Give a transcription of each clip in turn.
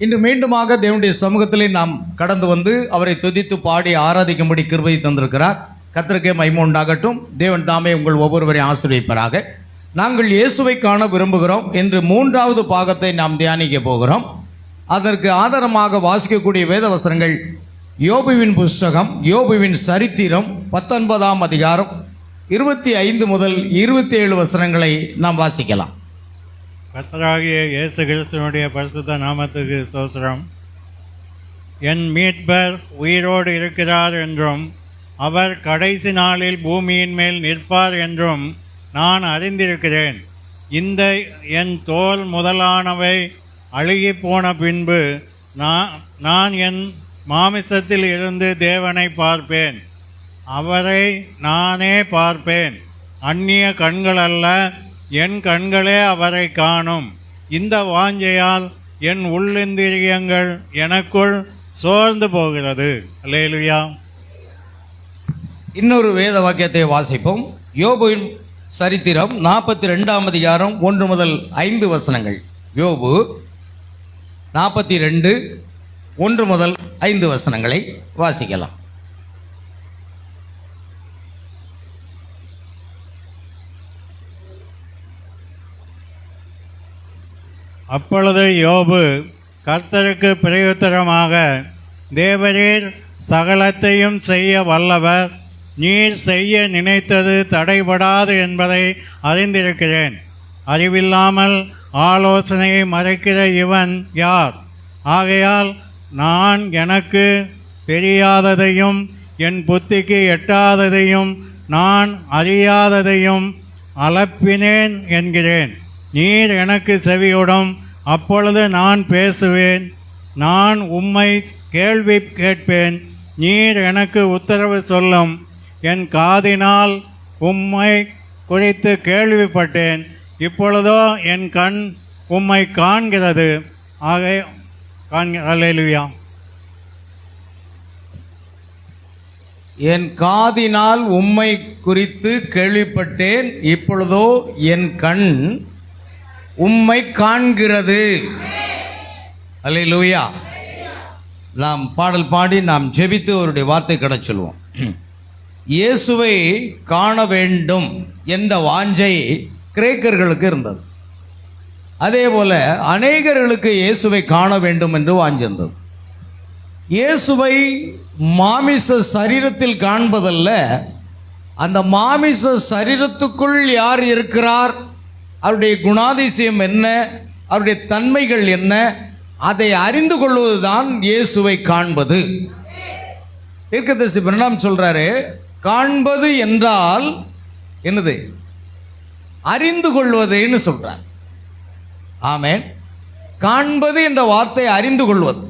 இன்று மீண்டுமாக தேவனுடைய சமூகத்திலே நாம் கடந்து வந்து அவரை துதித்து பாடி ஆராதிக்கும்படி கிருபை தந்திருக்கிறார். கர்த்தருக்கே மகிமை உண்டாகட்டும். தேவன் தாமே உங்கள் ஒவ்வொருவரையும் ஆசீர்வதிப்பாராக. நாங்கள் இயேசுவை காண விரும்புகிறோம் என்று 3வது பாகத்தை நாம் தியானிக்க போகிறோம். அதற்கு ஆதாரமாக வாசிக்கக்கூடிய வேத வசனங்கள் யோபுவின் புஸ்தகம், யோபுவின் சரித்திரம் 19ஆம் அதிகாரம் 25 முதல் 27 வசனங்களை நாம் வாசிக்கலாம். கர்த்தராகிய இயேசு கிறிஸ்துவனுடைய பரிசுத்த நாமத்துக்கு ஸ்தோத்திரம். என் மீட்பர் உயிரோடு இருக்கிறார் என்றும் அவர் கடைசி நாளில் பூமியின் மேல் நிற்பார் என்றும் நான் அறிந்திருக்கிறேன். இந்த என் தோல் முதலானவை அழுகி போன பின்பு நான் என் மாமிசத்தில் இருந்து தேவனை பார்ப்பேன். அவரை நானே பார்ப்பேன். அந்நிய கண்கள் அல்ல, என் கண்களே அவரை காணும். இந்த வாஞ்சையால் என் உள்ளிந்திரியங்கள் எனக்குள் சோர்ந்து போகிறது. அல்லேலூயா. இன்னொரு வேத வாக்கியத்தை வாசிப்போம். யோபுவின் சரித்திரம் 42ஆம் அதிகாரம் 1 முதல் 5 வசனங்கள். யோபு 42 1 முதல் 5 வசனங்களை வாசிக்கலாம். அப்பொழுது யோபு கர்த்தருக்கு பிரயுத்தரமாக, தேவரீர் சகலத்தையும் செய்ய வல்லவர், நீர் செய்ய நினைத்தது தடைபடாது என்பதை அறிந்திருக்கிறேன். அறிவில்லாமல் ஆலோசனையை மறைக்கிற இவன் யார்? ஆகையால் நான் எனக்கு தெரியாததையும் என் புத்திக்கு எட்டாததையும் நான் அறியாததையும் அளப்பினேன் என்கிறேன். நீர் எனக்கு செவியுடும், அப்பொழுது நான் பேசுவேன். நான் உம்மை கேள்வி கேட்பேன், நீர் எனக்கு உத்தரவு சொல்லும். என் காதினால் உம்மை குறித்து கேள்விப்பட்டேன், இப்பொழுதோ என் கண் உம்மை காண்கிறது. அல்லேலூயா. என் காதினால் உம்மை குறித்து கேள்விப்பட்டேன், இப்பொழுதோ என் கண் உம்மை காண்கிறது. அல்லேலூயா. நாம் பாடல் பாடி நாம் ஜெபித்து அவருடைய வார்த்தை கடச் சொல்வோம். இயேசுவை காண வேண்டும் என்ற வாஞ்சை கிரேக்கர்களுக்கு இருந்தது. அதே போல அநேகர்களுக்கு இயேசுவை காண வேண்டும் என்று வாஞ்சிருந்தது. இயேசுவை மாமிச சரீரத்தில் காண்பதல்ல, அந்த மாமிச சரீரத்துக்குள் யார் இருக்கிறார், அவருடைய குணாதிசயம் என்ன, அவருடைய தன்மைகள் என்ன, அதை அறிந்து கொள்வதுதான் இயேசுவை காண்பது. தீர்க்கதரிசி பிரணாம் சொல்றாரு, காண்பது என்றால் என்னது? அறிந்து கொள்வதுன்னு சொல்றார். ஆமேன். காண்பது என்ற வார்த்தை அறிந்து கொள்வது.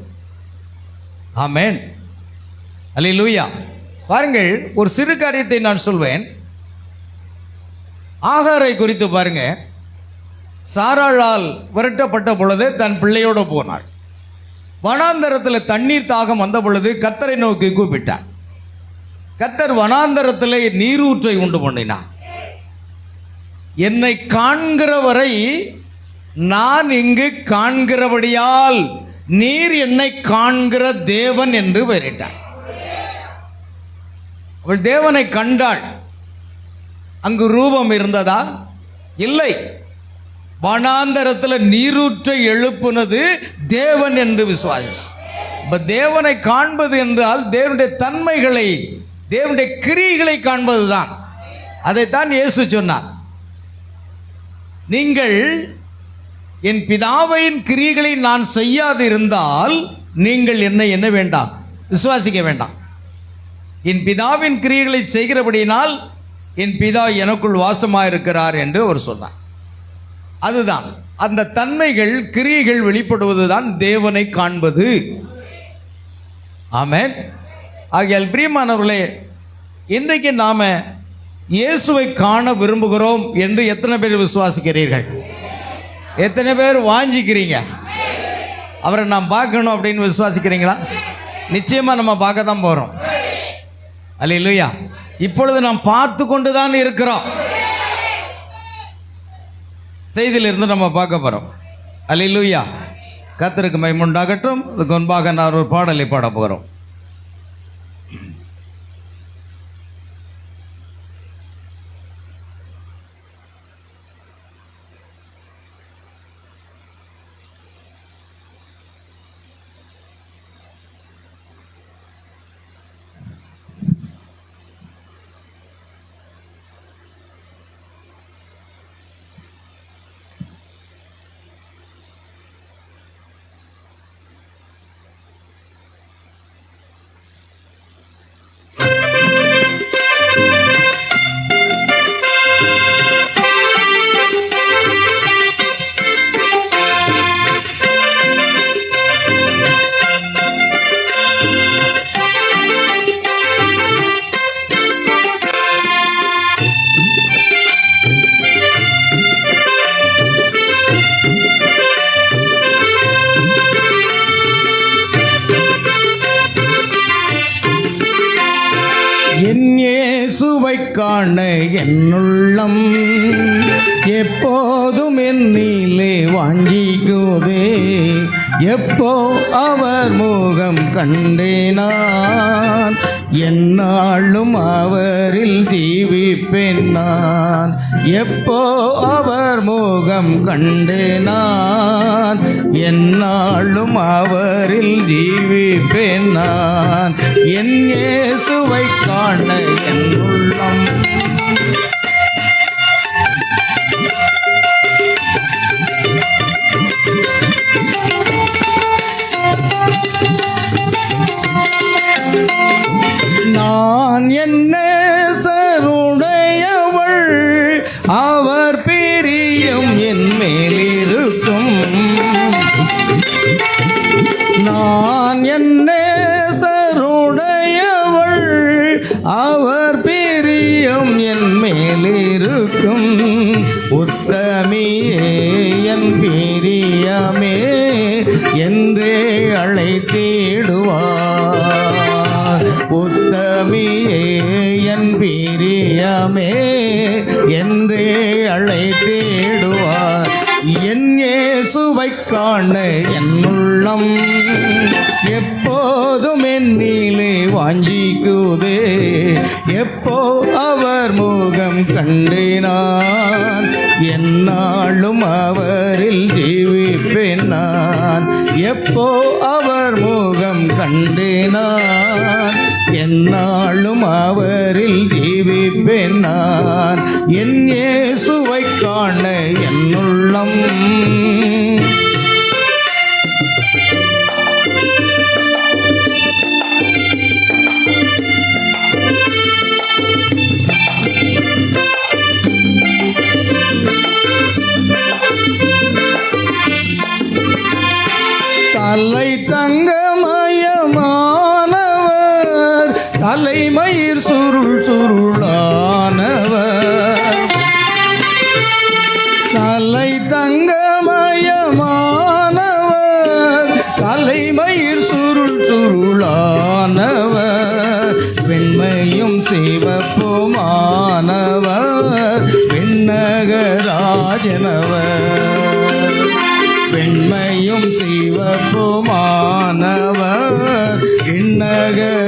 ஆமேன். அல்லேலூயா. பாருங்கள், ஒரு சிறு காரியத்தை நான் சொல்வேன். ஆகாரை குறித்து பாருங்க. சாராளால் விரட்டப்பட்ட பொழுது தன் பிள்ளையோடு போனாள். வனாந்தரத்தில் தண்ணீர் தாகம் வந்த பொழுது கர்த்தரை நோக்கி கூப்பிட்டார். கர்த்தர் வனாந்தரத்தில் நீரூற்றை உண்டு பண்ணினார். என்னை காண்கிறவரை நான் இங்கு காண்கிறபடியால் நீர் என்னை காண்கிற தேவன் என்று பெயரிட்டார். அவள் தேவனை கண்டாள். அங்கு ரூபம் இருந்ததா? இல்லை. வனாந்தரத்தில் நீரூற்றை எழுப்புனது தேவன் என்று விசுவாசித்தார். இப்ப தேவனை காண்பது என்றால் தேவனுடைய தன்மைகளை, தேவனுடைய கிரியைகளை காண்பதுதான். அதைத்தான் இயேசு சொன்னார். நீங்கள் என் பிதாவின் கிரியைகளை நான் செய்யாதிருந்தால் நீங்கள் என்னை என்ன வேண்டாம்? விசுவாசிக்க வேண்டாம். என் பிதாவின் கிரியைகளை செய்கிறபடியினால் என் பிதா எனக்குள் வாசமாயிருக்கிறார் என்று அவர் சொன்னார். அதுதான் அந்த தன்மைகள், கிரியைகள் வெளிப்படுவதுதான் தேவனை காண்பது. ஆமென். ஆகையால் பிரியமானவர்களே, இன்றைக்கு நாம இயேசுவை காண விரும்புகிறோம் என்று எத்தனை பேர் விசுவாசிக்கிறீர்கள்? எத்தனை பேர் வாஞ்சிக்கிறீங்க? அவரை நாம் பார்க்கணும் அப்படின்னு விசுவாசிக்கிறீங்களா? நிச்சயமா நம்ம பார்க்க தான் போறோம். அல்லேலூயா. இப்பொழுது நாம் பார்த்து கொண்டுதான் இருக்கிறோம். செய்தியிலிருந்து நம்ம பார்க்க போறோம். அல்லேலூயா. கர்த்தருக்கு மகிமை உண்டாகட்டும். அதுக்கு முன்பாக நான் ஒரு பாடலை பாட போகிறோம். என் இயேசுவை காண என்னுள்ளம் எப்போதும் என்னிலே வாஞ்சிக்குதே. எப்போ அவர் முகம் கண்டேனான், என்னாலும் அவரில் ஜீவிப்பேன் நான். எப்போ அவர் முகம் கண்டேனான், என்னாலும் அவரில் ஜீவிப்பேன் நான். என் இயேசுவை காண என் உள்ளம் நான் என் நேசருடையவள், அவர் பிரியம் என் மேலிருக்கும். நான் என் நேசருடையவள், அவர் பிரியம் என் மேலிருக்கும். உத்தமியே என் பிரியமே என்றே அழைத்திடுவார். உத்தமியே என் பிரியமே என்றே அழைத்திடுவார். என் இயேசுவை காண என் உள்ளம் எப்போதும் என்னிலே வாஞ்சிக்குதே. எப்போ அவர் முகம் கண்டேனான், என்னாலும் அவரில் ஜீவிப்பேன் நான். எப்போ அவர் முகம் கண்டேனான், என்னாலும் அவரில் ஜீவிப்பேன் நான். என் இயேசுவை காண என் உள்ளம் தலை தங்கமயமானவர், தலைமயிர் சுருள் சுருளானவர். தலை தங்கமயமானவர், தலைமயிர் சுருள் சுருளானவர். வெண்மையும் சிவப்புமானவர், விண்ணகராஜனவர். வெண்மையும் சிவப்புமானவர், விண்ணகராஜனவர்.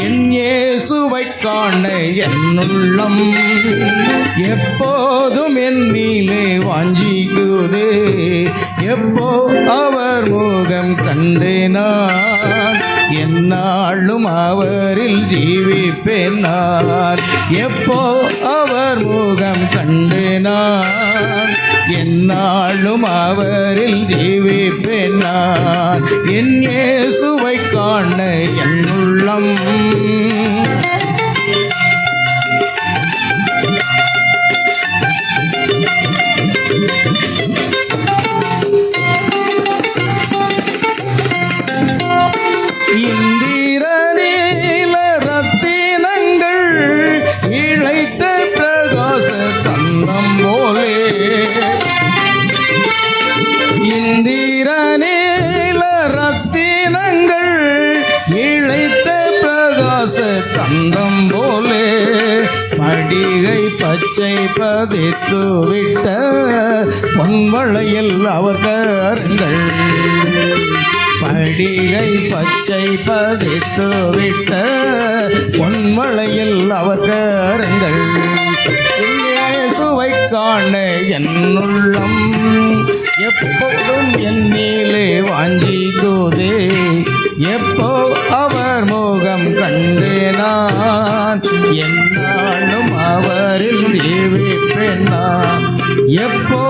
என் இயேசுவை காண என் உள்ளம் எப்போதும் என்னிலே வாஞ்சிக்குதே. எப்போ அவர் முகம் கண்டேனான், என்னாலும் அவரில் ஜீவிப்பேன் நான். எப்போ அவர் முகம் கண்டேனான், என்னாலும் அவரில் ஜீவிப்பேன் நான். என் இயேசுவை காண என் உள்ளம் இந்திரநீல ரத்தினங்கள் இழைத்த பிரகாச தந்தம் போலே. இந்திரநீல ரத்தினங்கள் இழைத்த பிரகாச தந்தம் படிகை பச்சை பதித்து விட்ட பொன்வளையில் அவர் கரங்கள், படிகை பச்சை பதித்து விட்ட பொன்வளையில் அவர் கரங்கள். இயேசுவை காண என் உள்ளம் எப்போதும் என்னிலே வாஞ்சிக்குதே, எப்போ அவர் முகம் கண்டு நான் என்னாலும் அவரில் ஜீவிப்பேன் நான், எப்போ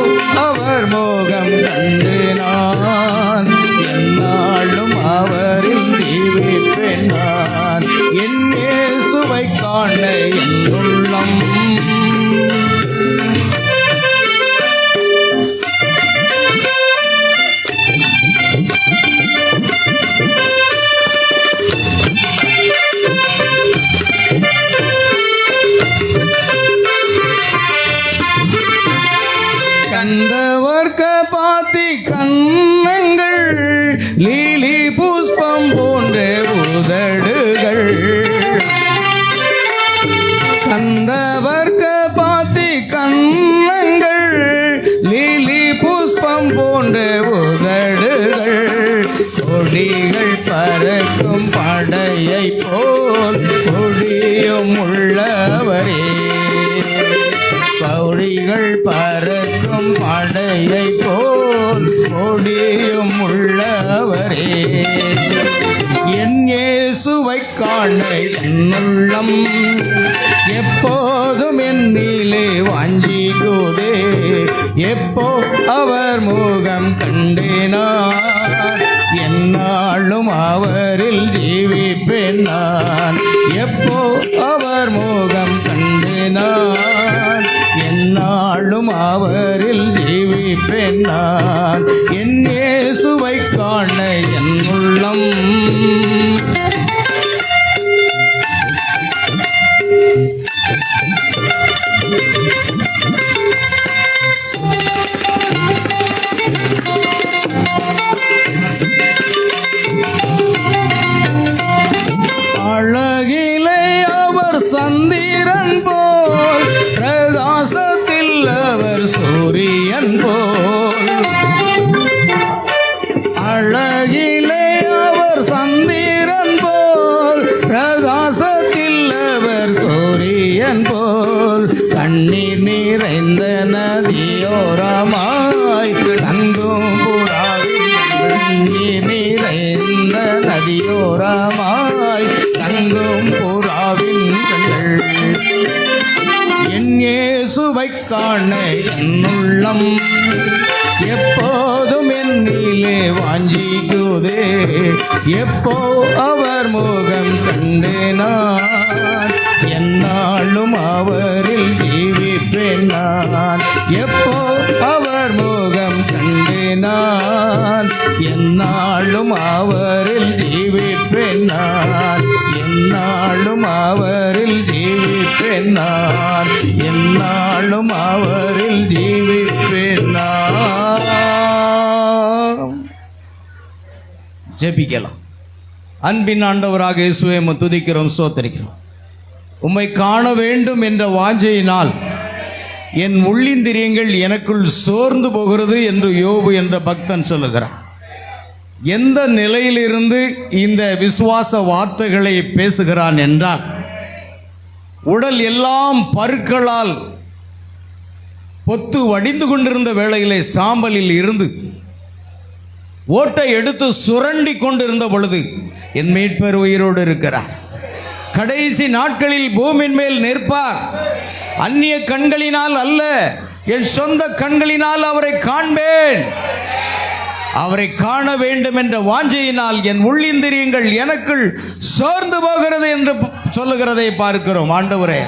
அவர் முகம் கண்டு நான் என்னாலும் அவரில் ஜீவிப்பேன் நான். என் இயேசுவை காண என் உள்ளம் கண்டவர்க்க பாத்தி கண்ணங்கள், லீலி புஷ்பம் போன்ற உதடுகள், கண்டவர்க்க பாத்தி கண்ணங்கள், லீலி புஷ்பம் போன்ற உதடுகள், கொடிகள் பறக்கும் படையை போல் கொடியும் உள்ளவரே, கொடிகள் பறக்கும் படையை போல் கொடியும் உள்ளவரே. என் இயேசுவை காண என் உள்ளம் எப்போதும் என்னிலே வாஞ்சிக்குதே, எப்போ அவர் முகம் கண்டேனான் என்னாலும் அவரில் ஜீவிப்பேன் நான், எப்போ அவர் முகம் கண்டேனான் என்னாலும் அவரில் ஜீவிப்பேன் நான். என் இயேசுவை காண என் உள்ளம் அழகிலே அவர் சந்திரன் போல், பிரகாசத்தில் அவர் சூரியன் போல், அழகிலே அவர் சந்திரன் போல், பிரகாசத்தில் அவர் சூரியன் போல், கண்ணீர் நிறைந்த நதியோரமாய் தங்கும் புறாவின், கண்ணீர் நிறைந்த நதியோரமாய் தங்கும் புறாவின் கண்கள். என் இயேசுவை காண என் உள்ளம் எப்போதும் என்னிலே வாஞ்சிக்குதே, எப்போ அவர் முகம் கண்டு நான் என்னாலும் அவரில் ஜீவிப்பேன் நான், எப்போ அவர் முகம் கண்டு நான் என்னாலும் அவரில் ஜீவிப்பேன் நான், என்னாலும் அவரில் ஜீவிப்பேன் நான், என்னாலும் அவரில் ஜீவிப்பேன் நான். ஜெபிக்கலாம். அன்பின் ஆண்டவராக இயேசுவை உம்மை துதிக்கிறோம், ஸ்தோத்திரிக்கிறோம். உம்மை காண வேண்டும் என்ற வாஞ்சையினால் என் உள்ளிந்திரியங்கள் எனக்குள் சோர்ந்து போகிறது என்று யோபு என்ற பக்தன் சொல்லுகிறான். எந்த நிலையிலிருந்து இந்த விசுவாச வார்த்தைகளை பேசுகிறான் என்றால், உடல் எல்லாம் பருக்களால் பொத்து வடிந்து கொண்டிருந்த வேளையிலே சாம்பலில் இருந்து ஓட்டை எடுத்து சுரண்டி கொண்டிருந்த பொழுது என் மீட்பர் உயிரோடு இருக்கிறார். கடைசி நாட்களில் பூமியின் மேல் நிற்பார். அந்நிய கண்களினால் அல்ல, என் சொந்த கண்களினால் அவரை காண்பேன். அவரை காண வேண்டும் என்ற வாஞ்சையினால் என் உள்ளிந்திரியங்கள் எனக்குள் சோர்ந்து போகிறது என்று சொல்லுகிறதை பார்க்கிறோம். ஆண்டவரே,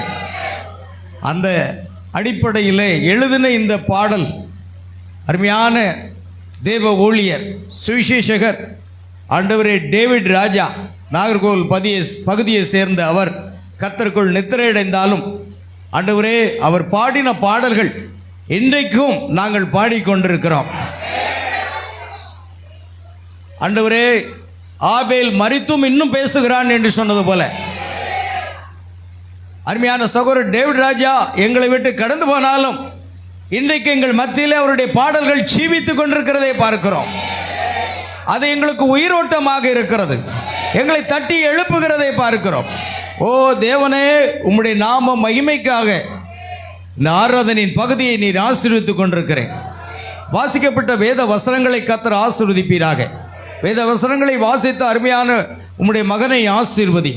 அந்த அடிப்படையில் எழுதின இந்த பாடல் அருமையான தேவ ஊழியர் சுவிசேஷகர் ஆண்டவரே டேவிட் ராஜா நாகர்கோவில் பகுதியை சேர்ந்த அவர் கர்த்தருக்குள் நித்திரையடைந்தாலும் ஆண்டவரே அவர் பாடின பாடல்கள் இன்றைக்கும் நாங்கள் பாடிக்கொண்டிருக்கிறோம். ஆண்டவரே, ஆபேல் மரித்தும் இன்னும் பேசுகிறான் என்று சொன்னது போல அருமையான சகோதரர் டேவிட் ராஜா எங்களை விட்டு கடந்து போனாலும் இன்றைக்கு எங்கள் மத்தியிலே அவருடைய பாடல்கள் ஜீவித்துக் கொண்டிருக்கிறதை பார்க்கிறோம். அது எங்களுக்கு உயிரோட்டமாக இருக்கிறது, எங்களை தட்டி எழுப்புகிறதை பார்க்கிறோம். ஓ தேவனே, உம்முடைய நாம மகிமைக்காக இந்த ஆராதனையின் பகுதியை நீர் ஆசீர்வதித்துக் கொண்டிருக்கிறேன். வாசிக்கப்பட்ட வேத வசனங்களை கர்த்தர் ஆசீர்வதிப்பீராக. வேத வசனங்களை வாசித்த அருமையான உம்முடைய மகனை ஆசீர்வதி.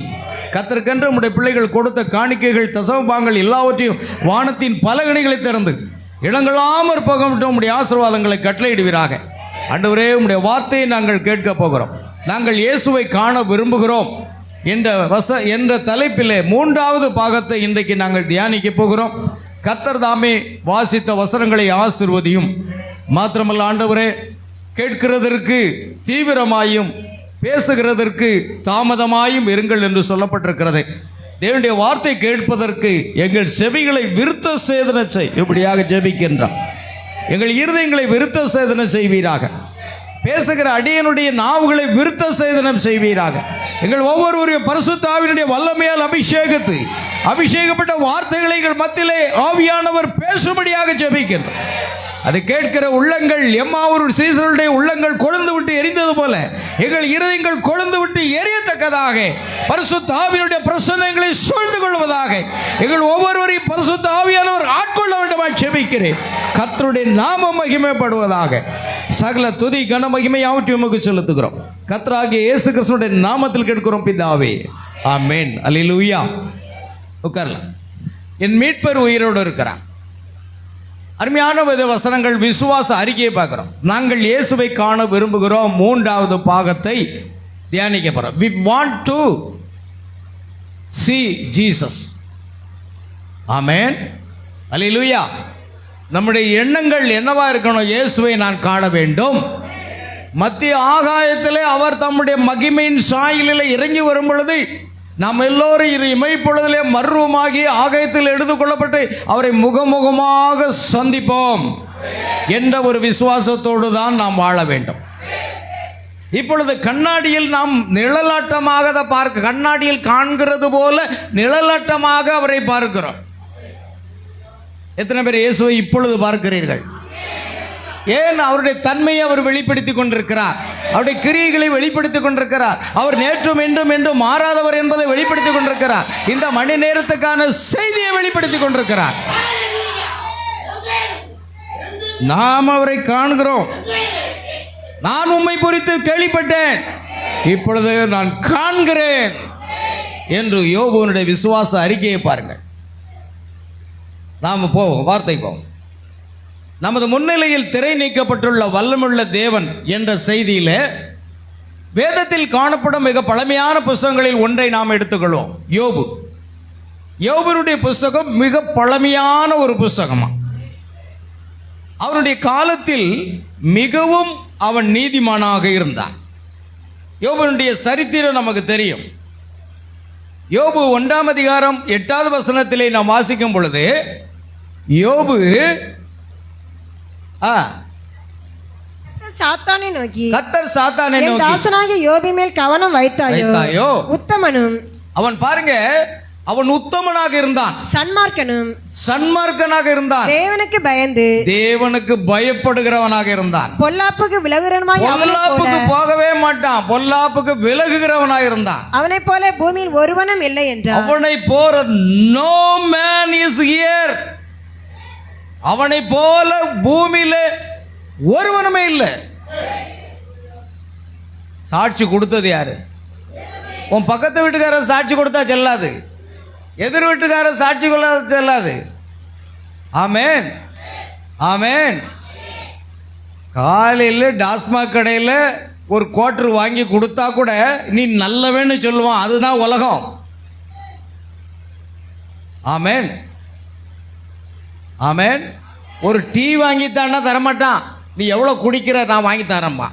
கர்த்தருக்கென்று உம்முடைய பிள்ளைகள் கொடுத்த காணிக்கைகள், தசமபாகங்கள் எல்லாவற்றையும் வானத்தின் பலகணிகளை திறந்து இடங்களாமற் போகட்டும் உம்முடைய ஆசீர்வாதங்களை கட்டளையிடுவீராக. ஆண்டவரே, உம்முடைய வார்த்தையை நாங்கள் கேட்க போகிறோம். நாங்கள் இயேசுவை காண விரும்புகிறோம் என்ற தலைப்பிலே 3வது பாகத்தை இன்றைக்கு நாங்கள் தியானிக்க போகிறோம். கர்த்தர் தாமே வாசித்த வசனங்களை ஆசீர்வதியும். மாத்திரமல்ல ஆண்டவரே, கேட்கிறதற்கு தீவிரமாயும் பேசுகிறதற்கு தாமதமாயும் இருங்கள் என்று சொல்லப்பட்டிருக்கிறது. தேவனுடைய வார்த்தை கேட்பதற்கு எங்கள் செவிகளை விருத்த சேதனை செய். இப்படியாக ஜெபிக்கின்றார். எங்கள் இருதயங்களை விருத்த சேதனை செய்வீராக. பேசுகிற அடியனுடைய நாவுகளை விருத்த சேதனம் செய்வீராக. எங்கள் ஒவ்வொருவரையும் பரிசுத்த ஆவியினுடைய வல்லமையால் அபிஷேகப்பட்ட வார்த்தைகளை எங்கள் மத்தியிலே ஆவியானவர் பேசும்படியாக ஜெபிக்கின்றார். அது கேட்கிற உள்ளங்கள் எம்மாவூர் சீசருடைய உள்ளங்கள் கொழுந்து விட்டு எரிந்தது போல எங்கள் இருதயங்கள் கொழுந்து விட்டு எரியத்தக்கதாக பரிசுத்த ஆவியினுடைய பிரசன்னங்களை சூழ்ந்து கொள்வதாக எங்கள் ஒவ்வொருவரையும் பரிசுத்த ஆவியானவர் ஆட்கொள்ள வேண்டுமாய் ஜெபிக்கிறேன். கர்த்தருடைய நாமம் மகிமைப்படுவதாக. சகல துதி கன மகிமை யாவற்றையும் உமக்கு செலுத்துகிறோம். கர்த்தராகிய இயேசு கிறிஸ்துவினுடைய நாமத்தில் கேட்கிறோம் பிதாவே, ஆமென். அல்லேலூயா. உட்காரலாம். என் மீட்பர் உயிரோடு இருக்கிறார். அருமையான வேத வசனங்கள் விசுவாச அறிக்கையை பார்க்கிறோம். நாங்கள் இயேசுவை காண விரும்புகிறோம் 3வது பாகத்தை தியானிக்க போறோம். We want to see Jesus. ஆமென். அல்லேலூயா. நம்முடைய எண்ணங்கள் என்னவா இருக்கணும்? இயேசுவை நான் காண வேண்டும். மத்திய ஆகாயத்திலே அவர் தம்முடைய மகிமையின் சாயலில் இறங்கி வரும் பொழுது நாம் எல்லோரும் இமைப்பொழுதிலே மர்வமாகி ஆகாயத்தில் எடுத்துக் கொள்ளப்பட்டு அவரை முகமுகமாக சந்திப்போம் என்ற ஒரு விசுவாசத்தோடு தான் நாம் வாழ வேண்டும். இப்பொழுது கண்ணாடியில் நாம் நிழலாட்டமாக கண்ணாடியில் காண்கிறது போல நிழலாட்டமாக அவரை பார்க்கிறோம். எத்தனை பேர் இயேசுவை இப்பொழுது பார்க்கிறீர்கள்? ஏன்? அவருடைய தன்மையை அவர் வெளிப்படுத்திக் கொண்டிருக்கிறார். அவருடைய கிரியைகளை வெளிப்படுத்திக் கொண்டிருக்கிறார். அவர் நேற்றும் என்றும் மாறாதவர் என்பதை வெளிப்படுத்திக் கொண்டிருக்கிறார். இந்த மணி நேரத்துக்கான செய்தியை வெளிப்படுத்திக் கொண்டிருக்கிறார். நாம் அவரை காண்கிறோம். நான் உம்மை குறித்து கேள்விப்பட்டேன், இப்பொழுது நான் காண்கிறேன் என்று யோபுவினுடைய விசுவாச அறிக்கையை பாருங்கள். நாம் போவோம், வார்த்தை போவோம். நமது முன்னிலையில் திரை நீக்கப்பட்டுள்ள வல்லமுள்ள தேவன் என்ற செய்தியில வேதத்தில் காணப்படும் மிக பழமையான புஸ்தகங்களில் ஒன்றை நாம் எடுத்துக்கொள்வோம். யோபுடைய புஸ்தகம் மிக பழமையான ஒரு புஸ்தகமா. அவனுடைய காலத்தில் மிகவும் அவன் நீதிமானாக இருந்தான். யோபுடைய சரித்திரம் நமக்கு தெரியும். யோபு 1ஆம் அதிகாரம் 8வது வசனத்திலே நாம் வாசிக்கும் பொழுது யோபு சாத்தானை நோக்கி, கர்த்தர் சாத்தானை நோக்கி, தாசனாகிய யோபின் மேல் கவனம் வைத்தாயோ, உத்தமனும். அவன் பாருங்க, அவன் உத்தமனாக இருந்தான், சன்மார்க்கனாக இருந்தான், தேவனுக்கு பயப்படுகிறவனாக இருந்தான், பொல்லாப்புக்கு போகவே மாட்டான், பொல்லாப்புக்கு விலகுகிறவனாக இருந்தான். அவனை போல பூமியில் ஒருவனும் இல்லை என்றார். அவனை போல no man is here. அவனை போல பூமியில ஒருவனுமே இல்லை. சாட்சி கொடுத்தது யாரு? உன் பக்கத்து வீட்டுக்காரர் சாட்சி கொடுத்தா செல்லாது, எதிர் வீட்டுக்காரர் சாட்சி கொள்ள செல்லாது. ஆமென், ஆமென். காலையில் டாஸ்மாக் கடையில் ஒரு குவார்டர் வாங்கி கொடுத்தா கூட நீ நல்லவேன்னு சொல்லுவான். அதுதான் உலகம். ஆமென், ஆமென். ஒரு டீ வாங்கித்தான்னா தரமாட்டான். நீ எவ்வளோ குடிக்கிற, நான் வாங்கி தரேன்பா.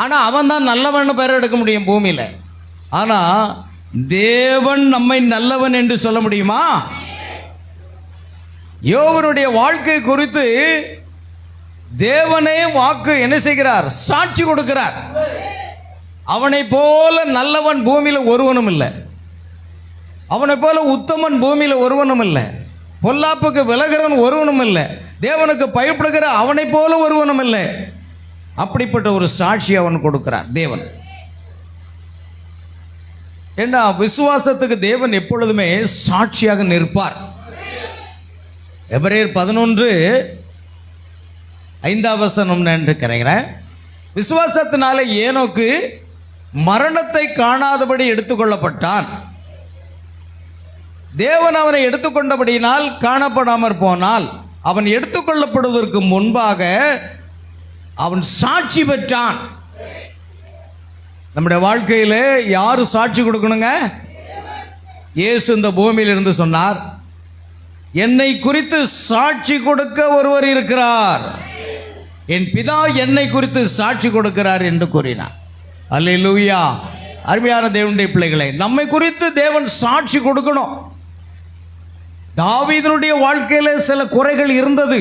ஆனால் அவன் தான் நல்லவன் பேர் எடுக்க முடியும் பூமியில். ஆனால் தேவன் நம்மை நல்லவன் என்று சொல்ல முடியுமா? யோபனுடைய வாழ்க்கை குறித்து தேவனே வாக்கு என்ன செய்கிறார்? சாட்சி கொடுக்கிறார். அவனை போல நல்லவன் பூமியில் ஒருவனும் இல்லை. அவனை போல உத்தமன் பூமியில் ஒருவனும் இல்லை, பொல்லாப்புக்கு விலகிறவன் ஒருவனும் இல்லை, தேவனுக்கு பயப்படுகிற அவனை போல ஒருவனும் இல்லை. அப்படிப்பட்ட ஒரு சாட்சி அவன் கொடுக்கிறார் தேவன். ஏன்னா விசுவாசத்துக்கு தேவன் எப்பொழுதுமே சாட்சியாக நிற்பார். எபிரேயர் 11:5 என்று கரைகிறேன். விசுவாசத்தினாலே ஏனோக்கு மரணத்தை காணாதபடி எடுத்துக்கொள்ளப்பட்டான். தேவன் அவனை எடுத்துக்கொண்டபடியினால் காணப்படாமற் போனால், அவன் எடுத்துக்கொள்ளப்படுவதற்கு முன்பாக அவன் சாட்சி பெற்றான். நம்முடைய வாழ்க்கையில் யாரு சாட்சி கொடுக்கணுங்க? இயேசு இந்த பூமியில் இருந்து சொன்னார், என்னை குறித்து சாட்சி கொடுக்க ஒருவர் இருக்கிறார், என் பிதா என்னை குறித்து சாட்சி கொடுக்கிறார் என்று கூறினார். அல்லேலூயா. அருமையான தேவனுடைய பிள்ளைகளை, நம்மை குறித்து தேவன் சாட்சி கொடுக்கணும். தாவீதுடைய வாழ்க்கையில் சில குறைகள் இருந்தது.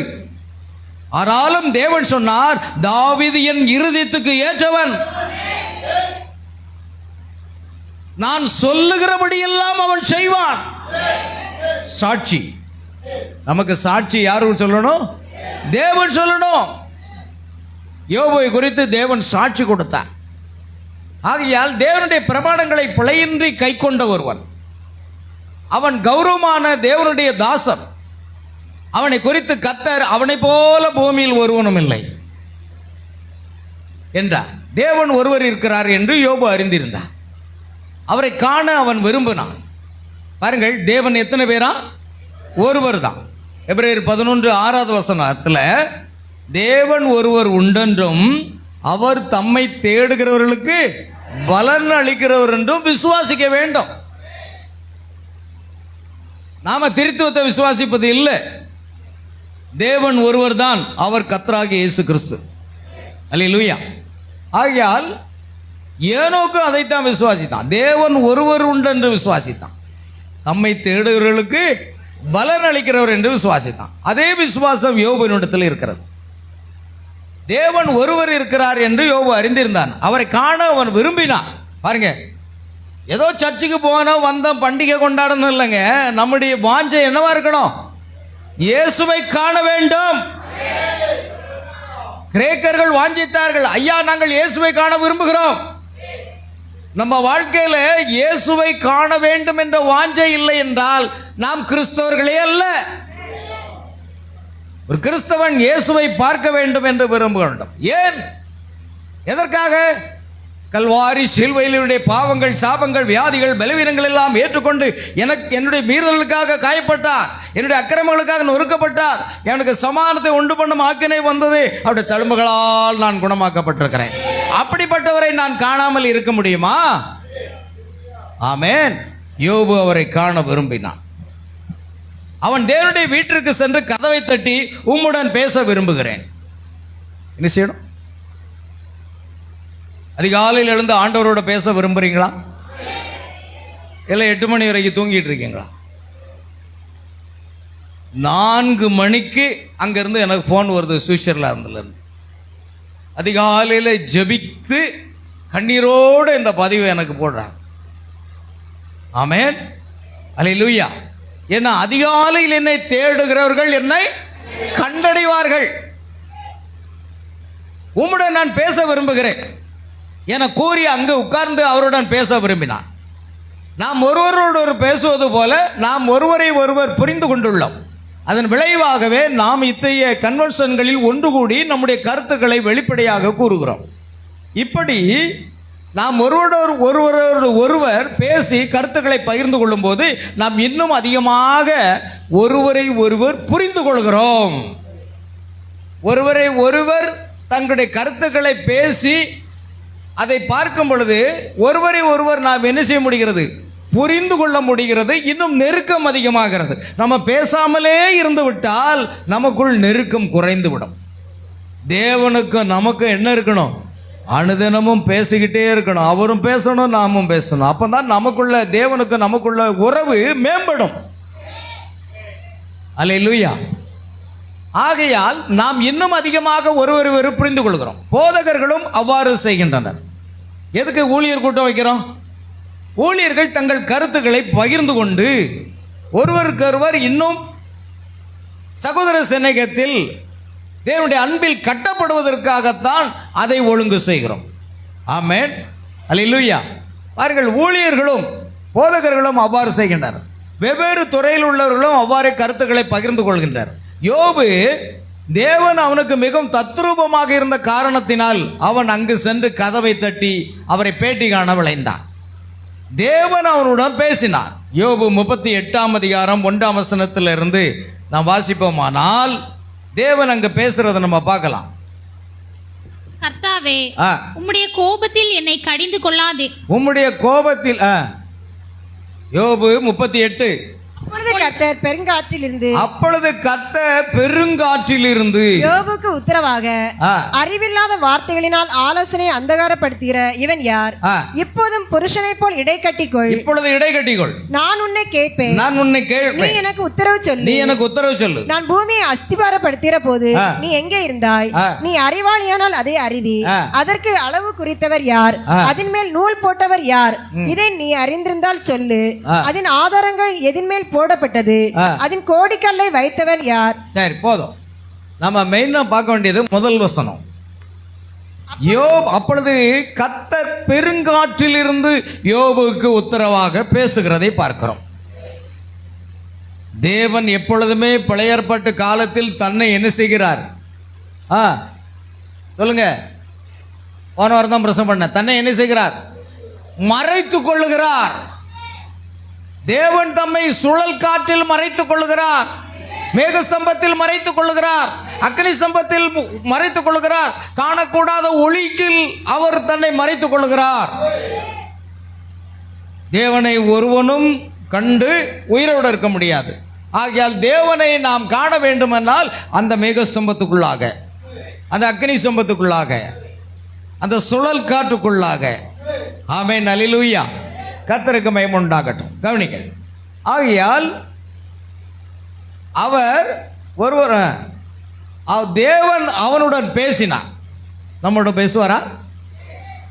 ஆனாலும் தேவன் சொன்னார், தாவீது என் இருதயத்துக்கு ஏற்றவன், நான் சொல்லுகிறபடி எல்லாம் அவன் செய்வான். சாட்சி. நமக்கு சாட்சி யாரும் சொல்லணும்? தேவன் சொல்லணும். யோபை குறித்து தேவன் சாட்சி கொடுத்தார். ஆகையால் தேவனுடைய பிரமாணங்களை பிழையின்றி கை கொண்ட ஒருவன், அவன் கௌரவமான தேவனுடைய தாசன். அவனை குறித்து கர்த்தர் அவனை போல பூமியில் ஒருவனும் இல்லை என்றார். தேவன் ஒருவர் இருக்கிறார் என்று யோபு அறிந்திருந்தார். அவரை காண அவன் விரும்பினான். பாருங்கள், தேவன் எத்தனை பேரா? ஒருவர் தான். எபிரேயர் 11:6 தேவன் ஒருவர் உண்டென்றும் அவர் தம்மை தேடுகிறவர்களுக்கு பலன் அளிக்கிறவர் என்றும் விசுவாசிக்க வேண்டும். நாம திருத்துவத்தை விசுவாசிப்பது இல்லை. தேவன் ஒருவர் தான், அவர் கர்த்தராகிய இயேசு கிறிஸ்து. அல்லேலூயா. ஆகையால் ஏனோக்கு அதைத்தான் விசுவாசித்தான். தேவன் ஒருவர் உண்டு என்று விசுவாசித்தான். தம்மை தேடுகிறவர்களுக்கு பலன் அளிக்கிறவர் என்று விசுவாசித்தான். அதே விசுவாசம் யோபுவினிடத்தில் இருக்கிறது. தேவன் ஒருவர் இருக்கிறார் என்று யோபு அறிந்திருந்தான். அவரை காண அவன் விரும்பினான். பாருங்க, ஏதோ சர்ச்சுக்கு போனோம் வந்தோம் பண்டிகை கொண்டாடணும் இல்லைங்க. நம்முடைய வாஞ்சை என்னவா இருக்கணும்? இயேசுவை காண வேண்டும். கிரேக்கர்கள் வாஞ்சித்தார்கள், ஐயா நாங்கள் இயேசுவை காண விரும்புகிறோம். நம்ம வாழ்க்கையில இயேசுவை காண வேண்டும் என்ற வாஞ்சை இல்லை என்றால் நாம் கிறிஸ்தவர்களே அல்ல. ஒரு கிறிஸ்தவன் இயேசுவை பார்க்க வேண்டும் என்று விரும்ப வேண்டும். ஏன்? எதற்காக? கல்வாரி சிலுவையிலுடைய பாவங்கள், சாபங்கள், வியாதிகள், பலவீனங்கள் எல்லாம் ஏற்றுக்கொண்டு எனக்கு என்னுடைய மீறுதலுக்காக காயப்பட்டார், என்னுடைய அக்கிரமங்களுக்காக நொறுக்கப்பட்டார், எனக்கு சமாதானத்தை உண்டு பண்ணும் ஆக்கினை வந்தது, அவருடைய தழும்புகளால் நான் குணமாக்கப்பட்டிருக்கிறேன். அப்படிப்பட்டவரை நான் காணாமல் இருக்க முடியுமா? ஆமென். யோபு அவரை காண விரும்பினான். அவன் தேவனுடைய வீட்டிற்கு சென்று கதவை தட்டி, உம்முடன் பேச விரும்புகிறேன். என்ன செய்யணும்? அதிகாலையில் எழுந்து ஆண்டவரோட பேச விரும்புறீங்களா? இல்லை 8 மணி வரைக்கும் தூங்கிட்டு இருக்கீங்களா? 4 மணிக்கு அங்கிருந்து எனக்கு ஃபோன் வருது சுவிட்சர்லாந்துலேருந்து. அதிகாலையில் ஜெபித்து கண்ணீரோடு இந்த பதிவை எனக்கு போடுறாங்க. ஆமென். அல்லேலூயா. ஏன்னா அதிகாலையில் என்னை தேடுகிறவர்கள் என்னை கண்டடைவார்கள். உம்முடன் நான் பேச விரும்புகிறேன் என கூறி அங்கு உட்கார்ந்து அவருடன் பேச விரும்பினான். நாம் ஒருவரோடு பேசுவது போல நாம் ஒருவரை ஒருவர் புரிந்து கொண்டுள்ளோம். அதன் விளைவாகவே நாம் இத்தகைய கன்வென்ஷன்களில் ஒன்று கூடி நம்முடைய கருத்துக்களை வெளிப்படையாக கூறுகிறோம். இப்படி நாம் ஒருவரோடு ஒருவர் பேசி கருத்துக்களை பகிர்ந்து கொள்ளும் போது நாம் இன்னும் அதிகமாக ஒருவரை ஒருவர் புரிந்து கொள்கிறோம். ஒருவரை ஒருவர் தங்களுடைய கருத்துக்களை பேசி அதை பார்க்கும் பொழுது ஒருவரை ஒருவர் நாம் என்ன செய்ய முடிகிறது? புரிந்து கொள்ள முடிகிறது. இன்னும் நெருக்கம் அதிகமாகிறது. நம்ம பேசாமலே இருந்து விட்டால் நமக்குள் நெருக்கம் குறைந்து விடும். தேவனுக்கு நமக்கு என்ன இருக்கணும்? அனுதினமும் பேசிக்கிட்டே இருக்கணும். அவரும் பேசணும், நாமும் பேசணும். அப்பதான் நமக்குள்ள தேவனுக்கு நமக்குள்ள உறவு மேம்படும். அல்லேலூயா. ஆகையால் நாம் இன்னும் அதிகமாக ஒருவர் புரிந்து கொள்கிறோம். போதகர்களும் அவ்வாறு செய்கின்றனர். எதுக்கு ஊழியர் கூட்டம் வைக்கிறோம்? ஊழியர்கள் தங்கள் கருத்துக்களை பகிர்ந்து கொண்டு ஒருவருக்கொருவர் இன்னும் சகோதர சிநேகத்தில் தேவனுடைய அன்பில் கட்டப்படுவதற்காகத்தான் அதை ஒழுங்கு செய்கிறோம். ஆமென், அல்லேலூயா. பாருங்கள், ஊழியர்களும் போதகர்களும் அவ்வாறு செய்கின்றனர். வெவ்வேறு துறையில் உள்ளவர்களும் அவ்வாறு கருத்துக்களை பகிர்ந்து கொள்கின்றனர். யோபு தேவன் அவனுக்கு மிகவும் தத்ரூபமாக இருந்த காரணத்தினால் அவன் அங்கு சென்று கதவை தட்டி அவரை பேட்டி காண விளைந்தான். தேவன் அவனுடன் பேசினார். யோபு 38ஆம் அதிகாரம் 1ஆம் வசனத்திலிருந்து நாம் வாசிப்போமானால் தேவன் அங்கு பேசுறதை நம்ம பார்க்கலாம். கர்த்தாவே, உம்முடைய கோபத்தில் என்னை கடிந்து கொள்ளாதே. உம்முடைய கோபத்தில் யோபு 38. அப்பொழுது கர்த்தர் பெருங்காற்றிலிருந்து யோபுக்கு உத்தரவாக, அறிவில்லாத வார்த்தைகளினால் ஆலோசனை அந்தகாரப்படுத்துகிற இவன் யார்? இப்போதும் புருஷனை போல் இடை கட்டிக்கொள். இப்பொழுது இடை கட்டிக்கொள். நான் உன்னை கேட்பேன். நான் உன்னை கேட்பேன். நீ எனக்கு உத்தரவு சொல்லு. நீ எனக்கு உத்தரவு சொல்லு. நான் பூமியை அஸ்திபாரப்படுத்துகிற போது நீ எங்கே இருந்தாய்? நீ அறிவாளியானால் அதை அறிவி. அதற்கு அளவு குறித்தவர் யார்? அதன் மேல் நூல் போட்டவர் யார்? இதை நீ அறிந்திருந்தால் சொல்லு. அதன் ஆதாரங்கள் எதின் மேல் போடப்பட்டது? அதன் கோடிக்கல்லை வைத்தவர் யார்? சரி, போதும். நம்ம மெயினா பார்க்க வேண்டியது முதல் வசனம். யோப் அப்பொழுது கர்த்தர் பெருங்காற்றிலிருந்து யோபுக்கு உத்தரவாக பேசுகிறதை பார்க்கிறோம். தேவன் எப்பொழுதுமே பழைய ஏற்பாட்டு காலத்தில் தன்னை என்ன செய்கிறார்? சொல்லுங்க. போன வாரம் தான் பிரசங்கம் பண்ண. தன்னை என்ன செய்கிறார்? மறைத்துக் கொள்ளுகிறார். தேவன் தம்மை சுழல் காற்றில் மறைத்துக் கொள்ளுகிறார், மேக ஸ்தம்பத்தில் மறைத்துக் கொள்ளுகிறார், அக்னி ஸ்தம்பத்தில் மறைத்துக் கொள்ளுகிறார், காணக்கூடாத ஒளிக்கில் அவர் தன்னை மறைத்துக் கொள்ளுகிறார். தேவனை ஒருவனும் கண்டு உயிரோடு இருக்க முடியாது. ஆகையால் தேவனை நாம் காண வேண்டுமென்றால் அந்த மேகஸ்தம்பத்துக்குள்ளாக, அந்த அக்னி ஸ்தம்பத்துக்குள்ளாக, அந்த சுழல் காற்றுக்குள்ளாக. ஆமென், அல்லேலூயா. கர்த்தருக்கு மகிமை உண்டாகட்டும். கவனிக்க. ஆகையால் அவர் ஒருவர் தேவன் அவனுடன் பேசினார். நம்மளோட பேசுவாரா?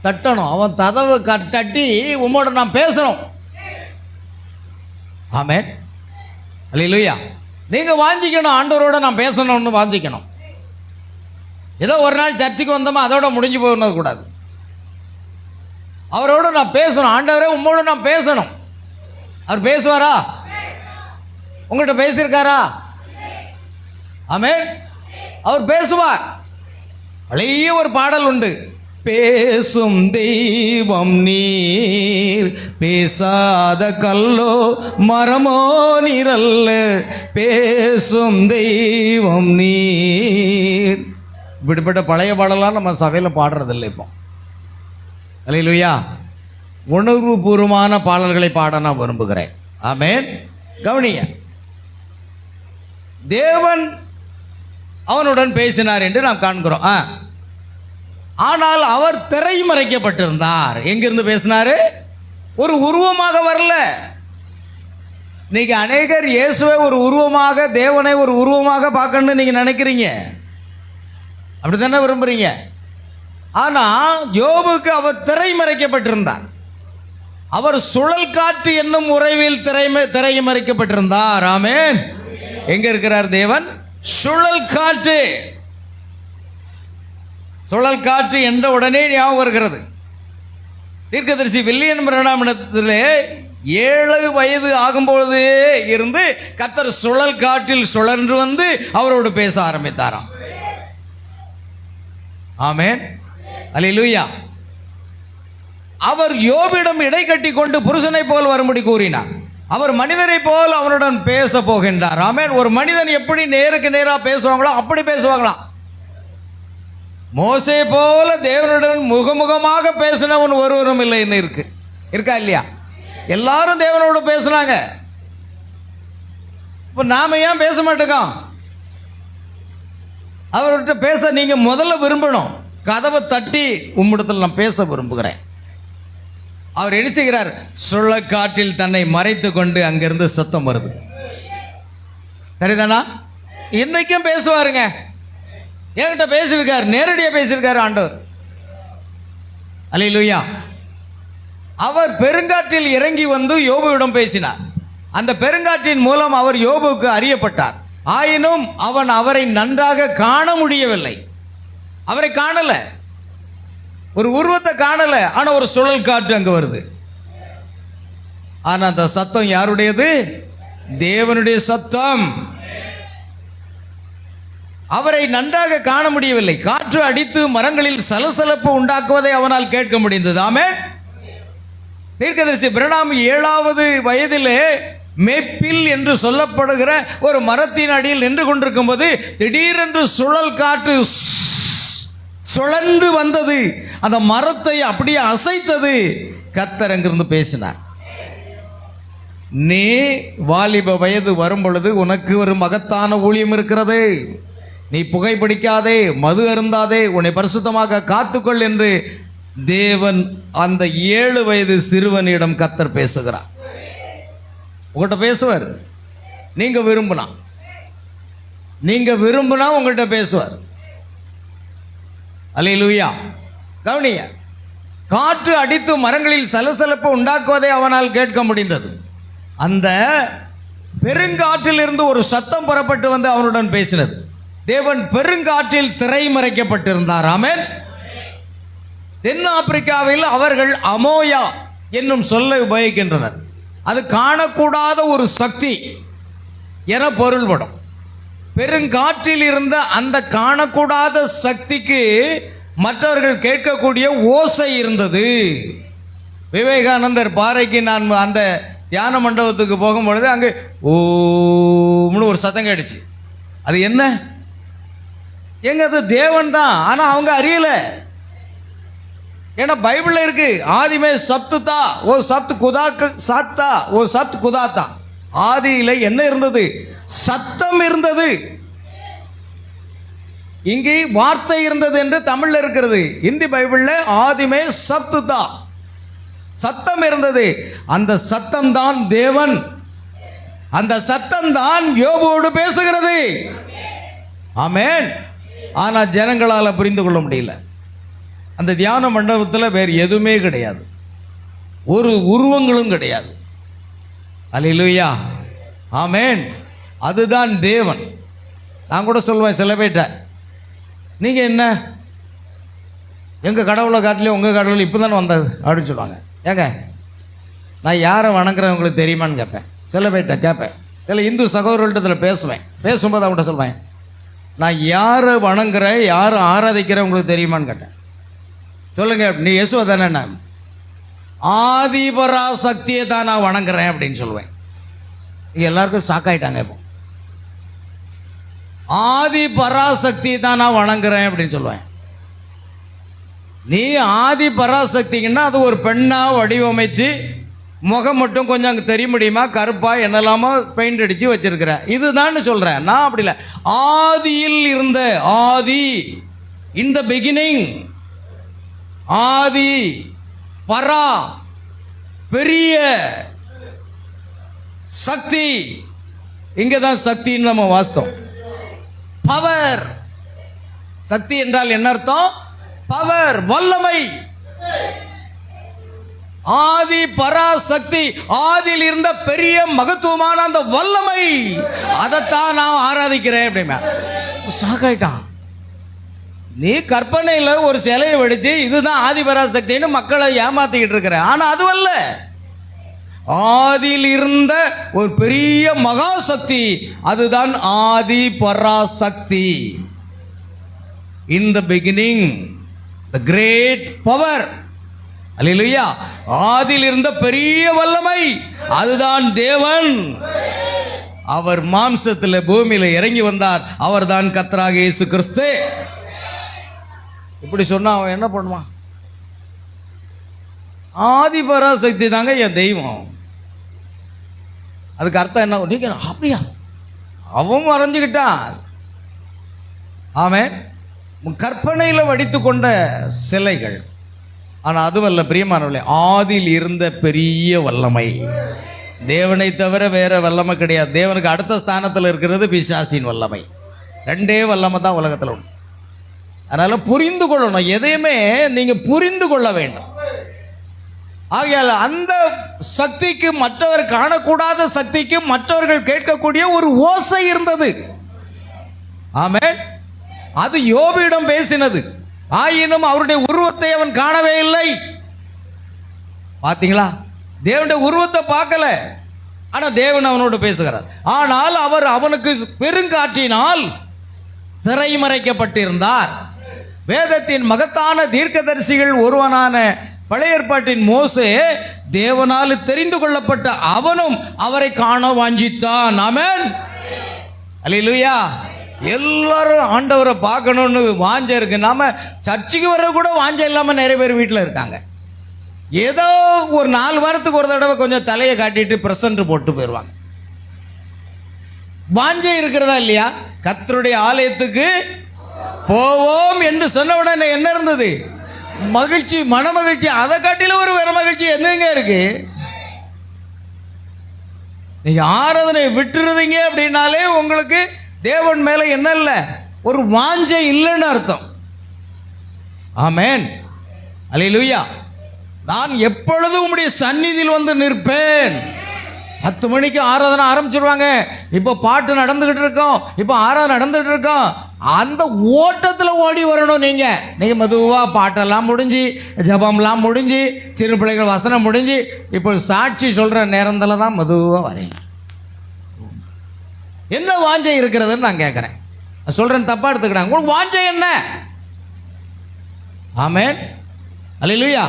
தட்டணும். அவன் கதவு தட்டி உம்மோட நாம் பேசணும். ஆமென், அல்லேலூயா. நீங்க வாஞ்சிக்கணும், ஆண்டவரோட நான் பேசணும்னு வாஞ்சிக்கணும். ஏதோ ஒரு நாள் சர்ச்சுக்கு வந்தோமா அதோட முடிஞ்சு போனது கூடாது. அவரோடு நான் பேசணும். ஆண்டவரே, உம்மோடு நான் பேசணும். அவர் பேசுவாரா? உங்கள்கிட்ட பேசியிருக்காரா? ஆமென். அவர் பேசுவார். பழைய ஒரு பாடல் உண்டு. பேசும் தெய்வம் நீர், பேசாத கல்லோ மரமோ நீரல்ல, பேசும் தெய்வம் நீர். இப்படிப்பட்ட பழைய பாடலாம் நம்ம சபையில் பாடுறதில்லை இப்போ. அல்லேலூயா. உணர்வு பூர்வமான பாடல்களை பாட நான் விரும்புகிறேன். ஆமென். கவனிய. தேவன் அவனுடன் பேசினார் என்று நாம் காண்கிறோம். ஆனால் அவர் திரை மறைக்கப்பட்டிருந்தார். எங்கிருந்து பேசினாரு? ஒரு உருவமாக வரல. இன்னைக்கு அநேகர் இயேசுவை ஒரு உருவமாக, தேவனை ஒரு உருவமாக பார்க்கணும்னு நீங்க நினைக்கிறீங்க. அப்படித்தானே விரும்புறீங்க. ஆனா யோபுக்கு அவர் திரை மறைக்கப்பட்டிருந்தார். அவர் சுழல் காற்று என்னும் உறவில் திரை மறைக்கப்பட்டிருந்தார். ஆமென். எங்க இருக்கிறார் தேவன்? சுழல் காற்று. சுழல் காற்று என்ற உடனே ஞாபகம் வருகிறது. தீர்க்கதரிசி வில்லியம் பிரணாமிடத்திலே 7 வயது ஆகும்பொழுதே இருந்து கர்த்தர் சுழல் காற்றில் சுழன்று வந்து அவரோடு பேச ஆரம்பித்தாராம். ஆமென், அல்லேலூயா. அவர் யோபிடம் இடை கட்டி கொண்டு புருஷனை போல் வரும்படி கூறினார். அவர் மனிதரை போல் அவனுடன் பேச போகின்றார். ஆமென். ஒரு மனிதன் எப்படி நேருக்கு நேராக பேசுவாங்களோ அப்படி பேசுவாங்களாம். மோசே போல தேவனுடன் முகமுகமாக பேசினவன் ஒருவரும் இல்லைன்னு இருக்கா இல்லையா? எல்லாரும் தேவனோடு பேசுனாங்க. இப்போ நாம ஏன் பேச மாட்டோம்? அவர்கிட்ட பேச நீங்க முதல்ல விரும்பணும். கதவை தட்டி உம்மிடத்தில் நான் பேச விரும்புகிறேன். அவர் என்ன செய்கிறார்? சுழற்காற்றில் தன்னை மறைத்து கொண்டு அங்கிருந்து சத்தம் வருது. சரிதானா? இன்னைக்கும் பேசுவாருங்க. என்கிட்ட பேசியிருக்காரு, நேரடியாக பேசியிருக்காரு ஆண்டவர். அல்லேலூயா. அவர் பெருங்காற்றில் இறங்கி வந்து யோபுவிடம் பேசினார். அந்த பெருங்காற்றின் மூலம் அவர் யோபுவுக்கு அறியப்பட்டார். ஆயினும் அவன் அவரை நன்றாக காண முடியவில்லை. அவரை காணல, ஒரு உருவத்தை காணல. ஆனா ஒரு சுழல் காற்று அங்க வருது. ஆனா அந்த சத்தம் யாருடையது? தேவனுடைய சத்தம். அவரை நன்றாக காண முடியவில்லை. காற்று அடித்து மரங்களில் சலசலப்பு உண்டாக்குவதை அவனால் கேட்க முடிந்தது. ஆமென். தீர்க்கதரிசி பிரணாம் 7வது வயதிலே மேப்பில் என்று சொல்லப்படுகிற ஒரு மரத்தின் அடியில் நின்று கொண்டிருக்கும் போது திடீரென்று சுழல் காற்று சுழன்று வந்தது. அந்த மரத்தை அப்படியே அசைத்தது. கர்த்தர் அங்கிருந்து பேசினார். நீ வாலிப வயது வரும் பொழுது உனக்கு ஒரு மகத்தான ஊழியம் இருக்கிறது. நீ புகைப்பிடிக்காதே, மது அருந்தாதே, உன்னை பரிசுத்தமாக காத்துக்கொள் என்று தேவன் அந்த 7 வயது சிறுவனிடம் கர்த்தர் பேசுகிறார். உங்கள்கிட்ட பேசுவார். நீங்க விரும்பினா உங்கள்கிட்ட பேசுவார். அல்லேலூயா. கவனிங்க, காற்று அடித்து மரங்களில் சலசலப்பு உண்டாக்குவதை அவனால் கேட்க முடிந்தது. அந்த பெருங்காற்றில் இருந்து ஒரு சத்தம் புறப்பட்டு வந்து அவனுடன் பேசினது. தேவன் பெருங்காற்றில் திரைமறைக்கப்பட்டிருந்தார். ஆமென். தென் ஆப்பிரிக்காவில் அவர்கள் அமோயா என்னும் சொல்லை உபயோகிக்கின்றனர். அது காணக்கூடாத ஒரு சக்தி என பொருள்படும். பெருங்காற்றில் இருந்த அந்த காணக்கூடாத சக்திக்கு மற்றவர்கள் கேட்கக்கூடிய ஓசை இருந்தது. விவேகானந்தர் பாறைக்கு நான் அந்த தியான மண்டபத்துக்கு போகும்பொழுது அங்கே ஓம்னு ஒரு சத்தம் கேட்டுச்சு. அது என்ன? எங்க அது தேவன் தான். ஆனால் அவங்க அறியல. ஏன்னா பைபிள்ல இருக்கு, ஆதிமே சப்துதா ஓ சப்து குதாக்கு சாத்தா ஓ சப்து குதாத்தா. ஆதியில என்ன இருந்தது? சத்தம் இருந்தது. இங்கே வார்த்தை இருந்தது என்று தமிழ்ல இருக்கிறது. இந்தி பைபிள்ல ஆதிமே சப்துதா, சத்தம் இருந்தது. அந்த சத்தம் தான் தேவன். அந்த சத்தம் தான் யோபுவோடு பேசுகிறது. ஆமென். ஆனா ஜனங்களால புரிந்து கொள்ள முடியல. அந்த தியான மண்டபத்தில் வேறு எதுவுமே கிடையாது, ஒரு உருவங்களும் கிடையாது. அல்லேலூயா. ஆமென். அதுதான் தேவன். நான் கூட சொல்லுவேன் சில பேர்ட்ட, நீங்க என்ன எங்க கடவுளை காட்டிலே உங்க கடவுள் இப்போ தானே வந்தது அப்படின்னு சொல்லுவாங்க. ஏங்க நான் யாரை வணங்குறேன் உங்களுக்கு தெரியுமான்னு கேட்பேன். சில பேர்ட்ட கேட்பேன். சில இந்து சகோதரர்கள்ட்ட பேசுவேன். பேசும்போது அவங்கள்ட்ட சொல்லுவேன், நான் யாரை வணங்குறேன், யாரை ஆராதிக்கிறேன் உங்களுக்கு தெரியுமான்னு கேட்டேன். சொல்லுங்க, நீ இயேசுவை தானே? நான் ஆதிபரா சக்தியை தான் நான் வணங்குறேன் அப்படின்னு சொல்லுவேன். இங்க எல்லாருக்கும் சாக்காயிட்டாங்க. இப்போ ஆதி பராசக்தியை தான் நான் வணங்குறேன் அப்படின்னு சொல்லுவேன். நீ ஆதி பராசக்திங்கன்னா அது ஒரு பெண்ணா வடிவமைச்சு முகம் மட்டும் கொஞ்சம் அங்கே தெரிய முடியுமா, கருப்பா என்னெல்லாமோ பெயிண்ட் அடிச்சு வச்சிருக்கிற இதுதான் சொல்றேன். நான் அப்படி இல்லை. ஆதியில் இருந்த, ஆதி இன் த பிகினிங், ஆதி பரா பெரிய சக்தி. இங்கே தான் சக்தின்னு நம்ம வாஸ்தவம். பவர். சக்தி என்றால் என்ன அர்த்தம்? பவர், வல்லமை. ஆதி பராசக்தி, ஆதியில் இருந்த பெரிய மகத்துவமான அந்த வல்லமை, அதைத்தான் நான் ஆராதிக்கிறேன் அப்படின்னா சாக்காயிட்டான். நீ கற்பனையில் ஒரு சிலையை வெடிச்சு இதுதான் ஆதி பராசக்தின்னு மக்களை ஏமாத்திக்கிட்டு இருக்கிற. ஆனா அதுவல்ல, ஆதியில் இருந்த ஒரு பெரிய மகாசக்தி, அதுதான் Adi Parasakthi. In the beginning the great power. அல்லேலூயா. ஆதியில் இருந்த பெரிய வல்லமை, அதுதான் தேவன். அவர் மாம்சத்தில் பூமியில இறங்கி வந்தார். அவர் தான் கர்த்தராகிய இயேசு கிறிஸ்து. இப்படி சொன்னா அவன் என்ன பண்ணுவான்? ஆதி பராசக்தி தாங்க என் தெய்வம். அதுக்கு அர்த்தம் என்ன? நீங்க அப்படியா? அவன் மறைஞ்சுக்கிட்டான். ஆமென். கற்பனையில் வடித்து கொண்ட சிலைகள். ஆனால் அதுவல்ல பிரியமானவர்களே, ஆதியில் இருந்த பெரிய வல்லமை. தேவனை தவிர வேற வல்லமை கிடையாது. தேவனுக்கு அடுத்த ஸ்தானத்தில் இருக்கிறது பிசாசின் வல்லமை. ரெண்டே வல்லமை தான் உலகத்தில் உண்டு. அதனால புரிந்து கொள்ளணும். எதையுமே நீங்க புரிந்து கொள்ள வேண்டும். ஆகையால் அந்த சக்திக்கு, மற்றவர் காணக்கூடாத சக்திக்கு மற்றவர்கள் கேட்கக்கூடிய ஒரு ஓசை இருந்தது. ஆமென். அது யோபியிடம் பேசினது. ஆயினும் அவருடைய உருவத்தை அவன் காணவே இல்லை. பாத்தீங்களா? தேவனுடைய உருவத்தை பார்க்கல, ஆனா தேவன் அவனோடு பேசுகிறார். ஆனால் அவர் அவனுக்கு பெருங்காற்றினால் திரைமறைக்கப்பட்டிருந்தார். வேதத்தின் மகத்தான தீர்க்கதரிசிகள் ஒருவனான பழைய ஏற்பாட்டின் மோசே தேவனால் தெரிந்து கொள்ளப்பட்ட அவனும் அவரை காண வாஞ்சித்தான். ஆமென். அல்லேலூயா. எல்லாரும் ஆண்டவரை பார்க்கணும்னு வாஞ்ச இருக்கு. நாம சர்ச்சுக்கு வர்ற கூட வாஞ்ச இல்லாம நிறைய பேர் வீட்டில் இருக்காங்க. ஏதோ ஒரு 4 வாரத்துக்கு ஒரு தடவை கொஞ்சம் தலையை காட்டிட்டு பிரசன்ட் போட்டு போயிடுவாங்க. வாஞ்சை இருக்கிறதா இல்லையா? கர்த்தருடைய ஆலயத்துக்கு போவோம் என்று சொன்ன உடனே என்ன இருந்தது? மகிழ்ச்சி, மன மகிழ்ச்சி. அதை காட்டில ஒரு வேற மகிழ்ச்சி என்னங்க இருக்கு? நீங்க ஆராதனை விட்டுருதீங்க அப்படின்னாலே உங்களுக்கு தேவன் மேல என்ன இல்லை, ஒரு வாஞ்சை இல்லைன்னு அர்த்தம். ஆமென். அல்லேலூயா. நான் எப்பொழுதும் உம்முடைய சந்நிதியில் வந்து நிற்பேன். 10 மணிக்கு ஆராதனை ஆரம்பிச்சிருவாங்க. இப்போ பாட்டு நடந்துகிட்டு இருக்கோம், இப்போ ஆராதனை நடந்துகிட்டு இருக்கோம். அந்த ஓட்டத்தில் ஓடி வரணும். நீங்கள் மெதுவாக பாட்டெல்லாம் முடிஞ்சு, ஜபம்லாம் முடிஞ்சு, சிறு பிள்ளைகள் வசனம் முடிஞ்சு, இப்போ சாட்சி சொல்கிற நேரத்தில் தான் மெதுவாக வரேன். என்ன வாஞ்சை இருக்கிறதுன்னு நான் கேட்குறேன். சொல்கிறேன், தப்பாக எடுத்துக்கிறாங்க. உங்களுக்கு வாஞ்சை என்ன? ஆமென். அல்லேலூயா.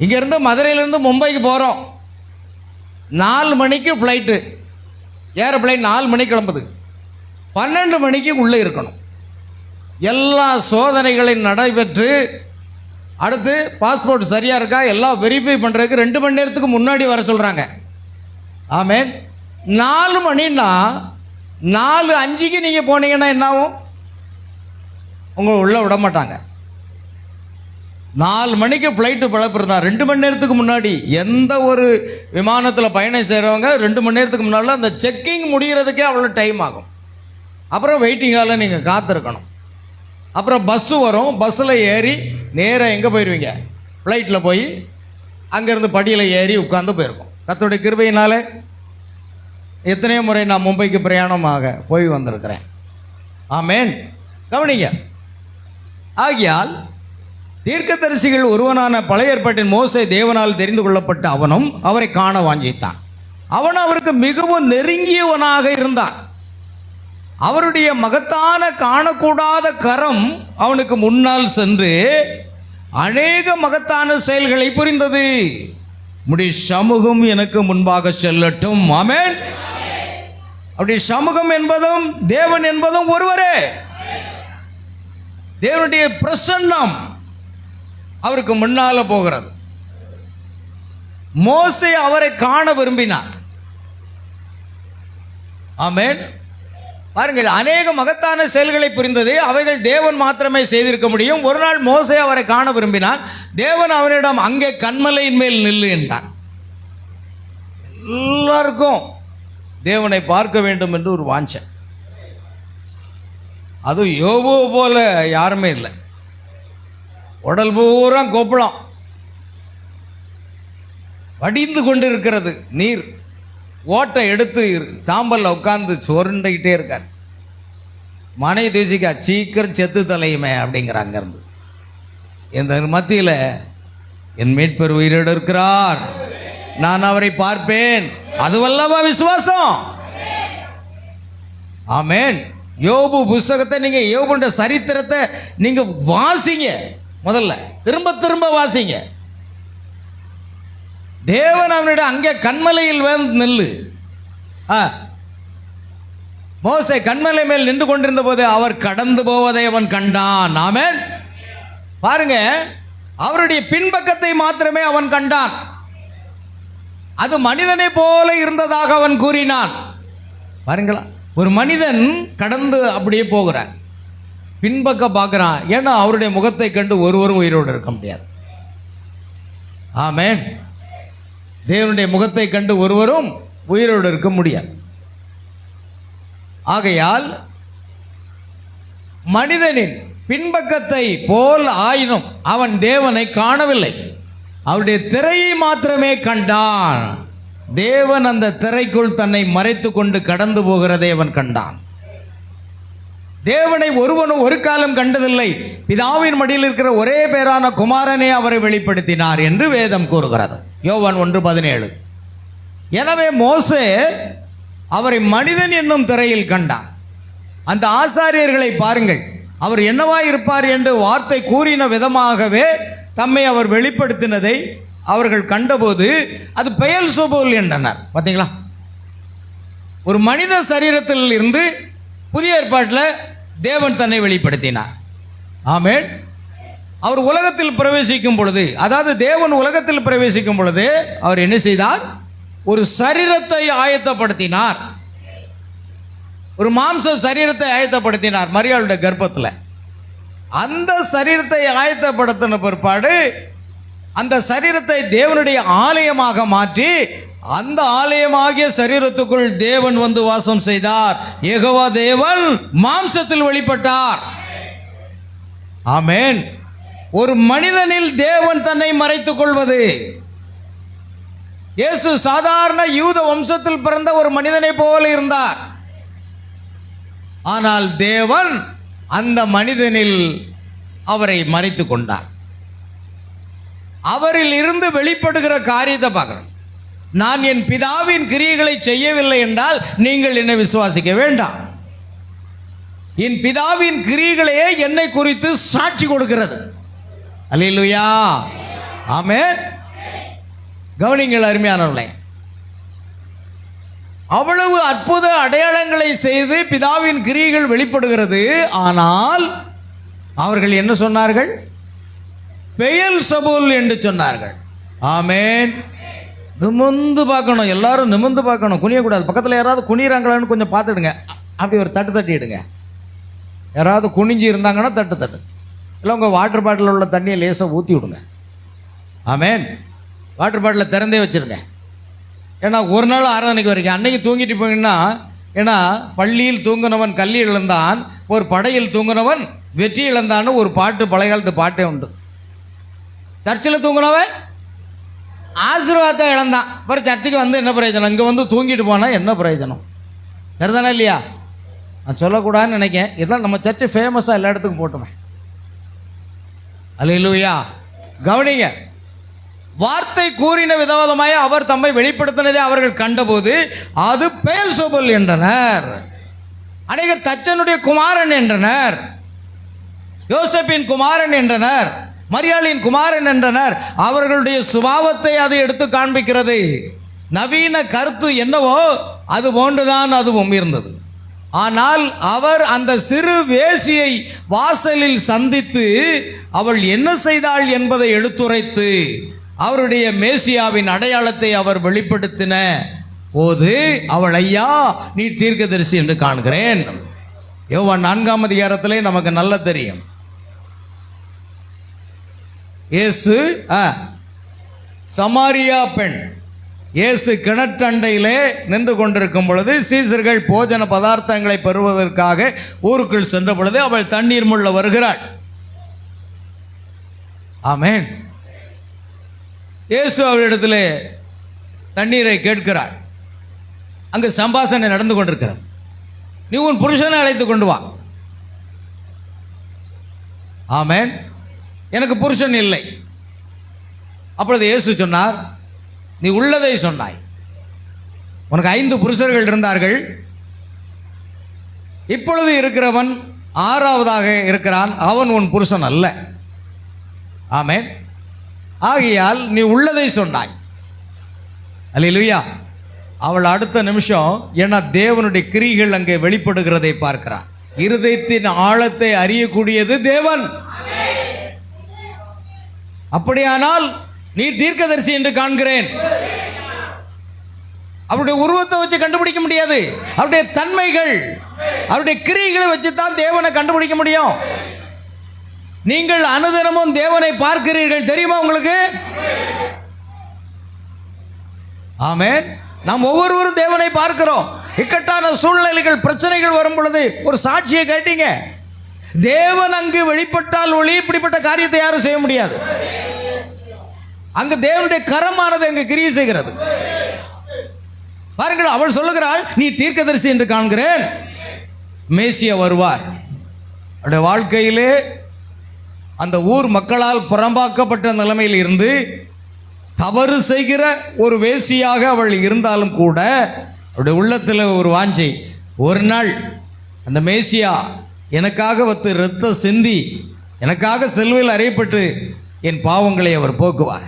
இங்கேருந்து மதுரையிலேருந்து மும்பைக்கு போகிறோம். 4 மணிக்கு ஃப்ளைட்டு, ஏரோப்ளைன் 4 மணிக்கு கிளம்புது. 12 மணிக்கு உள்ளே இருக்கணும். எல்லா சோதனைகளையும் நடைபெற்று அடுத்து பாஸ்போர்ட் சரியாக இருக்கா எல்லாம் வெரிஃபை பண்ணுறதுக்கு 2 மணி நேரத்துக்கு முன்னாடி வர சொல்கிறாங்க. ஆமென். 4 மணின்னா 4:05க்கு நீங்கள் போனீங்கன்னா என்ன ஆகும்? உங்களை உள்ளே விட மாட்டாங்க. 4 மணிக்கு ஃப்ளைட்டு பழப்பிருந்தா 2 மணி நேரத்துக்கு முன்னாடி. எந்த ஒரு விமானத்தில் பயணம் செய்கிறவங்க 2 மணி நேரத்துக்கு முன்னாடி அந்த செக்கிங் முடிகிறதுக்கே அவ்வளோ டைம் ஆகும். அப்புறம் வெயிட்டிங் ஹாலில் நீங்கள் காத்திருக்கணும். அப்புறம் பஸ்ஸு வரும். பஸ்ஸில் ஏறி நேராக எங்கே போயிடுவீங்க? ஃப்ளைட்டில் போய் அங்கேருந்து படியில் ஏறி உட்காந்து போயிருக்கோம். கர்த்தருடைய கிருபையினாலே எத்தனையோ முறை நான் மும்பைக்கு பிரயாணமாக போய் வந்திருக்கிறேன். ஆமென். கவனிங்க. ஆகியால் தீர்க்கதரிசிகள் ஒருவனான பழைய ஏற்பாட்டின் மோசே தேவனால் தெரிந்து கொள்ளப்பட்ட அவனும் அவரை காண வாஞ்சித்தான். அவன் அவருக்கு மிகவும் நெருங்கியவனாக இருந்தான். அவருடைய மகத்தான காணக்கூடாத கரம் அவனுக்கு முன்னால் சென்று அநேக மகத்தான செயல்களை புரிந்தது. உம்முடைய சமூகம் எனக்கு முன்பாக செல்லட்டும். ஆமென். அவருடைய சமூகம் என்பதும் தேவன் என்பதும் ஒருவரே. தேவனுடைய பிரசன்னம் அவருக்கு முன்னால போகிறது. மோசே அவரை காண விரும்பினார். ஆமென். பாருங்கள், அநேக மகத்தான செயல்களை புரிந்தது. அவைகள் தேவன் மாத்திரமே செய்திருக்க முடியும். ஒரு நாள் மோசே அவரை காண விரும்பினார். தேவன் அவனிடம் அங்கே கன்மலையின் மேல் நில்லு என்றார். எல்லாருக்கும் தேவனை பார்க்க வேண்டும் என்று ஒரு வாஞ்சை. அது யோபு போல யாருமே இல்லை. உடல் பூரா கொப்பளம் வடிந்து கொண்டு இருக்கிறது. நீர் ஓட்டை எடுத்து சாம்பல்ல உட்கார்ந்து சொருண்டிக்கிட்டே இருக்கார். மனைவி தூசிக்கா சீக்கிரம் செத்து தலையுமே அப்படிங்கிறாங்க. இருந்து இந்த மத்தியில் என் மீட்பர் உயிரோடு இருக்கிறார், நான் அவரை பார்ப்பேன். அதுவல்லவா விசுவாசம். ஆமென். யோபு புஸ்தகத்தை நீங்க யோபுடைய சரித்திரத்தை நீங்க வாசிங்க. முதல்ல திரும்ப திரும்ப வாசிங்க. தேவன் அவனிடம் அங்கே கன்மலையில் வந்து நில்லு. மோசே கன்மலை மேல் நின்று கொண்டிருந்த போது அவர் கடந்து போவதை அவன் கண்டான். ஆமென். பாருங்க, அவருடைய பின்பக்கத்தை மாத்திரமே அவன் கண்டான். அது மனிதனை போல இருந்ததாக அவன் கூறினான். பாருங்களா, ஒரு மனிதன் கடந்து அப்படியே போகிறான், பின்பக்கம் பார்க்குறான். ஏன்னா அவருடைய முகத்தை கண்டு ஒருவரும் உயிரோடு இருக்க முடியாது. ஆமென். தேவனுடைய முகத்தை கண்டு ஒருவரும் உயிரோடு இருக்க முடியாது. ஆகையால் மனிதனின் பின்பக்கத்தை போல் ஆயினும் அவன் தேவனை காணவில்லை. அவருடைய திரையை மாத்திரமே கண்டான். தேவன் அந்த திரைக்குள் தன்னை மறைத்து கொண்டு கடந்து போகிறதை அவன் கண்டான். தேவனை ஒருவனும் ஒரு காலம் கண்டதில்லை, பிதாவின் மடியில் இருக்கிற ஒரே பேரான குமாரனே அவரை வெளிப்படுத்தினார் என்று வேதம் கூறுகிறது. யோவான் 1:17. எனவே மோசே அவரை மனிதன் என்னும் திரையில் கண்டான். அந்த ஆசாரியர்களை பாருங்கள், அவர் என்னவாய் இருப்பார் என்று வார்த்தை கூறின விதமாகவே தம்மை அவர் வெளிப்படுத்தினதை அவர்கள் கண்டபோது அது பெயல்செபூல் என்றனர். பார்த்தீங்களா? ஒரு மனித சரீரத்தில் இருந்து புதிய ஏற்பாட்டில் தேவன் தன்னை வெளிப்படுத்தினார். ஆமென். அவர் உலகத்தில் பிரவேசிக்கும் பொழுது, அதாவது தேவன் உலகத்தில் பிரவேசிக்கும் பொழுது அவர் என்ன செய்தார்? ஒரு சரீரத்தை ஆயத்தப்படுத்தினார். ஒரு மாம்ச சரீரத்தை ஆயத்தப்படுத்தினார் மரியாளுடைய கர்ப்பத்தில். அந்த சரீரத்தை ஆயத்தப்படுத்தின பிற்பாடு அந்த சரீரத்தை தேவனுடைய ஆலயமாக மாற்றி அந்த ஆலயமாகிய சரீரத்துக்குள் தேவன் வந்து வாசம் செய்தார். யெகோவா தேவன் மாம்சத்தில் வெளிப்பட்டார். ஆமென். ஒரு மனிதனில் தேவன் தன்னை மறைத்துக் கொள்வது. இயேசு சாதாரண யூத வம்சத்தில் பிறந்த ஒரு மனிதனை போல இருந்தார். ஆனால் தேவன் அந்த மனிதனில் அவரை மறைத்துக் கொண்டார். அவரில் இருந்து வெளிப்படுகிற காரியத்தை பார்க்கிறோம். நான் என் பிதாவின் கிரியைகளை செய்யவில்லை என்றால் நீங்கள் என்னை விசுவாசிக்க வேண்டாம். என் பிதாவின் கிரியைகளையே என்னை குறித்து சாட்சி கொடுக்கிறது. அல்லேலூயா. ஆமென். கவனிங்கள் அருமையானவர்களே, அவ்வளவு அற்புத அடையாளங்களை செய்து பிதாவின் கிரியைகள் வெளிப்படுகிறது. ஆனால் அவர்கள் என்ன சொன்னார்கள்? பெயல்செபூல் என்று சொன்னார்கள். ஆமென். நிமிர்ந்து பார்க்கணும், எல்லாரும் நிமிர்ந்து பார்க்கணும், குனியக்கூடாது. பக்கத்தில் யாராவது குனிறாங்களான்னு கொஞ்சம் பார்த்துடுங்க. அப்படி ஒரு தட்டு தட்டிடுங்க. யாராவது குனிஞ்சு இருந்தாங்கன்னா தட்டு இல்லை உங்கள் வாட்டர் பாட்டிலில் உள்ள தண்ணியை லேசாக ஊற்றி விடுங்க. ஆமென். வாட்டர் பாட்டிலை திறந்தே வச்சுருங்க. ஏன்னா ஒரு நாள் ஆராதனைக்கு வரைக்கும் அன்னைக்கு தூங்கிட்டு போங்கன்னா, ஏன்னா பள்ளியில் தூங்கினவன் கல்வி இழந்தான், ஒரு படையில் தூங்கினவன் வெற்றி இழந்தான்னு ஒரு பாட்டு, பழைய காலத்து பாட்டே உண்டு. சர்ச்சில் தூங்கினவன் ஆசீர்வாதத்தை இழந்தான். அப்புறம் சர்ச்சுக்கு வந்து என்ன பிரயோஜனம்? இங்கே வந்து தூங்கிட்டு போனால் என்ன பிரயோஜனம்? சரிதானே இல்லையா? நான் சொல்லக்கூடாதுன்னு நினைக்கிறேன். இதெல்லாம் நம்ம சர்ச்சு ஃபேமஸாக எல்லா இடத்துக்கும் போட்டுமே. அல்லேலூயா. கவனிங்க, வார்த்தை கூறின விதவிதமாய் அவர் தம்மை வெளிப்படுத்தினதை அவர்கள் கண்டபோது அது பெயல்செபூல் என்றனர். அநேகர் தச்சனுடைய குமாரன் என்றனர், யோசேப்பின் குமாரன் என்றனர், மரியாளின் குமாரன் என்றனர். அவர்களுடைய சுபாவத்தை அது எடுத்து காண்பிக்கிறது. நவீன கருத்து என்னவோ அது போன்றுதான் அதுவும் இருந்தது. ஆனால் அவர் அந்த சிறு வேசியை வாசலில் சந்தித்து அவள் என்ன செய்தாள் என்பதை எடுத்துரைத்து அவருடைய மேசியாவின் அடையாளத்தை அவர் வெளிப்படுத்தின போது அவள், ஐயா நீ தீர்க்கதரிசி என்று காண்கிறேன். யோவான் 4ஆம் அதிகாரத்திலே நமக்கு நல்ல தெரியும். இயேசு சமாரியா பெண் இயேசு கிணற்றண்டையிலே நின்று கொண்டிருக்கும் பொழுது சீசர்கள் போஜன பதார்த்தங்களை பெறுவதற்காக ஊருக்குள் சென்ற பொழுது அவள் தண்ணீர் முள்ள வருகிறாள். ஆமென். இயேசு அவளிடத்தில் தண்ணீரை கேட்கிறாள். அங்கு சம்பாஷணை நடந்து கொண்டிருக்கிறது. நீ உன் புருஷனை அழைத்து கொண்டு வா. ஆமென். எனக்கு புருஷன் இல்லை. அப்பொழுது இயேசு சொன்னார், நீ உள்ளதை சொன்னாய். உனக்கு 5 புருஷர்கள் இருந்தார்கள், இப்பொழுது இருக்கிறவன் 6ஆவதாக இருக்கிறான், அவன் உன் புருஷன் அல்ல. ஆமென். ஆகையால் நீ உள்ளதை சொன்னாய். அல்லேலூயா. அவள் அடுத்த நிமிஷம், ஏன்னா தேவனுடைய கிரியைகள் அங்கே வெளிப்படுகிறதை பார்க்கிறான். இருதயத்தின் ஆழத்தை அறியக்கூடியது தேவன். அப்படியானால் நீ தீர்க்கதரிசி என்று காண்கிறேன். அவருடைய உருவத்தை வச்சு கண்டுபிடிக்க முடியாது. அவருடைய தன்மைகள், அவருடைய கிரியைகளை வச்சு தான் தேவனை கண்டுபிடிக்க முடியும். நீங்கள் அனுதினமும் தேவனை பார்க்கிறீர்கள், தெரியுமா உங்களுக்கு? ஆமென். நாம் ஒவ்வொருவரும் தேவனை பார்க்கிறோம். இக்கட்டான சூழ்நிலைகள், பிரச்சனைகள் வரும் பொழுது ஒரு சாட்சியை கேட்டீங்க. தேவன் அங்கு வெளிப்பட்டால் ஒளி இப்படிப்பட்ட காரியத்தை யாரும் செய்ய முடியாது. அங்கு தேவனுடைய கரமானது அங்கு கிரியை செய்கிறது. பாருங்கள், அவள் சொல்லுகிறாள், நீ தீர்க்கதரிசி என்று காண்கிறேன், மேசியா வருவார். அவருடைய வாழ்க்கையிலே அந்த ஊர் மக்களால் புறம்பாக்கப்பட்ட நிலைமையில் இருந்து தவறு செய்கிற ஒரு வேசியாக அவள் இருந்தாலும் கூட அவருடைய உள்ளத்தில் ஒரு வாஞ்சை, ஒரு நாள் அந்த மேசியா எனக்காக வந்து இரத்த சிந்தி எனக்காக சிலுவையில் அறையப்பட்டு என் பாவங்களை அவர் போக்குவார்.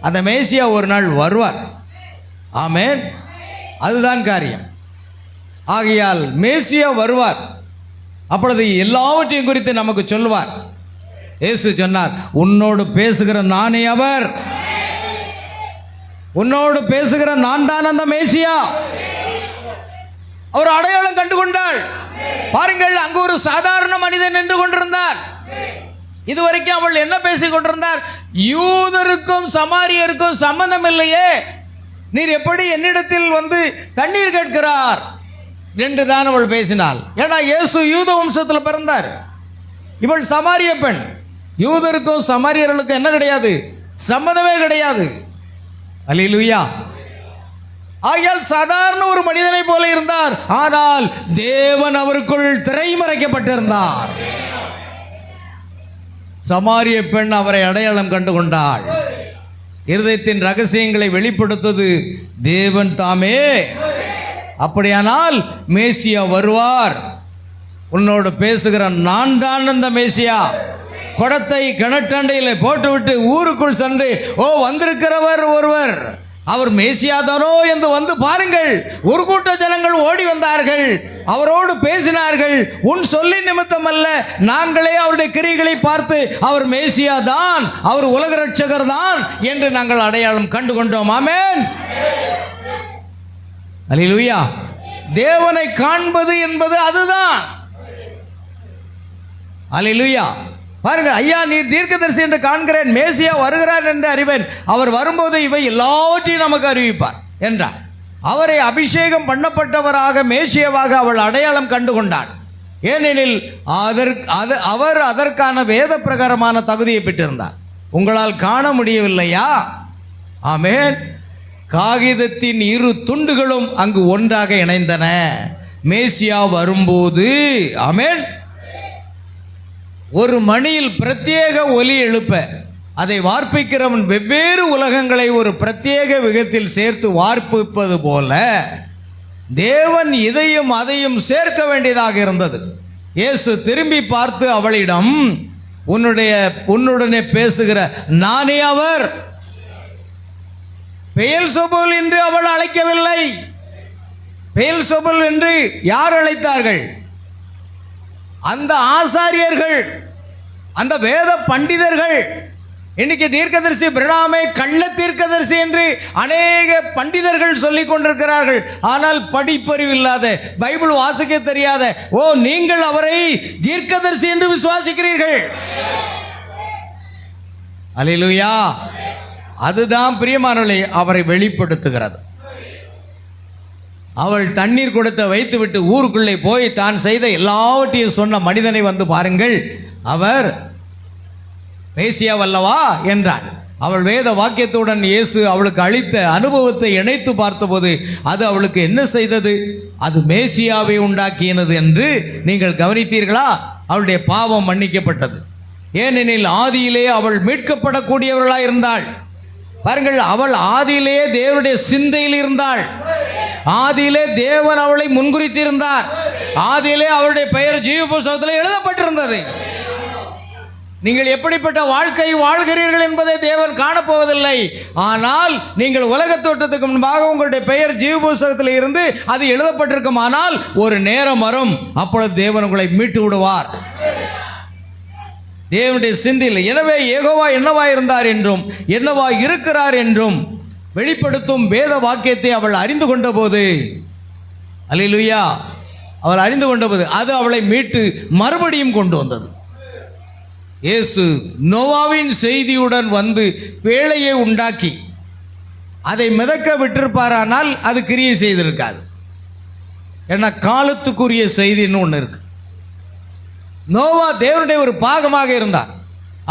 அந்த மேசியா ஒரு நாள் வருவார். ஆமென். அதுதான் காரியம். ஆகையால் மேசியா வருவார். அப்பொழுது எல்லாவற்றையும் குறித்து நமக்கு சொல்லுவார். இயேசு சொன்னார், உன்னோடு பேசுகிற நானே அவர். உன்னோடு பேசுகிற நான் தான் அந்த மேசியா. அவர் அடையாளம் கண்டு கொண்டாள். பாருங்கள், அங்கு ஒரு சாதாரண மனிதன் நின்று கொண்டிருந்தார். இதுவரைக்கும் அவள் என்ன பேசிக் கொண்டிருந்தார்? யூதருக்கும் சமாரியருக்கும் சம்பந்தம் இல்லையே, நீர் எப்படி என்னிடத்தில் வந்து தண்ணீர் கேட்கிறார் என்று தான் அவள் பேசினாள். ஏன்னா இயேசு யூத வம்சத்தில் பிறந்தார், இவள் சமாரிய பெண். யூதருக்கும் சமாரியர்களுக்கும் என்ன கிடையாது? சம்பந்தமே கிடையாது. அல்லேலூயா. ஆகையால் சாதாரண ஒரு மனிதனை போல இருந்தார். ஆனால் தேவன் அவருக்குள் திரைமறைக்கப்பட்டிருந்தார். சமாரிய பெண் அவரை அடையாளம் கண்டு கொண்டாள். இருதயத்தின் ரகசியங்களை வெளிப்படுத்தது தேவன் தாமே. அப்படியானால் மேசியா வருவார். உன்னோடு பேசுகிற நான் தான் அந்த மேசியா. குடத்தை கிணற்றண்டையில் போட்டுவிட்டு ஊருக்குள் சென்று, ஓ வந்திருக்கிறவர் ஒருவர், அவர் மேசியாதானோ என்று வந்து பாருங்கள். ஒரு கூட்ட ஜனங்கள் ஓடி வந்தார்கள், அவரோடு பேசினார்கள். உன் சொல்லி நிமித்தம் அல்ல, நாங்களே அவருடைய கிரியைகளை பார்த்து அவர் மேசியா தான், அவர் உலக ரட்சகர் தான் என்று நாங்கள் அடையாளம் கண்டு கொண்டோம். ஆமென். அல்லேலூயா. தேவனை காண்பது என்பது அதுதான். அல்லேலூயா. பாருங்கள், ஐயா நீர் தீர்க்கதரிசி என்று காண்கிறேன், மேசியா வருகிறார் என்று அறிவேன், அவர் வரும்போது இவை எல்லாவற்றையும் நமக்கு அறிவிப்பார் என்றார். அவரை அபிஷேகம் பண்ணப்பட்டவராக மேசியாவாக அவள் அடையாளம் கண்டு கொண்டாள். ஏனெனில் அவர் அதற்கான வேத பிரகாரமான தகுதியை பெற்றிருந்தார். உங்களால் காண முடியவில்லையா? ஆமென். காகிதத்தின் இரு துண்டுகளும் அங்கு ஒன்றாக இணைந்தன. மேசியா வரும்போது, ஆமென், ஒரு மணியில் பிரத்யேக ஒலி எழுப்ப அதை வார்ப்பிக்கிறவன் வெவ்வேறு உலகங்களை ஒரு பிரத்யேக விதத்தில் சேர்த்து வார்ப்பிப்பது போல தேவன் இதையும் அதையும் சேர்க்க வேண்டியதாக இருந்தது. இயேசு திரும்பி பார்த்து அவளிடம், உன்னுடனே பேசுகிற நானே அவர். பெயல்செபூல் என்று அவள் அழைக்கவில்லை. பெயல்செபூல் என்று யார் அழைத்தார்கள்? அந்த ஆசாரியர்கள், அந்த வேத பண்டிதர்கள். இன்னைக்கு தீர்க்கதரிசி பிரணாமை கள்ள தீர்க்கதரிசி என்று அநேக பண்டிதர்கள் சொல்லிக் கொண்டிருக்கிறார்கள். ஆனால் படிப்பறிவு இல்லாத, பைபிள் வாசிக்க தெரியாத, ஓ நீங்கள் அவரை தீர்க்கதரிசி என்று விசுவாசிக்கிறீர்கள். அல்லேலூயா. அதுதான் பிரியமானவர்களே அவரை வெளிப்படுத்துகிறது. அவள் தண்ணீர் கொடுத்த வைத்துவிட்டு ஊருக்குள்ளே போய் தான் செய்த எல்லாவற்றையும் சொன்ன மனிதனை வந்து பாருங்கள், அவர் மேசியாவல்லவா என்றாள். அவள் வேத வாக்கியத்துடன் இயேசு அவளுக்கு அளித்த அனுபவத்தை இணைத்து பார்த்தபோது அது அவளுக்கு என்ன செய்தது? அது மேசியாவை உண்டாக்கியது என்று நீங்கள் கவனித்தீர்களா? அவளுடைய பாவம் மன்னிக்கப்பட்டது. ஏனெனில் ஆதியிலே அவள் மீட்கப்படக்கூடியவர்களாக இருந்தாள். பாருங்கள், அவள் ஆதியிலேயே தேவனுடைய சிந்தையில் இருந்தாள். ஆதியிலே தேவன் அவளை முன்குறித்திருந்தார். ஆதியிலே அவளுடைய பெயர் ஜீவ புஸ்தகத்தில் எழுதப்பட்டிருந்தது. நீங்கள் எப்படிப்பட்ட வாழ்க்கை வாழ்கிறீர்கள் என்பதை தேவன் காணப்போவதில்லை. ஆனால் நீங்கள் உலக தோற்றத்துக்கு முன்பாக உங்களுடைய பெயர் ஜீவ புஸ்தகத்தில் இருந்து அது எழுதப்பட்டிருக்கும். ஆனால் ஒரு நேரம் வரும், அப்பொழுது தேவன் உங்களை மீட்டு விடுவார். தேவனுடைய சிந்தையில். எனவே யெகோவா என்னவா இருந்தார் என்றும் என்னவா இருக்கிறார் என்றும் வெளிப்படுத்தும் வேத வாக்கியத்தை அவள் அறிந்து கொண்ட போது, அல்லேலூயா, அவள் அறிந்து கொண்ட போது அது அவளை மீட்டு மறுபடியும் கொண்டு வந்தது. இயேசு நோவாவின் செய்தியுடன் வந்து பேழையை உண்டாக்கி அதை மிதக்க விட்டிருப்பாரானால் அது கிரியை செய்திருக்காது. ஏன்னா காலத்துக்குரிய செய்தின்னு ஒன்று இருக்கு. நோவா தேவனுடைய ஒரு பாகமாக இருந்தார்.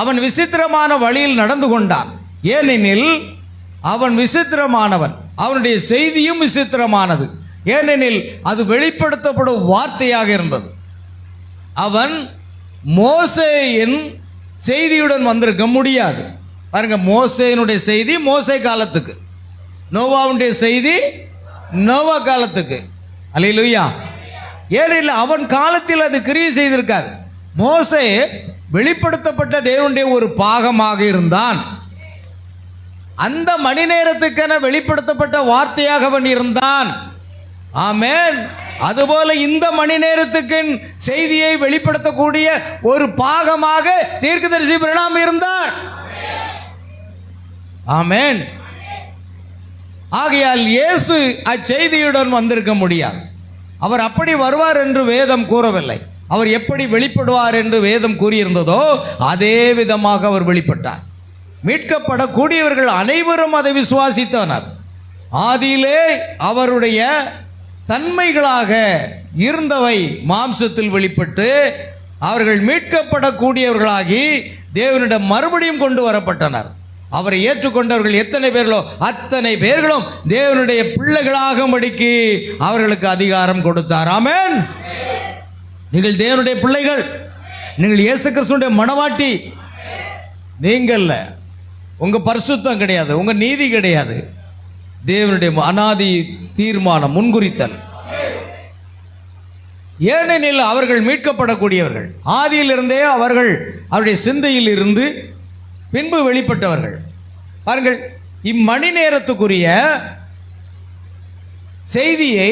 அவன் விசித்திரமான வழியில் நடந்து கொண்டான். ஏனெனில் அவன் விசித்திரமானவன், அவனுடைய செய்தியும் விசித்திரமானது. ஏனெனில் அது வெளிப்படுத்தப்படும் வார்த்தையாக இருந்தது. அவன் மோசேயின் செய்தியுடன் வந்திருக்க முடியாது. பாருங்க, மோசேயினுடைய செய்தி மோசே காலத்துக்கு, நோவாவுடைய செய்தி நோவா காலத்துக்கு. அல்லேலூயா. ஏனெனில் அவன் காலத்தில் அது கிரியை செய்திருக்காது. மோசே வெளிப்படுத்தப்பட்ட தேவனுடைய ஒரு பாகமாக இருந்தான். அந்த மணி நேரத்துக்கென வெளிப்படுத்தப்பட்ட வார்த்தையாக அவன் இருந்தான். ஆமென். அதுபோல இந்த மணி நேரத்துக்கு செய்தியை வெளிப்படுத்தக்கூடிய ஒரு பாகமாக தீர்க்கதரிசி பிரணாம் இருந்தார். ஆமென். ஆகையால் இயேசு அச்செய்தியுடன் வந்திருக்க முடியாது. அவர் அப்படி வருவார் என்று வேதம் கூறவில்லை. அவர் எப்படி வெளிப்படுவார் என்று வேதம் கூறியிருந்ததோ அதே விதமாக அவர் வெளிப்பட்டார். மீட்கப்படக்கூடியவர்கள் அனைவரும் அதை விசுவாசித்தனர். ஆதியிலே அவருடைய தன்மைகளாக இருந்தவை மாம்சத்தில் வெளிப்பட்டு அவர்கள் மீட்கப்படக்கூடியவர்களாகி தேவனிடம் மறுபடியும் கொண்டு வரப்பட்டனர். அவரை ஏற்றுக்கொண்டவர்கள் எத்தனை பேர்களோ அத்தனை பேர்களும் தேவனுடைய பிள்ளைகளாகும்படிக்கு அவர்களுக்கு அதிகாரம் கொடுத்தார். ஆமென். நீங்கள் தேவனுடைய பிள்ளைகள், நீங்கள் இயேசு கிறிஸ்துவினுடைய மனவாட்டி. நீங்கள் உங்க பரிசுத்தம் கிடையாது, உங்க நீதி கிடையாது, தேவனுடைய அனாதி தீர்மானம், முன்குறித்தல். ஏனெனில் அவர்கள் மீட்கப்படக்கூடியவர்கள், ஆதியிலிருந்தே அவர்கள் அவருடைய சிந்தையில் இருந்து பின்பு வெளிப்பட்டவர்கள். பாருங்கள், இம்மணி நேரத்துக்குரிய செய்தியை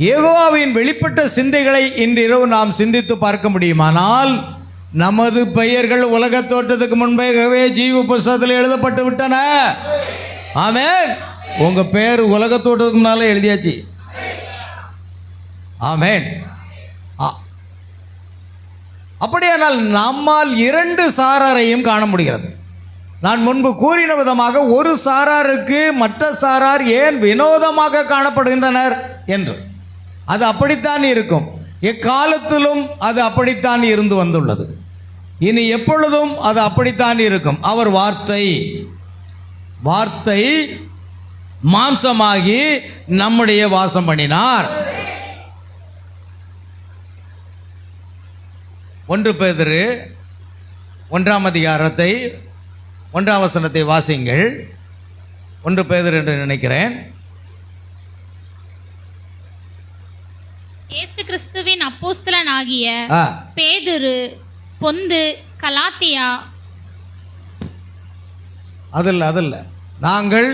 யெகோவாவின் வெளிப்பட்ட சிந்தைகளை இன்றிரவு நாம் சிந்தித்து பார்க்க முடியுமானால் நமது பெயர்கள் உலக தோற்றத்துக்கு முன்பே ஜீவ புஸ்தகத்தில் எழுதப்பட்டு விட்டன. ஆமென். உங்க பேர் உலக தோற்றத்துக்கு முன்னால எழுதியாச்சு. ஆமென். அப்படியானால் நம்மால் இரண்டு சாராரையும் காண முடிகிறது. நான் முன்பு கூறின விதமாக ஒரு சாராருக்கு மற்ற சாரார் ஏன் வினோதமாக காணப்படுகின்றனர் என்று. அது அப்படித்தான் இருக்கும். எக்காலத்திலும் அது அப்படித்தான் இருந்து வந்துள்ளது. இனி எப்பொழுதும் அது அப்படித்தான் இருக்கும். அவர் வார்த்தை மாம்சமாகி நம்முடைய வாசம் பண்ணினார். 1 பேதுரு 1ஆம் அதிகாரத்தை 1ஆம் வசனத்தை வாசிங்கள். 1 பேதுரு என்று நினைக்கிறேன். இயேசு கிறிஸ்துவின் அப்போஸ்தலனாகிய பேதுரு, பொந்து, கலாத்தியா. அதில் நாங்கள்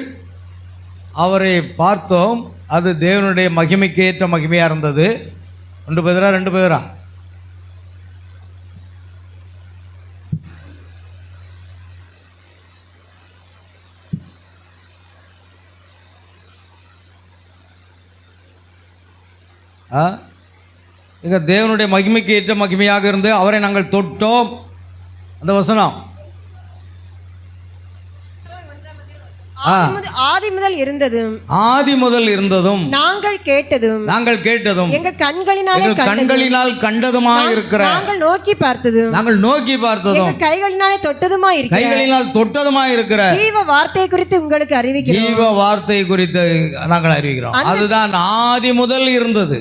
அவரை பார்த்தோம். அது தேவனுடைய மகிமைக்கு ஏற்ற மகிமையாக இருந்தது. 1 பேதுரா 2 பேதுரா? இங்க தேவனுடைய மகிமைக்கு ஏற்ற மகிமையாக இருந்து அவரை நாங்கள் தொட்டோம். அந்த வசனம் ஆதி முதல் இருந்ததும் நாங்கள் கேட்டதும் எங்கள் கண்களினால் கண்டதுமாக இருக்கிற நாங்கள் நோக்கி பார்த்ததும் கைகளினால் தொட்டதுமாய் இருக்கிற ஜீவ வார்த்தை குறித்து உங்களுக்கு அறிவிக்கிறோம். ஜீவ வார்த்தை குறித்து நாங்கள் அறிவிக்கிறோம். அதுதான் ஆதி முதல் இருந்தது.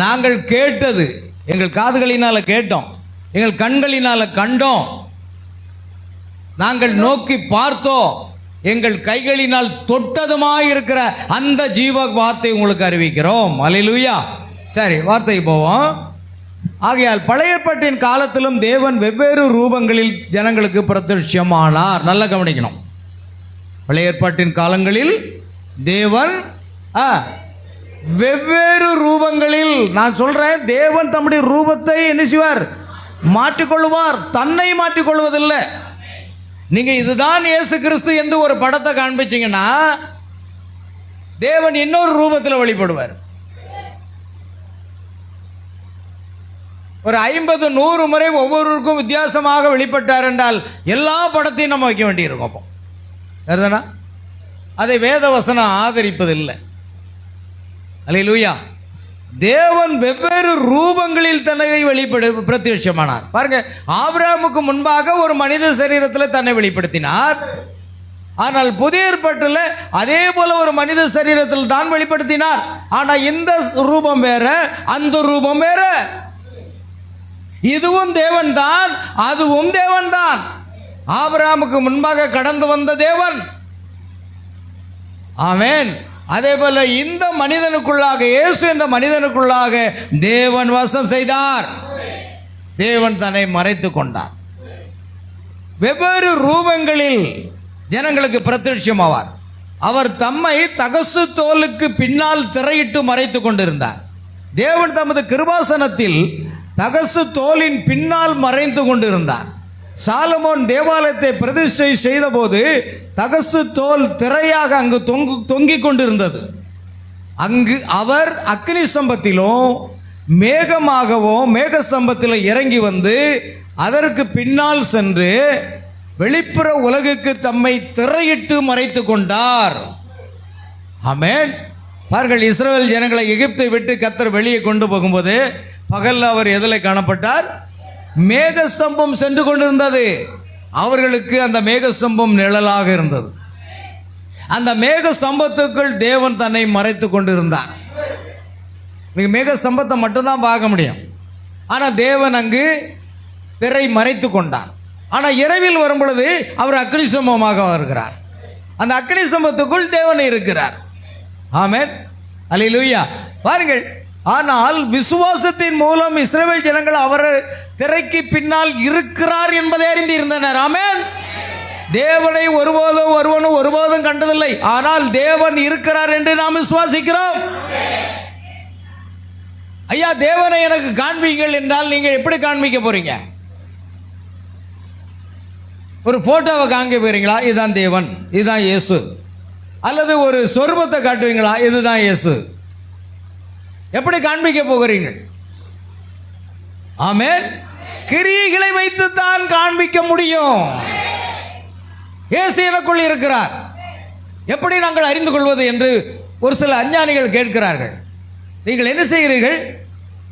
நாங்கள் கேட்டது, எங்கள் காதுகளினால கேட்டோம், எங்கள் கண்களினால கண்டோம், நாங்கள் நோக்கி பார்த்தோம், எங்கள் கைகளினால் தொட்டதுமாய் இருக்கிற அந்த ஜீவ வார்த்தை உங்களுக்கு அறிவிக்கிறோம். அல்லேலூயா. சரி, வார்த்தைக்கு போவோம். ஆகையால் பழைய ஏற்பாட்டின் காலத்திலும் தேவன் வெவ்வேறு ரூபங்களில் ஜனங்களுக்கு பிரத்யட்சமானார். நல்லா கவனிக்கணும். பழைய ஏற்பாட்டின் காலங்களில் தேவன் வெவ்வேறு ரூபங்களில், நான் சொல்றேன், தேவன் தம்முடைய ரூபத்தை என்ன செய்வார்? மாற்றிக்கொள்வார். தன்னை மாற்றிக்கொள்வதில்லை. நீங்க இதுதான் இயேசு கிறிஸ்து என்று ஒரு படத்தை காண்பிச்சீங்கன்னா தேவன் இன்னொரு ரூபத்தில் வெளிப்படுவார். ஒரு 50-100 முறை ஒவ்வொருவருக்கும் வித்தியாசமாக வெளிப்பட்டார் என்றால் எல்லா படத்தையும் நம்ம வைக்க வேண்டியிருக்கும். அப்போ சரிதானா? அதை வேத வசனம் ஆதரிப்பதில்லை. அல்லேலூயா. தேவன் வெவ்வேறு ரூபங்களில் தன்னை பிரத்யட்சமானார். பாருங்க, ஆபிரகாமுக்கு முன்பாக ஒரு மனித சரீரத்தில் தன்னை வெளிப்படுத்தினார். ஆனால் புதிய ஏற்பாட்டில் அதே போல ஒரு மனித சரீரத்தில் தான் வெளிப்படுத்தினார். ஆனால் இந்த ரூபம் வேற, அந்த ரூபம் வேற. இதுவும் தேவன் தான், அதுவும் தேவன் தான். ஆபிரகாமுக்கு முன்பாக கடந்து வந்த தேவன். ஆமென். அதே போல இந்த மனிதனுக்குள்ளாக, இயேசு என்ற மனிதனுக்குள்ளாக தேவன் வாசம் செய்தார். தேவன் தன்னை மறைத்து கொண்டார். வெவ்வேறு ரூபங்களில் ஜனங்களுக்கு பிரத்யட்சமாவார். அவர் தம்மை தகசு தோலுக்கு பின்னால் திரையிட்டு மறைத்து கொண்டிருந்தார். தேவன் தமது கிருபாசனத்தில் தகசு தோலின் பின்னால் மறைந்து கொண்டிருந்தார். சாலமோன் தேவாலயத்தை பிரதிஷ்டை செய்த போது தகசு தோல் திரையாக அங்கு தொங்கிக் கொண்டிருந்தது. அங்கு அவர் அக்னி ஸ்தம்பத்திலோ மேகமாகவோ மேக ஸ்தம்பத்தில் இறங்கி வந்து அதற்கு பின்னால் சென்று வெளிப்புற உலகுக்கு தம்மை திரையிட்டு மறைத்து கொண்டார். ஆமென். பாருங்கள், இஸ்ரவேல் ஜனங்களை எகிப்தை விட்டு கர்த்தர் வெளியே கொண்டு போகும்போது பகல்ல அவர் எதில் காணப்பட்டார்? மேகஸ்தம்பம் சென்று கொண்டிருந்தது. அவர்களுக்கு அந்த மேகஸ்தம்பம் நிழலாக இருந்தது. அந்த மேகஸ்தம்பத்துக்குள் தேவன் தன்னை மறைத்து கொண்டிருந்தார். நீங்கள் மேகஸ்தம்பத்தை மட்டும்தான் பார்க்க முடியும். ஆனால் தேவன் அங்கு திரை மறைத்து கொண்டார். ஆனால் இரவில் வரும் பொழுது அவர் அக்னி ஸ்தம்பமாக வருகிறார். அந்த அக்னி ஸ்தம்பத்துக்குள் தேவன் இருக்கிறார். ஆமென். அல்லேலூயா. பாருங்கள், ஆனால் விசுவாசத்தின் மூலம் இஸ்ரவேல் ஜனங்கள் அவர் திரைக்கு பின்னால் இருக்கிறார் என்பதை அறிந்திருந்தனர். ஆமென். தேவனை ஒருபோதும் கண்டதில்லை. ஆனால் தேவன் இருக்கிறார் என்று நாம் விசுவாசிக்கிறோம். ஐயா, தேவனை எனக்கு காண்பீங்கள் என்றால் நீங்க எப்படி காண்பிக்க போறீங்க? ஒரு போட்டோவை காண்பிக்க போறீங்களா? இதுதான் தேவன், இதுதான் இயேசு. அல்லது ஒரு சொர்பத்தை காட்டுவீங்களா? இதுதான் இயேசு. எப்படி காண்பிக்க போகிறீர்கள்? ஆமென். கிரியைகளை வைத்து தான் காண்பிக்க முடியும். இயேசு எனக்குள் இருக்கிறார். எப்படி நாங்கள் அறிந்து கொள்வது என்று ஒரு சில அஞ்ஞானிகள் கேட்கிறார்கள். நீங்கள் என்ன செய்கிறீர்கள்?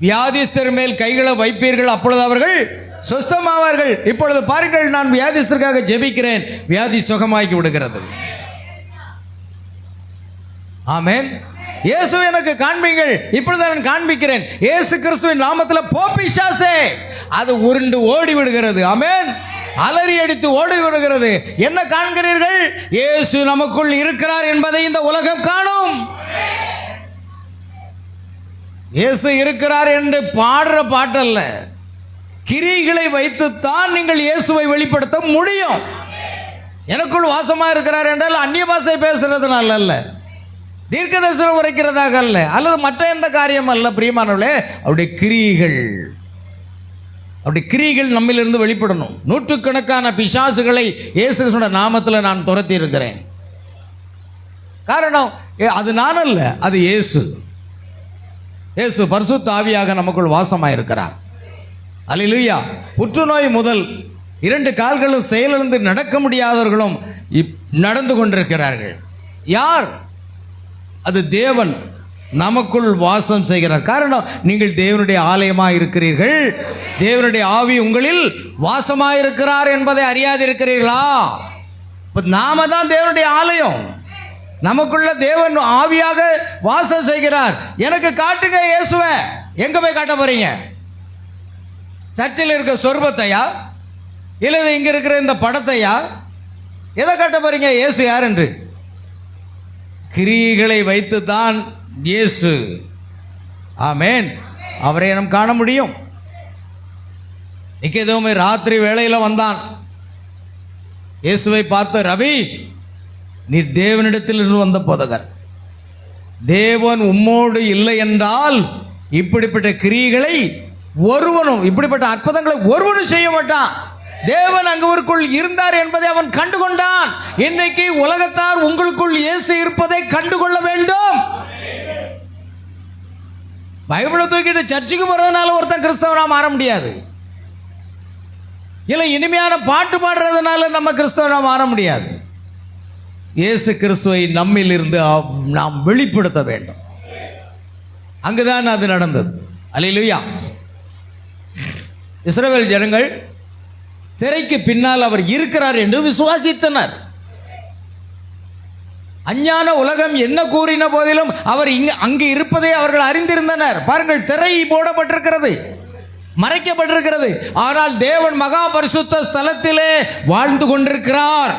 வியாதிஸ்தர் மேல் கைகளை வைப்பீர்கள், அப்பொழுது அவர்கள் சுஸ்தமாவார்கள். இப்பொழுது பாருங்கள், நான் வியாதிஸ்தருக்காக ஜெபிக்கிறேன், வியாதி சுகமாக்கி விடுகிறது. ஆமென். இயேசு எனக்கு காண்பீங்கள், இப்பொழுது நான் காண்பிக்கிறேன். இயேசு கிறிஸ்துவின் நாமத்தில் போ பிசாசே, அது உருண்டு ஓடி விடுகிறது. ஆமென். அலறி அடித்து ஓடி விடுகிறது. என்ன காண்கிறீர்கள்? இயேசு நமக்குள் இருக்கிறார் என்பதை இந்த உலகம் காணும். இயேசு இருக்கிறார் என்று பாடுற பாட்டல்ல, கிரியைகளை வைத்துத்தான் நீங்கள் இயேசுவை வெளிப்படுத்த முடியும். எனக்குள் வாசமா இருக்கிறார் என்றால் அந்நிய பாஷை பேசுறதுனால அல்ல, தீர்க்க தரிசனம் உரைக்கிறதாக அல்ல, அல்லது மற்ற எந்த காரியம் அல்ல. பிரியமானவர்களே, அவருடைய கிரியைகள் நம்மிலிருந்து வெளிப்படணும். நூற்றுக்கணக்கான பிசாசுகளை இயேசு கிறிஸ்துவின் நாமத்தில் நான் துரத்தி இருக்கிறேன். காரணம், அது நான் அல்ல, அது இயேசு. இயேசு பரிசுத்த ஆவியாக நமக்குள் வாசமாக இருக்கிறார். அல்லேலூயா. புற்றுநோய் முதல் 2 கால்களும் செயலிழந்து நடக்க முடியாதவர்களும் நடந்து கொண்டிருக்கிறார்கள். யார்? அது தேவன் நமக்குள் வாசம் செய்கிறார். காரணம், நீங்கள் தேவனுடைய ஆலயமாக இருக்கிறீர்கள். தேவனுடைய ஆவி உங்களில் வாசமாக இருக்கிறார் என்பதை அறியாதிருக்கிறீர்களா? இப்போ நாம தான் தேவனுடைய ஆலயம். நமக்குள்ள தேவன் ஆவியாக வாசம் செய்கிறார். எனக்கு காட்டுங்க இயேசுவை. எங்க போய் காட்ட போறீங்க? சர்ச்சில் இருக்க சொர்பத்தையா, இல்லை இங்க இருக்கிற இந்த படத்தையா? எதை காட்ட போறீங்க இயேசு யார் என்று? கிரியைகளை வைத்து தான் இயேசு. ஆமென். அவரை நாம் காண முடியும். நிக்கதேமு ராத்திரி வேளையில் வந்தான். இயேசுவை பார்த்த, ரவி, நீர் தேவனிடத்தில் இருந்து வந்த போதகர், தேவன் உம்மோடு இல்லை என்றால் இப்படிப்பட்ட கிரியைகளை ஒருவனும், இப்படிப்பட்ட அற்புதங்களை ஒருவனும் செய்ய மாட்டான். தேவன் அங்குவருக்குள் இருந்தார் என்பதை அவன் கண்டுகொண்டான். இன்றைக்கு உலகத்தார் உங்களுக்குள் இயேசு இருப்பதை கண்டுகொள்ள வேண்டும். பைபிளை தூக்கிட்டு சர்ச்சுக்கு போறதுனால ஒருத்தன் கிறிஸ்தவனா மாற முடியாது. இல்லை இனிமையான பாட்டு பாடுறதுனால நம்ம கிறிஸ்தவனா மாற முடியாது. இயேசு கிறிஸ்துவை நம்மில் இருந்து நாம் வெளிப்படுத்த வேண்டும். அங்குதான் அது நடந்தது. அல்லேலூயா. இஸ்ரவேல் ஜனங்கள் திரைக்கு பின்னால் அவர் இருக்கிறார் என்று விசுவாசித்தனர். அஞ்ஞான உலகம் என்ன கூறின போதிலும் அவர் அங்கு இருப்பதை அவர்கள் அறிந்திருந்தனர். பாருங்கள், திரை போடப்பட்டிருக்கிறது, மறைக்கப்பட்டிருக்கிறது. ஆனால் தேவன் மகா பரிசுத்த ஸ்தலத்திலே வாழ்ந்து கொண்டிருக்கிறார்.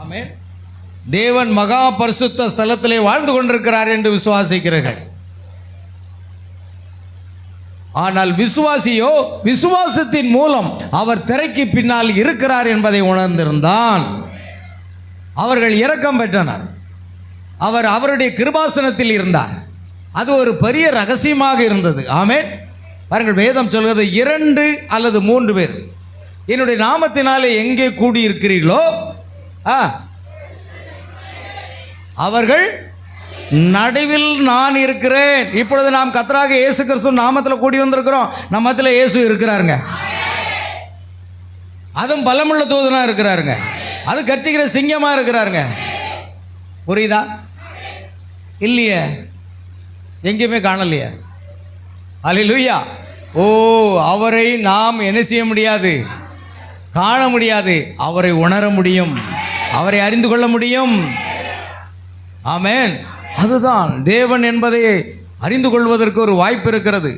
ஆமென். தேவன் மகா பரிசுத்த ஸ்தலத்திலே வாழ்ந்து கொண்டிருக்கிறார் என்று விசுவாசிக்கிறார்கள். ஆனால் விசுவாசியோ விசுவாசத்தின் மூலம் அவர் திரைக்கு பின்னால் இருக்கிறார் என்பதை உணர்ந்திருந்தான். அவர்கள் இரக்கம் பெற்றனர். அவர் அவருடைய கிருபாசனத்தில் இருந்தார். அது ஒரு பெரிய ரகசியமாக இருந்தது. ஆமென். பாருங்கள், வேதம் சொல்கிறது 2 அல்லது 3 பேர் என்னுடைய நாமத்தினாலே எங்கே கூடியிருக்கிறீர்களோ அவர்கள் நடுவில் நான் இருக்கிறேன். இப்பொழுது நாம் கர்த்தராக இயேசு கிறிஸ்து நாமத்தில் கூடி வந்திருக்கிறோம். நம்ம மத்தியில் இயேசு இருக்கிறாருங்க. அதுவும் பலமுள்ள தூதனா இருக்கிறாருங்க. அது கர்ச்சிக்கிற சிங்கமா இருக்கிறாருங்க. புரியுதா? இல்லையே, எங்கேயுமே காணலையே. அல்லேலூயா. ஓ, அவரை நாம் என்ன செய்ய முடியாது? காண முடியாது. அவரை உணர முடியும், அவரை அறிந்து கொள்ள முடியும். ஆமென். அதுதான் தேவன் என்பதை அறிந்து கொள்வதற்கு ஒரு வாய்ப்பு இருக்கிறது.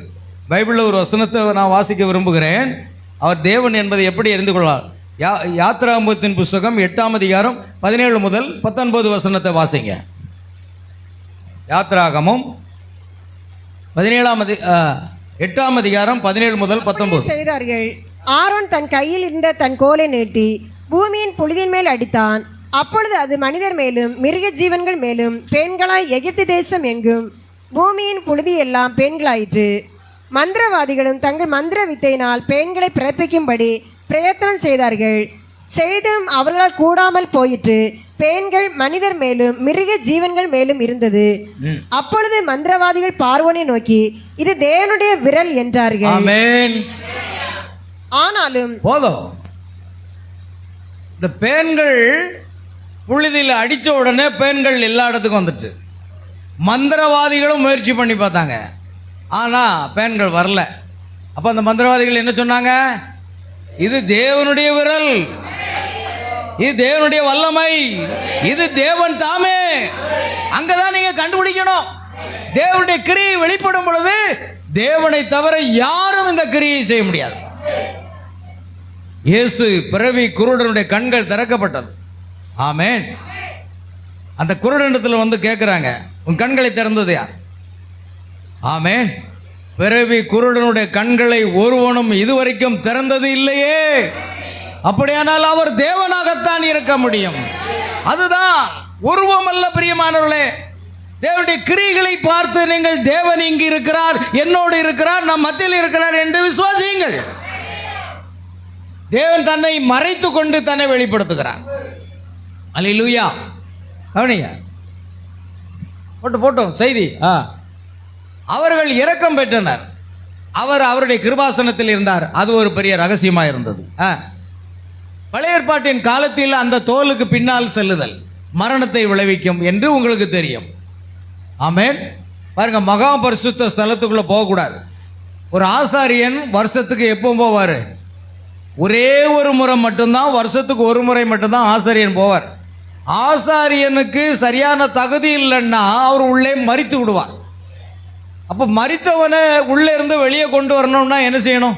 பைபிளில் ஒரு வசனத்தை நான் வாசிக்க விரும்புகிறேன். அவர் தேவன் என்பதை எப்படி அறிந்து கொள்வார்? யாத்திராகமத்தின் புஸ்தகம் 8ஆம் அதிகாரம் 17 முதல் 19 வசனத்தை வாசிங்க. யாத்திராகமம் 8ஆம் அதிகாரம் 17 முதல் 19. செய்தார்கள். ஆரோன் தன் கையில் இருந்த தன் கோலை நீட்டி பூமியின் புழுதின் மேல் அடித்தான். அப்பொழுது அது மனிதர் மேலும் மிருக ஜீவன்கள் மேலும் பெண்களாய் எகிப்து தேசம் எங்கும் பூமியின் புழுதி எல்லாம் பெண்களாயிற்று. மந்திரவாதிகளும் தங்கள் மந்திர வித்தையினால் பெண்களை பிறப்பிக்கும்படி பிரயத்தனம் செய்தார்கள். செய்தும் அவர்களால் கூடாமல் போயிற்று. பெண்கள் மனிதர் மேலும் மிருக ஜீவன்கள் மேலும் இருந்தது. அப்பொழுது மந்திரவாதிகள் பார்வோனை நோக்கி, இது தேவனுடைய விரல் என்றார்கள். ஆமென். ஆனாலும் போதும். இந்த பெண்கள் புழுதியில் அடித்த உடனே பெண்கள் எல்லா இடத்துக்கும் வந்துட்டு, மந்திரவாதிகளும் முயற்சி பண்ணி பார்த்தாங்க, ஆனால் பெண்கள் வரல. அப்போ அந்த மந்திரவாதிகள் என்ன சொன்னாங்க? இது தேவனுடைய விரல், இது தேவனுடைய வல்லமை, இது தேவன் தாமே. அங்கதான் நீங்க கண்டுபிடிக்கணும். தேவனுடைய கிரியை வெளிப்படும் பொழுது தேவனை தவிர யாரும் இந்த கிரியை செய்ய முடியாது. இயேசு பிறவி குருடனுடைய கண்கள் திறக்கப்பட்டது. ஆமென். அந்த குருடனிடத்தில் வந்து கேட்குறாங்க, உன் கண்களை திறந்தது யார்? ஆமென். பிறவி குருடனுடைய கண்களை ஒருவனும் இதுவரைக்கும் திறந்தது இல்லையே. அப்படியானால் அவர் தேவனாகத்தான் இருக்க முடியும். அதுதான் உருவம் அல்ல பிரியமானவர்களே. தேவனுடைய கிரியைகளை பார்த்து நீங்கள் தேவன் இங்கு இருக்கிறார், என்னோடு இருக்கிறார், நம் மத்தியில் இருக்கிறார் என்று விசுவாசியுங்கள். தேவன் தன்னை மறைத்து கொண்டு தன்னை வெளிப்படுத்துகிறார். அல்லேலூயா. கவனிங்க, போட்டோம் செய்தி. அவர்கள் இரக்கம் பெற்றனர். அவர் அவருடைய கிருபாசனத்தில் இருந்தார். அது ஒரு பெரிய ரகசியமாக இருந்தது. பழைய ஏற்பாட்டின் காலத்தில் அந்த தோலுக்கு பின்னால் செல்லுதல் மரணத்தை விளைவிக்கும் என்று உங்களுக்கு தெரியும். ஆமென். பாருங்க, மகா பரிசுத்த ஸ்தலத்துக்குள்ள போகக்கூடாது. ஒரு ஆசாரியன் வருஷத்துக்கு எப்போ போவார்? ஒரே ஒரு முறை மட்டும்தான், வருஷத்துக்கு ஒரு முறை மட்டும்தான் ஆசாரியன் போவார். ஆசாரியனுக்கு சரியான தகுதி இல்லைன்னா அவர் உள்ளே மரித்து விடுவார். அப்போ மரித்தவனை உள்ளே இருந்து வெளியே கொண்டு வரணும்னா என்ன செய்யணும்?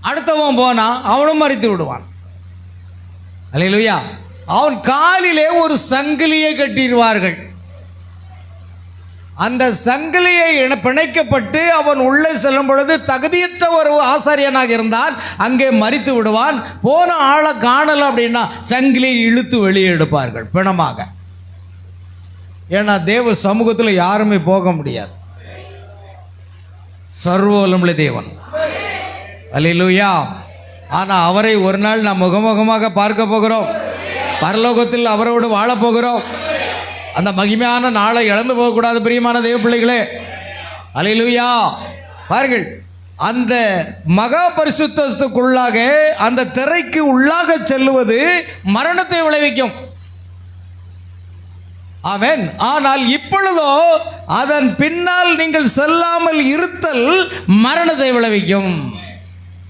அடுத்தவன் போனா அவனும் மரித்து விடுவான். அல்லேலூயா. அவன் காலிலே ஒரு சங்கிலியை கட்டிடுவார்கள். அந்த சங்கிலியை பிணைக்கப்பட்டு அவன் உள்ளே செல்லும் பொழுது தகுதியற்ற ஒரு ஆசாரியனாக இருந்தால் அங்கே மரித்து விடுவான். போன ஆளை காணல அப்படின்னா சங்கிலியை இழுத்து வெளியே எடுப்பார்கள் பிணமாக. ஏன்னா தேவ சமூகத்தில் யாருமே போக முடியாது. சர்வ வல்லமையுள்ள தேவன். அல்லேலூயா. ஆனால் அவரை ஒரு நாள் நாம் முகமுகமாக பார்க்க போகிறோம். பரலோகத்தில் அவரோடு வாழப் போகிறோம். அந்த மகிமையான நாளை இழந்து போகக்கூடாது பிரியமான தேவ பிள்ளைகளே. அல்லேலூயா. பாருங்கள், அந்த மகா பரிசுத்தத்துக்குள்ளாக அந்த திரைக்கு உள்ளாக செல்லுவது மரணத்தை விளைவிக்கும். ஆமென். ஆனால் இப்பொழுதோ அதன் பின்னால் நீங்கள் செல்லாமல் இருத்தல் மரணத்தை விளைவிக்கும்.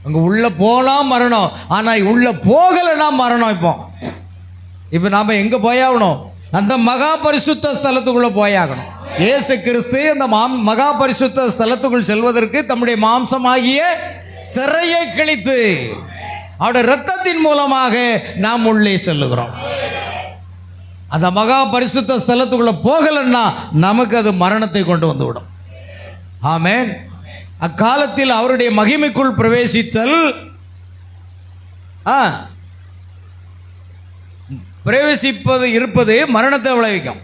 அங்க உள்ள போனா மரணம், ஆனா உள்ள போகலைன்னா மரணம். இப்போ நாம எங்க போயாகணும்? அந்த மகா பரிசுத்த ஸ்தலத்துக்குள்ள போயாகணும். இயேசு கிறிஸ்து அந்த மகா பரிசுத்த ஸ்தலத்துக்குள் செல்வதற்கு தம்முடைய மாம்சமாகிய திரையை கிழித்து அவருடைய இரத்தத்தின் மூலமாக நாம் உள்ளே செல்லுகிறோம். அந்த மகா பரிசுத்த ஸ்தலத்துக்குள்ள போகலன்னா நமக்கு அது மரணத்தை கொண்டு வந்து விடும். ஆமென். அக்காலத்தில் அவருடைய மகிமைக்குள் பிரவேசித்தல் பிரவேசிப்பது இருப்பது மரணத்தை விளைவிக்கும்.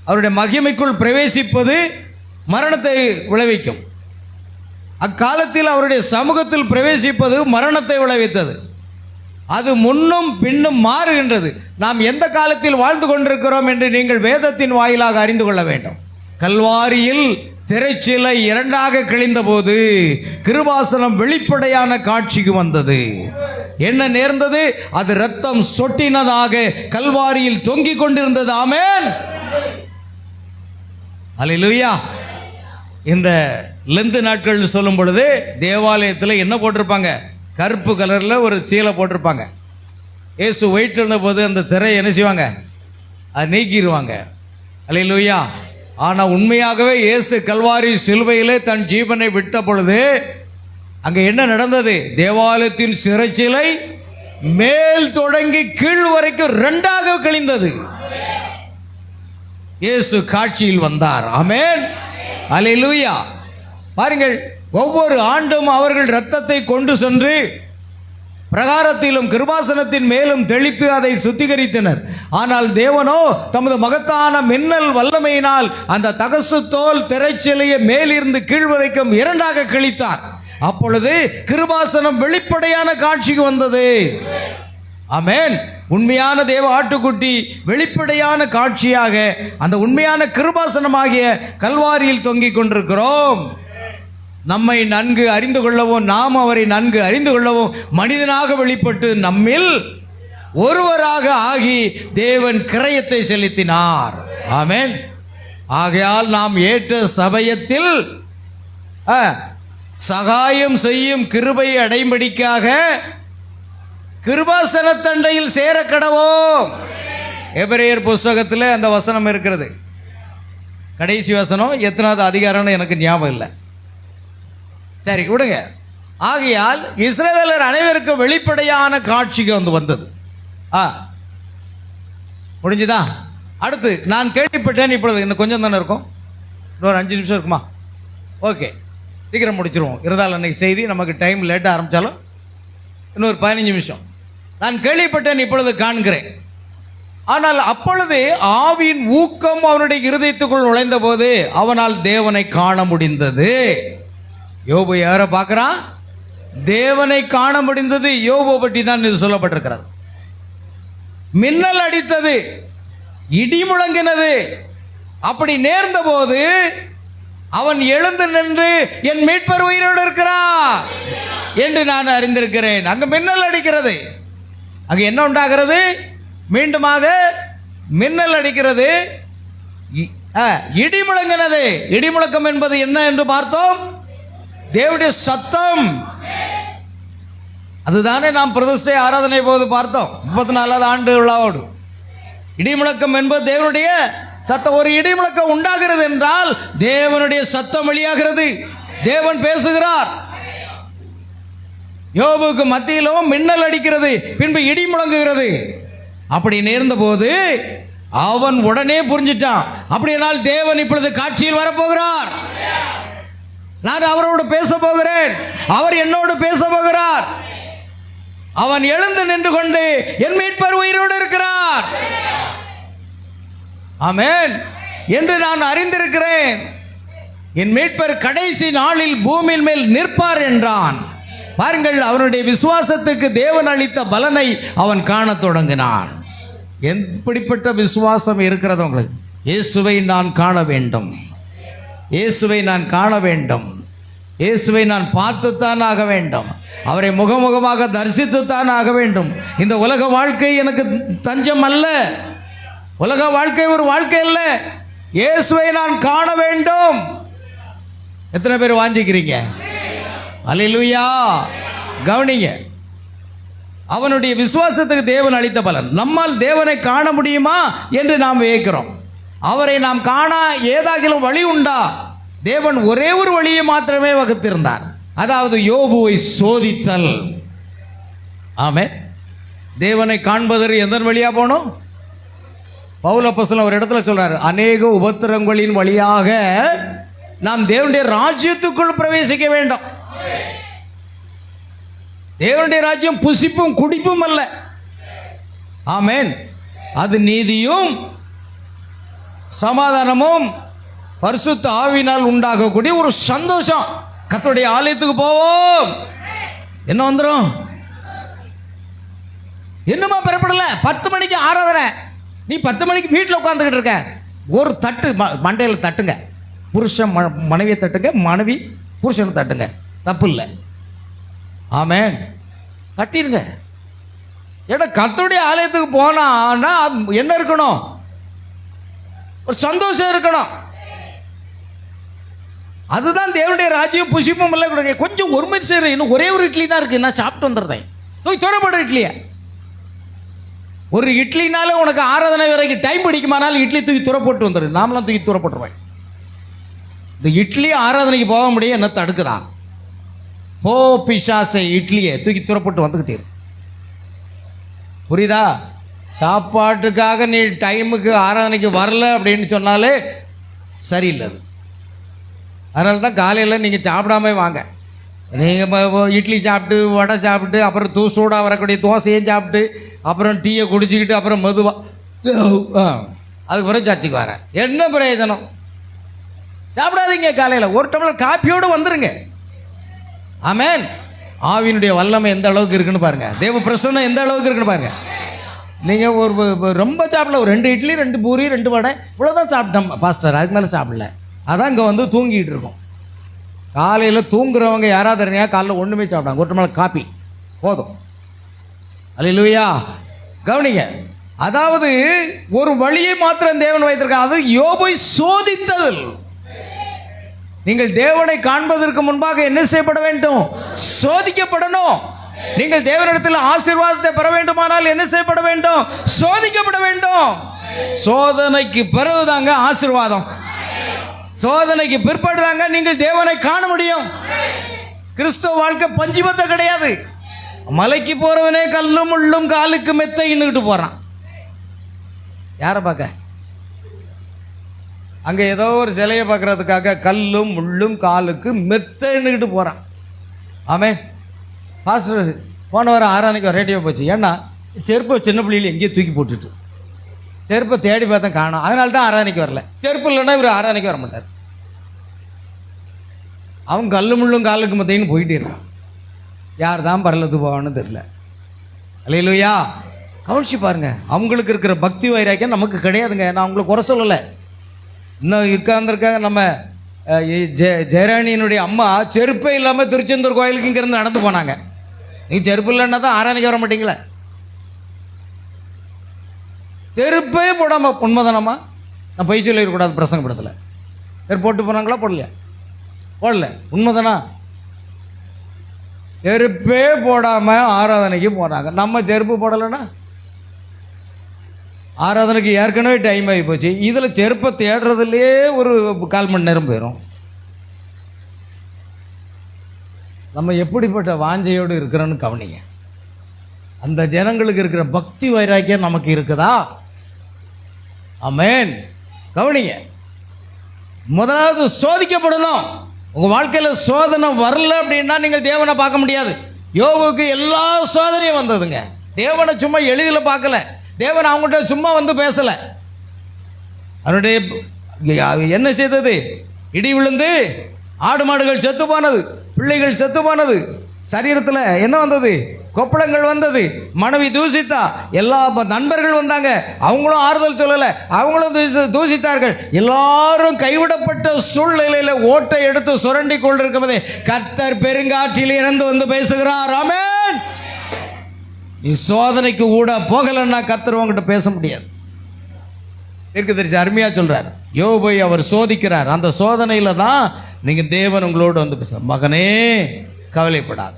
அவருடைய மகிமைக்குள் பிரவேசிப்பது மரணத்தை விளைவிக்கும். அக்காலத்தில் அவருடைய சமூகத்தில் பிரவேசிப்பது மரணத்தை விளைவித்தது. அது முன்னும் பின்னும் மாறுகின்றது. நாம் எந்த காலத்தில் வாழ்ந்து கொண்டிருக்கிறோம் என்று நீங்கள் வேதத்தின் வாயிலாக அறிந்து கொள்ள வேண்டும். கல்வாரியில் திரைச்சிலை இரண்டாக கிழிந்த போது கிருபாசனம் வெளிப்படையான காட்சிக்கு வந்தது. என்ன நேர்ந்தது? அது இரத்தம் சொட்டினதாக கல்வாரியில் தொங்கிக் கொண்டிருந்தது. ஆமென். அல்லேலூயா. இந்த லெந்து நாட்கள் சொல்லும் பொழுது தேவாலயத்தில் என்ன போட்டிருப்பாங்க? கருப்பு கலரில் ஒரு சீலை போட்டிருப்பாங்க. இயேசு வெயிட் இருந்த போது அந்த திரையை என்ன செய்வாங்க? அதை நீக்கிடுவாங்க. அல்லேலூயா. ஆனால் உண்மையாகவே இயேசு கல்வாரி சிலுவையிலே தன் ஜீவனை விட்ட பொழுது அங்கே என்ன நடந்தது? தேவாலயத்தின் சிறைச்சிலை மேல் தொடங்கி கீழ் வரைக்கும் ரெண்டாக கிழிந்தது. இயேசு காட்சியில் வந்தார். ஆமென். அல்லேலூயா. பாருங்கள், ஒவ்வொரு ஆண்டும் அவர்கள் இரத்தத்தை கொண்டு சென்று பிரகாரத்திலும் கிருபாசனத்தின் மேலும் தெளித்து அதை சுத்திகரித்தனர். ஆனால் தேவனோ தமது மகத்தான மின்னல் வல்லமையினால் அந்த தகசு தோல் திரைச்சிலையை மேலிருந்து கீழ் வரைக்கும் இரண்டாக கிழித்தார். அப்பொழுது கிருபாசனம் வெளிப்படையான காட்சிக்கு வந்தது. ஆமென். உண்மையான தேவ ஆட்டுக்குட்டி வெளிப்படையான காட்சியாக அந்த உண்மையான கிருபாசனமாகிய கல்வாரியில் தொங்கிக் கொண்டிருக்கிறோம். நம்மை நன்கு அறிந்து கொள்ளவும் நாம் அவரை நன்கு அறிந்து கொள்ளவும் மனிதனாக வெளிப்பட்டு நம்மில் ஒருவராக ஆகி தேவன் கிரயத்தை செலுத்தினார். ஆமென். ஆகையால் நாம் ஏற்ற சமயத்தில் சகாயம் செய்யும் கிருபை அடைம்படிக்காக கிருபாசன தண்டையில் சேர கடவோம். எபிரேயர் புஸ்தகத்தில் அந்த வசனம் இருக்கிறது. கடைசி வசனம் எத்தனாவது அதிகாரம்னு எனக்கு ஞாபகம் இல்லை. சரி விடுங்க. ஆகையால் இஸ்ரவேலர் அனைவருக்கும் வெளிப்படையான காட்சிக்கு வந்தது. முடிஞ்சுதா? அடுத்து நான் கேள்விப்பட்டேன். இப்பொழுது இன்னும் கொஞ்சம் தானே இருக்கும், இன்னொரு 5 நிமிஷம் இருக்குமா? ஓகே, சீக்கிரம் முடிச்சிருவோம். இருந்தாலும் அன்னைக்கு செய்தி நமக்கு டைம் லேட்டாக ஆரம்பித்தாலும் இன்னொரு 15 நிமிஷம். நான் கேள்விப்பட்டேன், இப்பொழுது காண்கிறேன். ஆனால் அப்பொழுது ஆவியின் ஊக்கம் அவனுடைய இருதயத்துக்குள் நுழைந்த போது அவனால் தேவனை காண முடிந்தது. யோபு யாரை பார்க்கிறான்? தேவனை காண முடிந்தது. யோபு பற்றி தான் இது சொல்லப்பட்டிருக்கிறது. மின்னல் அடித்தது, இடி முழங்கினது. அப்படி நேர்ந்த போது அவன் எழுந்து நின்று என் மீட்பர் உயிரோடு இருக்கிறார் என்று நான் அறிந்திருக்கிறேன். அங்கு மின்னல் அடிக்கிறது. அங்கு என்ன உண்டாகிறது? மீண்டுமாக மின்னல் அடிக்கிறது, இடி முழங்கினது. இடி முழக்கம் என்பது என்ன என்று பார்த்தோம்? தேவனுடைய சத்தம். அதுதானே நாம் பிரதிஷ்டை ஆராதனை போது பார்த்தோம். 34வது ஆண்டு விழாவோடு இடி முழக்கம் என்பது தேவனுடைய சத்தம். ஒரு இடி முழக்கம் உண்டாகிறது என்றால் தேவனுடைய சத்தம் வெளியாகிறது, தேவன் பேசுகிறார். யோபுக்கு மத்தியிலும் மின்னல் அடிக்கிறது, பின்பு இடி முழங்குகிறது. அப்படி நேர்ந்த போது அவன் உடனே புரிஞ்சிட்டான், அப்படியானால் தேவன் இப்பொழுது காட்சியில் வரப்போகிறார். நான் அவரோடு பேச போகிறேன், அவர் என்னோடு பேச போகிறார். அவன் எழுந்து நின்று கொண்டு என் மீட்பர் உயிரோடு இருக்கிறார், ஆமென் என்று நான் அறிந்திருக்கிறேன். என் மீட்பர் கடைசி நாளில் பூமியின் மேல் நிற்பார் என்றான். பாருங்கள், அவனுடைய விசுவாசத்துக்கு தேவன் அளித்த பலனை அவன் காணத் தொடங்கினான். எப்படிப்பட்ட விசுவாசம் இருக்கிறது உங்களுக்கு? இயேசுவை நான் காண வேண்டும், இயேசுவை நான் காண வேண்டும், இயேசுவை நான் பார்த்துத்தான் ஆக வேண்டும், அவரை முகமுகமாக தரிசித்துத்தான் ஆக வேண்டும். இந்த உலக வாழ்க்கை எனக்கு தஞ்சம் அல்ல. உலக வாழ்க்கை ஒரு வாழ்க்கை அல்ல. இயேசுவை நான் காண வேண்டும். எத்தனை பேர் வாஞ்சிக்கிறீங்க? அல்லேலூயா. கவனிங்க, அவனுடைய விசுவாசத்துக்கு தேவன் அளித்த பலன். நம்மால் தேவனை காண முடியுமா என்று நாம் வியக்கிறோம். அவரை நாம் காண ஏதாகிலும் வழி உண்டா? தேவன் ஒரே ஒரு வழியை மாத்திரமே வகுத்திருந்தார், அதாவது யோபுவை சோதித்தல். ஆமென். தேவனை காண்பதற்கு எந்த வழியா போனோம்? பவுல் அப்போஸ்தலன் ஒரு இடத்துல சொல்றாரு, அநேக உபத்திரங்களின் வழியாக நாம் தேவனுடைய ராஜ்யத்துக்குள் பிரவேசிக்க வேண்டும். தேவனுடைய ராஜ்யம் புசிப்பும் குடிப்பும் அல்ல. ஆமென். அது நீதியும் சமாதானமும் பரிசுத்த ஆவியினால் உண்டாகக்கூடிய ஒரு சந்தோஷம். கர்த்தருடைய ஆலயத்துக்கு போவோம், என்ன வந்துடும்? என்னமா பெறப்படல? 10 மணிக்கு ஆராதனை, நீ 10 மணிக்கு வீட்டில் உட்காந்துக்கிட்டு இருக்க. ஒரு தட்டு மண்டையில் தட்டுங்க, புருஷன் மனைவியை தட்டுங்க, மனைவி புருஷனை தட்டுங்க, தப்பு இல்லை. ஆமென். தட்டிருங்க. ஏன்னா கர்த்தருடைய ஆலயத்துக்கு போனா என்ன இருக்கணும்? ஒரு சந்தோஷம் இருக்கணும். அதுதான் தேவனுடைய ராஜ்யம் புசிப்பும் இல்லை. கொடுங்க கொஞ்சம் ஒரு மணி நேரம், இன்னும் ஒரே ஒரு இட்லி தான் இருக்கு, நான் சாப்பிட்டு வந்துடுறேன். போய் தொடப்படுற இட்லியை, ஒரு இட்லினால உனக்கு ஆராதனை வரைக்கும் டைம் பிடிக்குமானாலும் இட்லி தூக்கி துற போட்டு வந்துடு. நாமலாம் தூக்கி துற போட்டுருவேன். இந்த இட்லி ஆராதனைக்கு போக முடியும், என்ன தடுக்குதான்? போ பிசாசை, இட்லியை தூக்கி துறப்பட்டு வந்துக்கிட்டே இரு. புரியுதா? சாப்பாட்டுக்காக நீ டைமுக்கு ஆராதனைக்கு வரல அப்படின்னு சொன்னாலே சரியில்லை. அது அதனால தான் காலையில் நீங்கள் சாப்பிடாம வாங்க. நீங்கள் இட்லி சாப்பிட்டு, வடை சாப்பிட்டு, அப்புறம் சூடாக வரக்கூடிய தோசையும் சாப்பிட்டு, அப்புறம் டீயை குடிச்சிக்கிட்டு, அப்புறம் மெதுவாக அதுக்கப்புறம் சர்ச்சுக்கு வரேன், என்ன பிரயோஜனம்? சாப்பிடாதீங்க. காலையில் ஒரு டம்ளர் காப்பியோடு வந்துடுங்க. ஆமென். ஆவியினுடைய வல்லமை எந்த அளவுக்கு இருக்குன்னு பாருங்க. தேவ பிரசன்னம் எந்த அளவுக்கு இருக்குன்னு பாருங்க. நீங்கள் ஒரு ரொம்ப சாப்பிடல, ஒரு 2 இட்லி 2 பூரி 2 வடை இவ்வளோதான் சாப்பிட்டோம் பாஸ்டர், அதுக்கு மேலே சாப்பிடல. அதான் இங்கே வந்து தூங்கிட்டு இருக்கோம். காலையில் தூங்குறவங்க யாராவது இருந்தீங்க, காலையில் ஒன்றுமே சாப்பிட்டாங்க, ஒரு டம்ளர் காப்பி போதும். அல்லேலூயா. கவனிங்க, அதாவது ஒரு வழியை மாத்திரம் தேவன் வைத்திருக்காங்க, அது யோபை சோதித்தல். நீங்கள் தேவனை காண்பதற்கு முன்பாக என்ன செய்யப்பட வேண்டும்? சோதிக்கப்படணும். நீங்கள் தேவனிடத்தில் ஆசீர்வாதத்தை பெற வேண்டுமானால் என்ன செய்யப்பட வேண்டும்? சோதிக்கப்பட வேண்டும். சோதனைக்கு பிறகுதாங்க ஆசீர்வாதம். சோதனைக்கு பிற்பாடுதாங்க நீங்கள் தேவனை காண முடியும். கிறிஸ்துவ வாழ்க்கை பஞ்சுமத்தை கிடையாது. மலைக்கு போறவனே கல்லும் முள்ளும் காலுக்கு மெத்தைன்னுக்கிட்டு போறான். யாரை பார்க்க? அங்கே ஏதோ ஒரு சிலையை பார்க்கறதுக்காக கல்லும் முள்ளும் காலுக்கு மெத்தைன்னுக்கிட்டு போகிறான். ஆமென். பாஸ்டர் போன வாரம் ஆராதனைக்கு ரேடியோ போச்சு. ஏன்னா செருப்பை சின்ன பிள்ளையில எங்கேயோ தூக்கி போட்டுட்டு செருப்பை தேடி பார்த்தா காணும். அதனால தான் ஆராதனைக்கு வரல. செருப்பு இல்லைன்னா இவர் ஆராதனைக்கு வர மாட்டார். அவன் கல்லு முள்ளும் காலுக்கு மெத்தைன்னு போயிட்டே இருக்கான். யார் தான் பரலத்து போவான்னு தெரியல. அல்லேலூயா. கவனிச்சு பாருங்க, அவங்களுக்கு இருக்கிற பக்தி வைராக்கியம் நமக்கு கிடையாதுங்க. நான் உங்களுக்கு குறை சொல்லலை. இன்னும் உட்கார்ந்துருக்காங்க நம்ம ஜெயராணியினுடைய அம்மா செருப்பே இல்லாமல் திருச்செந்தூர் கோயிலுக்கு இங்கேருந்து நடந்து போனாங்க. நீங்கள் செருப்பு இல்லைன்னா தான் ஆராதனைக்கு வர மாட்டீங்களே. செருப்பே போடாமல், உண்மைதானம்மா? நான் பொய் சொல்லிடக்கூடாது பிரசங்கப்படத்தில். செருப்பு போட்டு போனாங்களா? போடலையா? போடல. உண்மைதானா? செருப்பே போடாமல் ஆராதனைக்கு போனாங்க. நம்ம செருப்பு போடலைன்னா ஆராதனைக்கு ஏற்கனவே டைம் ஆகி போச்சு. இதில் செருப்பை தேடுறதுலே ஒரு 1/4 மணி நேரம் போயிடும். நம்ம எப்படிப்பட்ட வாஞ்சையோடு இருக்கிறோன்னு கவனிங்க. அந்த ஜனங்களுக்கு இருக்கிற பக்தி வைராக்கியம் நமக்கு இருக்குதா? ஆமென். கவனிங்க, முதலாவது சோதிக்கப்படணும். உங்கள் வாழ்க்கையில் சோதனை வரல அப்படின்னா நீங்கள் தேவனை பார்க்க முடியாது. யோபுக்கு எல்லா சோதனையும் வந்ததுங்க. தேவனை சும்மா எளிதில் பார்க்கல. தேவன் அவங்கள்ட்ட சும்மா வந்து பேசலை. அவனுடைய என்ன செய்தது? இடி விழுந்து ஆடு மாடுகள் செத்து போனது, பிள்ளைகள் செத்து போனது, சரீரத்தில் என்ன வந்தது? கொப்பளங்கள் வந்தது. மனைவி தூசித்தா. எல்லா நண்பர்கள் வந்தாங்க, அவங்களும் ஆறுதல் சொல்லலை, அவங்களும் தூசித்தார்கள். எல்லாரும் கைவிடப்பட்ட சூழ்நிலையில் ஓட்டை எடுத்து சுரண்டி கொண்டிருக்கிறதே கர்த்தர் பெருங்காற்றில் இறந்து வந்து பேசுகிறார். ஆமென். நீ சோதனைக்கு கூட போகலைன்னா கர்த்தர் உங்ககிட்ட பேச முடியாது. தீர்க்கதரிசி அருமையா சொல்றார். யோபை அவர் சோதிக்கிறார். அந்த சோதனையில தான் நீங்க தேவன் உங்களோடு வந்து பேசுற மகனே கவலைப்படாது.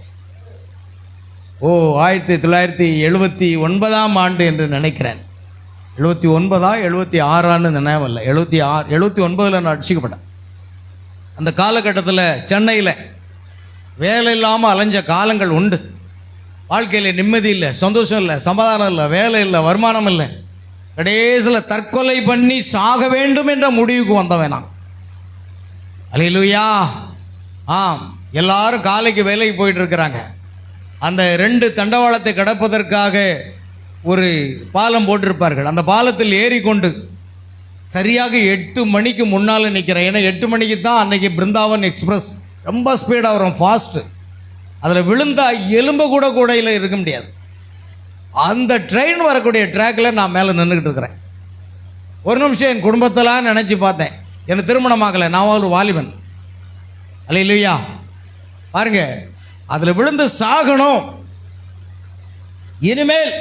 1979 ஆண்டு என்று நினைக்கிறேன். 79 76 நினைவில்லை. 79 நான் அடிச்சுக்கப்பட்டேன். அந்த காலகட்டத்தில் சென்னையில் வேலை இல்லாமல் அலைஞ்ச காலங்கள் உண்டு. வாழ்க்கையில் நிம்மதி இல்லை, சந்தோஷம் இல்லை, சமாதானம் இல்லை, வேலை இல்லை, வருமானம் இல்லை. கடைசியில் தற்கொலை பண்ணி சாக வேண்டும் என்ற முடிவுக்கு வந்தவன் நான். அல்லேலூயா. ஆம், எல்லாரும் காலைக்கு வேலைக்கு போயிட்டு இருக்கிறாங்க. அந்த 2 தண்டவாளத்தை கடப்பதற்காக ஒரு பாலம் போட்டிருப்பார்கள். அந்த பாலத்தில் ஏறிக்கொண்டு சரியாக 8 மணிக்கு முன்னால் நிற்கிறேன். ஏன்னா 8 மணிக்கு தான் அன்னைக்கு பிருந்தாவன் எக்ஸ்பிரஸ் ரொம்ப ஸ்பீடாக வரும், ஃபாஸ்ட்டு. அதில் விழுந்தா எலும்பு கூட கூடையில் இருக்க முடியாது. அந்த ட்ரெயின் வரக்கூடிய ட்ராக்கில் நான் மேலே நின்றுக்கிட்டு இருக்கிறேன். ஒரு நிமிஷம் என் குடும்பத்தெல்லாம் நினச்சி பார்த்தேன். எனக்கு திருமணமாகலை, நான் ஒரு வாலிபன். அல்லேலூயா. பாருங்க, அதில் விழுந்து சாகணும், இனிமேல்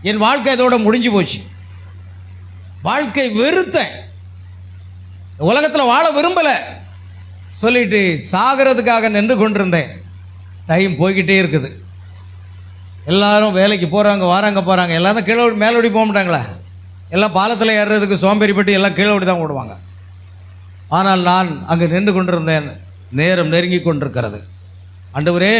என் வாழ்க்கை இதோட முடிஞ்சு போச்சு. வாழ்க்கை வெறுத்தேன், உலகத்தில் வாழ விரும்பலை சொல்லிட்டு சாகிறதுக்காக நின்று கொண்டிருந்தேன். டைம் போய்கிட்டே இருக்குது. எல்லாரும் வேலைக்கு போகிறாங்க, வராங்க, போகிறாங்க. எல்லாரும் கீழே மேலோடி போக மாட்டாங்களா? எல்லாம் பாலத்தில் ஏறுறதுக்கு சோம்பேறிப்பட்டு எல்லாம் கீழே ஓடி தான் ஓடுவாங்க. ஆனால் நான் அங்கே நின்று கொண்டிருந்தேன். நேரம் நெருங்கி கொண்டிருக்கிறது. ஆண்டவரே,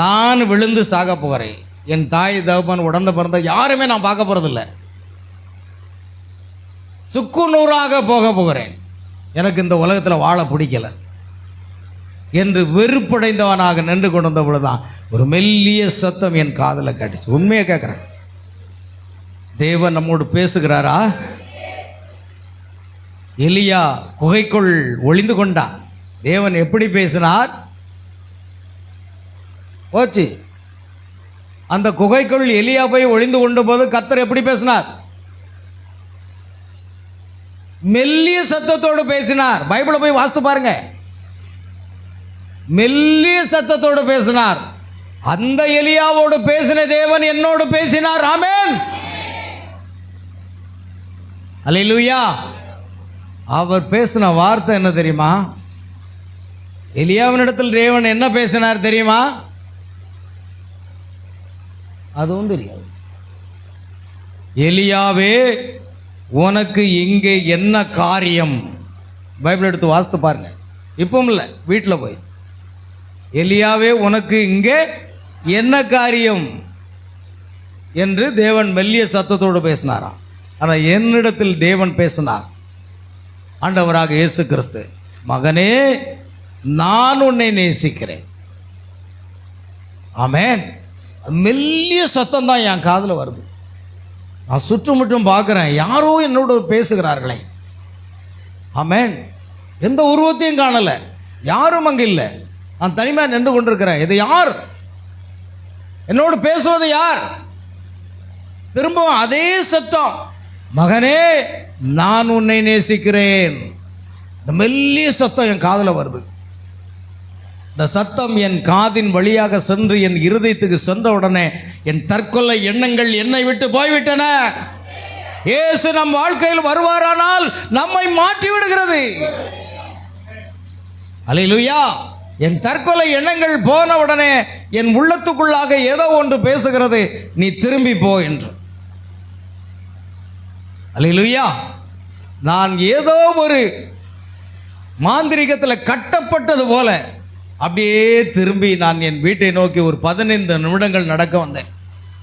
நான் விழுந்து சாக போகிறேன். என் தாய் தகப்பன் உடந்த பிறந்த யாருமே நான் பார்க்க போகிறதில்லை. சுக்கு நூறாக போக போகிறேன். எனக்கு இந்த உலகத்தில் வாழ பிடிக்கலை என்று வெறுப்படைந்தவனாக நின்று கொண்டிருந்த பொழுதுதான் ஒரு மெல்லிய சத்தம் என் காதில் கேட்டுச்சு. உண்மையை கேட்குறேன். தேவன் நம்மோடு பேசுகிறாரா? எலியா குகைக்குள் ஒளிந்து கொண்டான். தேவன் எப்படி பேசினார்? போச்சு. அந்த குகைக்குள் எலியா போய் ஒளிந்து கொண்ட போது கர்த்தர் எப்படி பேசினார்? மெல்லிய சத்தத்தோடு பேசினார். பைபிளை போய் வாசித்து பாருங்க. மெல்லிய சத்தத்தோடு பேசினார். அந்த எலியாவோடு பேசின தேவன் என்னோடு பேசினார். ஆமென். அல்லேலூயா. அவர் பேசின வார்த்தை என்ன தெரியுமா? எலியாவினிடத்தில் தேவன் என்ன பேசினார் தெரியுமா? அதுவும் தெரியாது. எலியாவே, உனக்கு இங்கே என்ன காரியம்? பைபிள் எடுத்து வாசித்து பாருங்க. இப்பவும் இல்லை, வீட்டில் போய், எலியாவே உனக்கு இங்கே என்ன காரியம் என்று தேவன் மெல்லிய சத்தத்தோடு பேசினாராம். ஆனால் என்னிடத்தில் தேவன் பேசினார். ஆண்டவராக இயேசு கிறிஸ்து, மகனே, நான் உன்னை நேசிக்கிறேன். ஆமென். மெல்லிய சத்தம் தான் என் காதில் வருது. நான் சுற்றுமுற்றும் பார்க்குறேன், யாரோ என்னோடு பேசுகிறார்களே. ஆமென். எந்த உருவத்தையும் காணலை, யாரும் அங்கே இல்லை. நான் தனிமையாக நின்று கொண்டிருக்கிறேன். இது யார்? என்னோடு பேசுவது யார்? திரும்பவும் அதே சத்தம், மகனே, நான் உன்னை நேசிக்கிறேன். இந்த மெல்லிய சத்தம் என் காதில் வருது. இந்த சத்தம் என் காதின் வழியாக சென்று என் இருதயத்துக்கு சென்ற உடனே என் தற்கொலை எண்ணங்கள் என்னை விட்டு போய்விட்டன. இயேசு நம் வாழ்க்கையில் வருவாரானால் நம்மை மாற்றி விடுகிறது. அல்லேலூயா. என் தற்கொலை எண்ணங்கள் போன உடனே என் உள்ளத்துக்குள்ளாக ஏதோ ஒன்று பேசுகிறது, நீ திரும்பி போ என்று. அல்லேலூயா. நான் ஏதோ ஒரு மாந்திரிகத்தில் கட்டப்பட்டது போல அப்படியே திரும்பி நான் என் வீட்டை நோக்கி ஒரு 15 நிமிடங்கள் நடக்க வந்தேன்.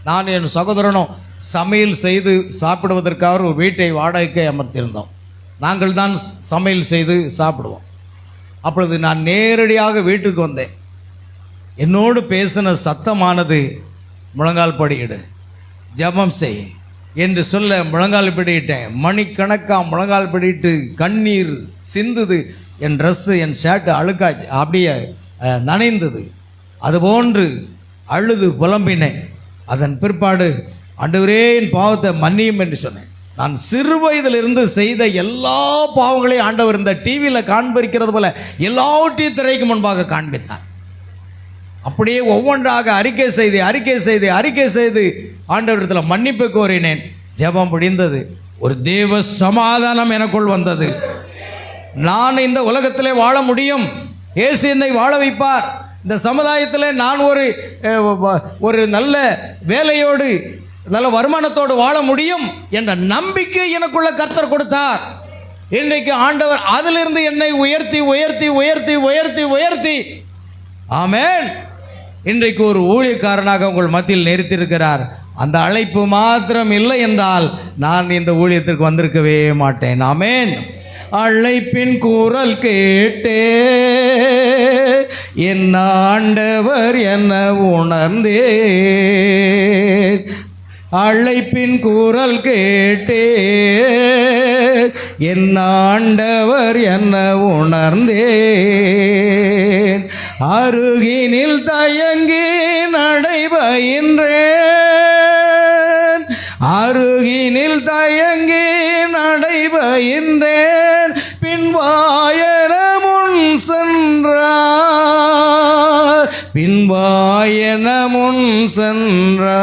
நான் என் சகோதரனும் சமையல் செய்து சாப்பிடுவதற்காக ஒரு வீட்டை வாடகைக்கு அமர்த்தியிருந்தோம். நாங்கள் தான் சமையல் செய்து சாப்பிடுவோம். அப்பொழுது நான் நேரடியாக வீட்டுக்கு வந்தேன். என்னோடு பேசின சத்தமானது, முழங்கால் படியிடு, ஜெபம் செய் என்று சொல்ல முழங்கால் படியிட்டேன். மணிக்கணக்காக முழங்கால் படிட்டு கண்ணீர் சிந்துது. என் ட்ரெஸ்ஸு, என் ஷர்ட்டு அழுக்காச்சு, அப்படியே நனைந்தது. அதுபோன்று அழுது புலம்பினேன். அதன் பிற்பாடு, ஆண்டவரே, என் பாவத்தை மன்னியும் என்று சொன்னேன். நான் சிறு வயதிலிருந்து செய்த எல்லா பாவங்களையும் ஆண்டவர் இந்த டிவியில் காண்பிக்கிறது போல எல்லாவற்றையும் திரைக்கு முன்பாக காண்பித்தார். அப்படியே ஒவ்வொன்றாக அறிக்கை செய்து ஆண்டவரிடத்தில் மன்னிப்பு கோரினேன். ஜெபம் முடிந்தது. ஒரு தேவ சமாதானம் எனக்குள் வந்தது. நான் இந்த உலகத்திலே வாழ முடியும், இயேசு என்னை வாழ வைப்பார், இந்த சமுதாயத்தில் நான் ஒரு நல்ல வேலையோடு நல்ல வருமானத்தோடு வாழ முடியும் என்ற நம்பிக்கை எனக்குள்ள கர்த்தர் கொடுத்தார். இன்றைக்கு ஆண்டவர் அதிலிருந்து என்னை உயர்த்தி உயர்த்தி உயர்த்தி உயர்த்தி உயர்த்தி ஆமென் இன்றைக்கு ஒரு ஊழியக்காரனாக உங்கள் மத்தியில் நிறுத்தியிருக்கிறார். அந்த அழைப்பு மாத்திரம் இல்லை என்றால் நான் இந்த ஊழியத்திற்கு வந்திருக்கவே மாட்டேன். ஆமென். அழைப்பின் குரல் கேட்டே என் ஆண்டவர் என்ன உணர்ந்தே, அழைப்பின் குரல் கேட்டே என் ஆண்டவர் என்ன உணர்ந்தேன், அருகினில் தயங்கி நடைபயின்றேன், அருகினில் தயங்கி நடைபயின்றேன், பின்வாயன முன் சென்றார், பின்வாயன முன் சென்றார்.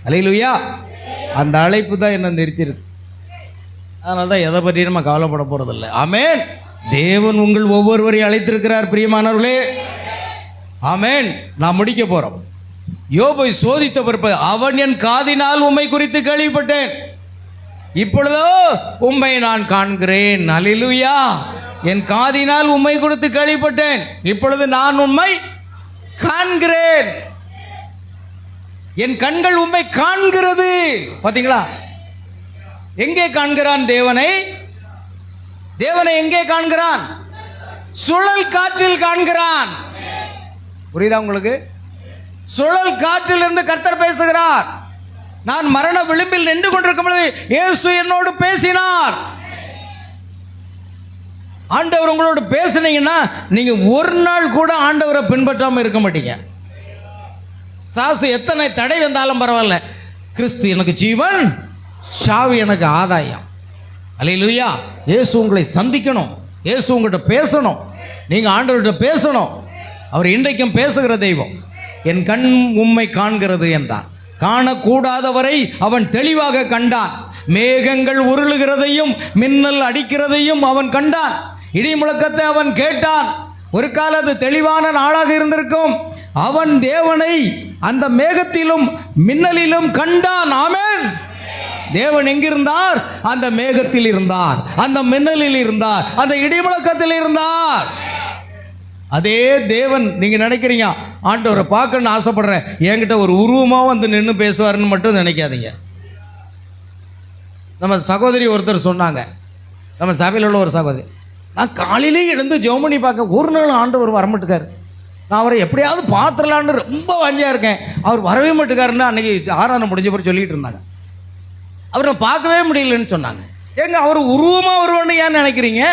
அல்லேலூயா. அந்த அழைப்பு தான் என்ன நிறுத்திருக்கு. அதனால தான் எதை பற்றி நம்ம கவலைப்பட போகிறதில்லை. ஆமென். தேவன் உங்கள் ஒவ்வொருவரையும் அழைத்திருக்கிறார் பிரியமானவர்களே. ஆமென். நான் முடிக்க போகிறோம். யோபை சோதித்த பிறகு அவன் என் காதினால் உம்மை குறித்து கேள்விப்பட்டேன், இப்பொழுதோ உம்மை நான் காண்கிறேன். அல்லேலூயா. என் காதினால் உம்மை குறித்து கேள்விப்பட்டேன், இப்பொழுது நான் உம்மை காண்கிறேன். என் கண்கள் உம்மை காண்கிறது. பார்த்தீங்களா? எங்கே காண்கிறான் தேவனை? தேவனை எங்கே காண்கிறான்? சுழல் காற்றில் காண்கிறான். புரியுதா உங்களுக்கு? சுழல் காற்றில் இருந்து கர்த்தர் பேசுகிறார். நான் மரண விளிம்பில் நின்று கொண்டிருக்கும் பொழுது இயேசு என்னோடு பேசினார். ஆண்டவர் உங்களோடு பேசுனீங்கன்னா நீங்க ஒரு நாள் கூட ஆண்டவரை பின்பற்றாம இருக்க மாட்டீங்க. சாசு எத்தனை தடை வந்தாலும் பரவாயில்ல, கிறிஸ்து எனக்கு ஜீவன், சாவு எனக்கு ஆதாயம். அல்லேலூயா. இயேசு உங்களை சந்திக்கணும், இயேசு உங்கள்கிட்ட பேசணும், நீங்க ஆண்டவர்கிட்ட பேசணும். அவர் இன்றைக்கும் பேசுகிற தெய்வம். என் கண் உம்மை காண்கிறது என்றான். காணக்கூடாதவரை அவன் தெளிவாக கண்டான். மேகங்கள் உருளுகிறதையும் மின்னல் அடிக்கிறதையும் அவன் கண்டான். இடி முழக்கத்தை அவன் கேட்டான். ஒரு கால அது தெளிவான நாளாக இருந்திருக்கும். அவன் தேவனை அந்த மேகத்திலும் மின்னலிலும் கண்டான். ஆமென். தேவன் எங்கிருந்தார்? அந்த மேகத்தில் இருந்தார், அந்த மின்னலில் இருந்தார், அந்த இடிமுழக்கத்தில் இருந்தார். அதே தேவன் நீங்க நினைக்கிறீங்க ஆண்டவரை பார்க்கணும்னு ஆசைப்படுறேன், என்கிட்ட ஒரு உருவமா வந்து நின்று பேசுவாருன்னு மட்டும் நினைக்காதீங்க. நம்ம சகோதரி ஒருத்தர் சொன்னாங்க, நம்ம சபையில் உள்ள ஒரு சகோதரி, நான் காலையிலே எழுந்து ஜெபமணி பார்க்க ஒரு நாள் ஆண்டவர் வரமாட்டுக்காரு, நான் அவரை எப்படியாவது பார்த்துடலான்னு ரொம்ப வாஞ்சியாக இருக்கேன், அவர் வரவே மாட்டுக்காருன்னு அன்னைக்கு ஆராதனை முடிஞ்ச பிறகு சொல்லிட்டு இருந்தாங்க. அவரை பார்க்கவே முடியலன்னு சொன்னாங்க. ஏங்க அவர் உருவமாக வருவான்னு ஏன் நினைக்கிறீங்க?